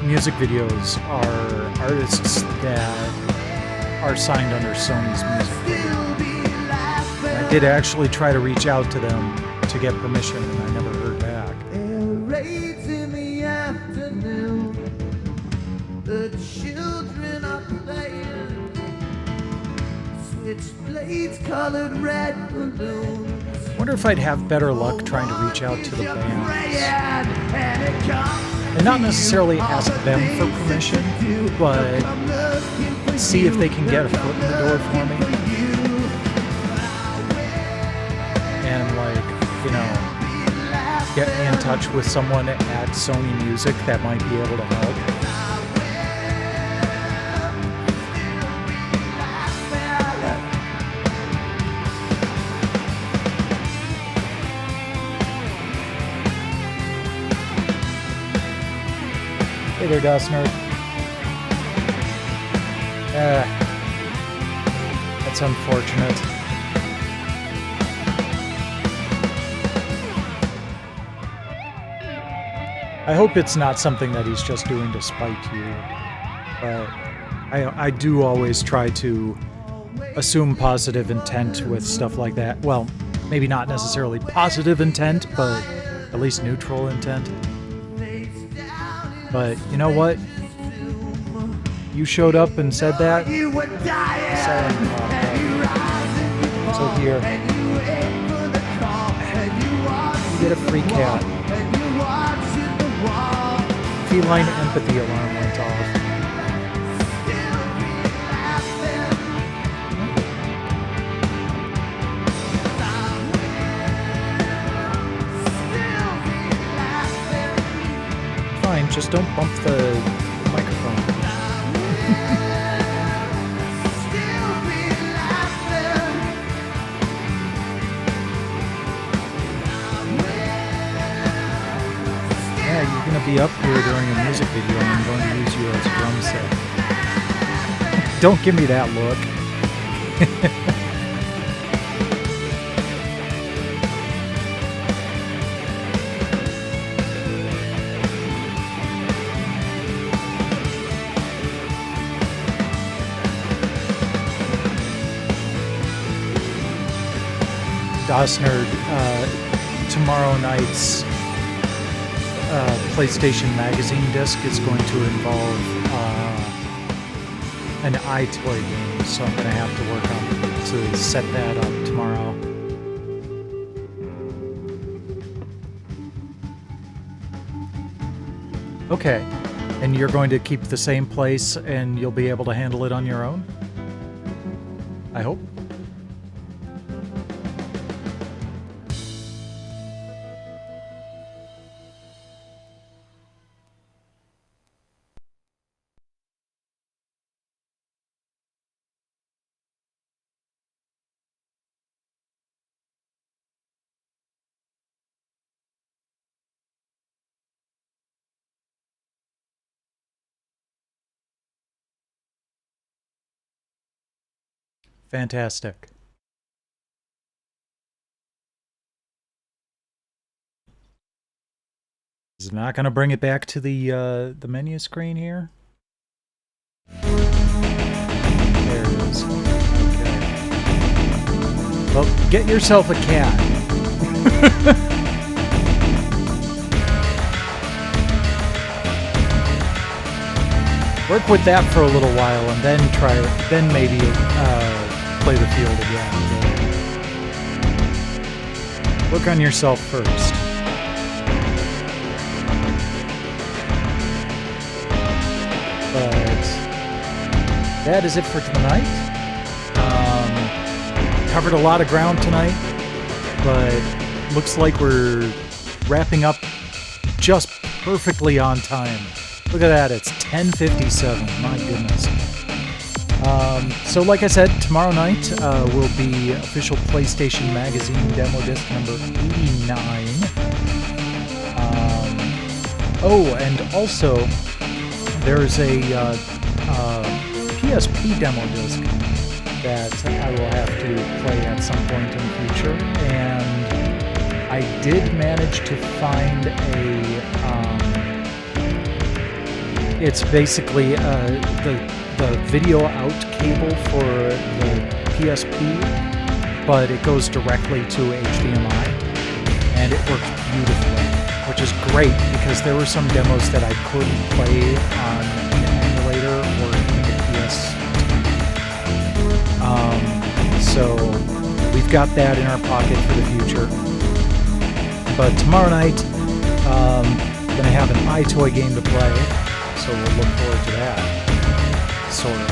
music videos are artists that are signed under Sony's music. I did actually try to reach out to them to get permission, and I never heard back. The children are playing switchblades colored red balloons. I wonder if I'd have better luck trying to reach out to the bands. And not necessarily ask them for permission, but see if they can get a foot in the door for me. And get me in touch with someone at Sony Music that might be able to help. Hey there, Dustner. That's unfortunate. I hope it's not something that he's just doing to spite you. But I do always try to assume positive intent with stuff like that. Well, maybe not necessarily positive intent, but at least neutral intent. But you know what? You showed up and said that. So here. get a free cat. Feline empathy alarm went off. Fine, just don't bump the microphone. Yeah, you're gonna be up here during a music video and I'm going to use you as a drum set. Don't give me that look. Dosner, tomorrow night's PlayStation Magazine disc is going to involve an iToy game, so I'm going to have to work on to set that up tomorrow. Okay, and you're going to keep the same place and you'll be able to handle it on your own? I hope. Fantastic. Is it not going to bring it back to the menu screen here? There it is. Okay. Well, get yourself a cat. Work with that for a little while and then try it. Then maybe play the field again. Work on yourself first. But that is it for tonight. Covered a lot of ground tonight, but looks like we're wrapping up just perfectly on time. Look at that, it's 10:57, my goodness. So like I said, tomorrow night will be official PlayStation Magazine demo disc number 89. Oh, and also there's a PSP demo disc that I will have to play at some point in the future, and I did manage to find it's basically the video out cable for the PSP, but it goes directly to HDMI, and it works beautifully, which is great because there were some demos that I couldn't play on an emulator or even the PS. So we've got that in our pocket for the future. But tomorrow night, gonna have an iToy game to play, so we'll look forward to that. Sort of.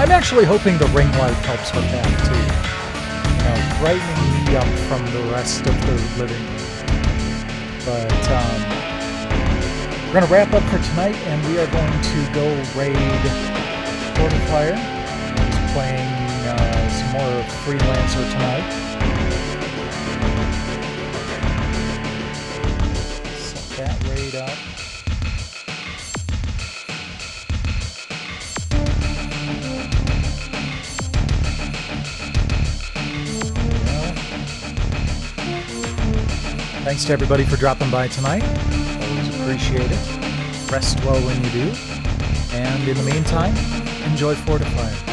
I'm actually hoping the ring light helps with that too. You know, brightening me up from the rest of the living room. But we're gonna wrap up for tonight, and we are going to go raid Fortifier. He's playing some more Freelancer tonight. Set that raid up. Thanks to everybody for dropping by tonight. Always appreciate it. Rest well when you do. And in the meantime, enjoy Fortifier.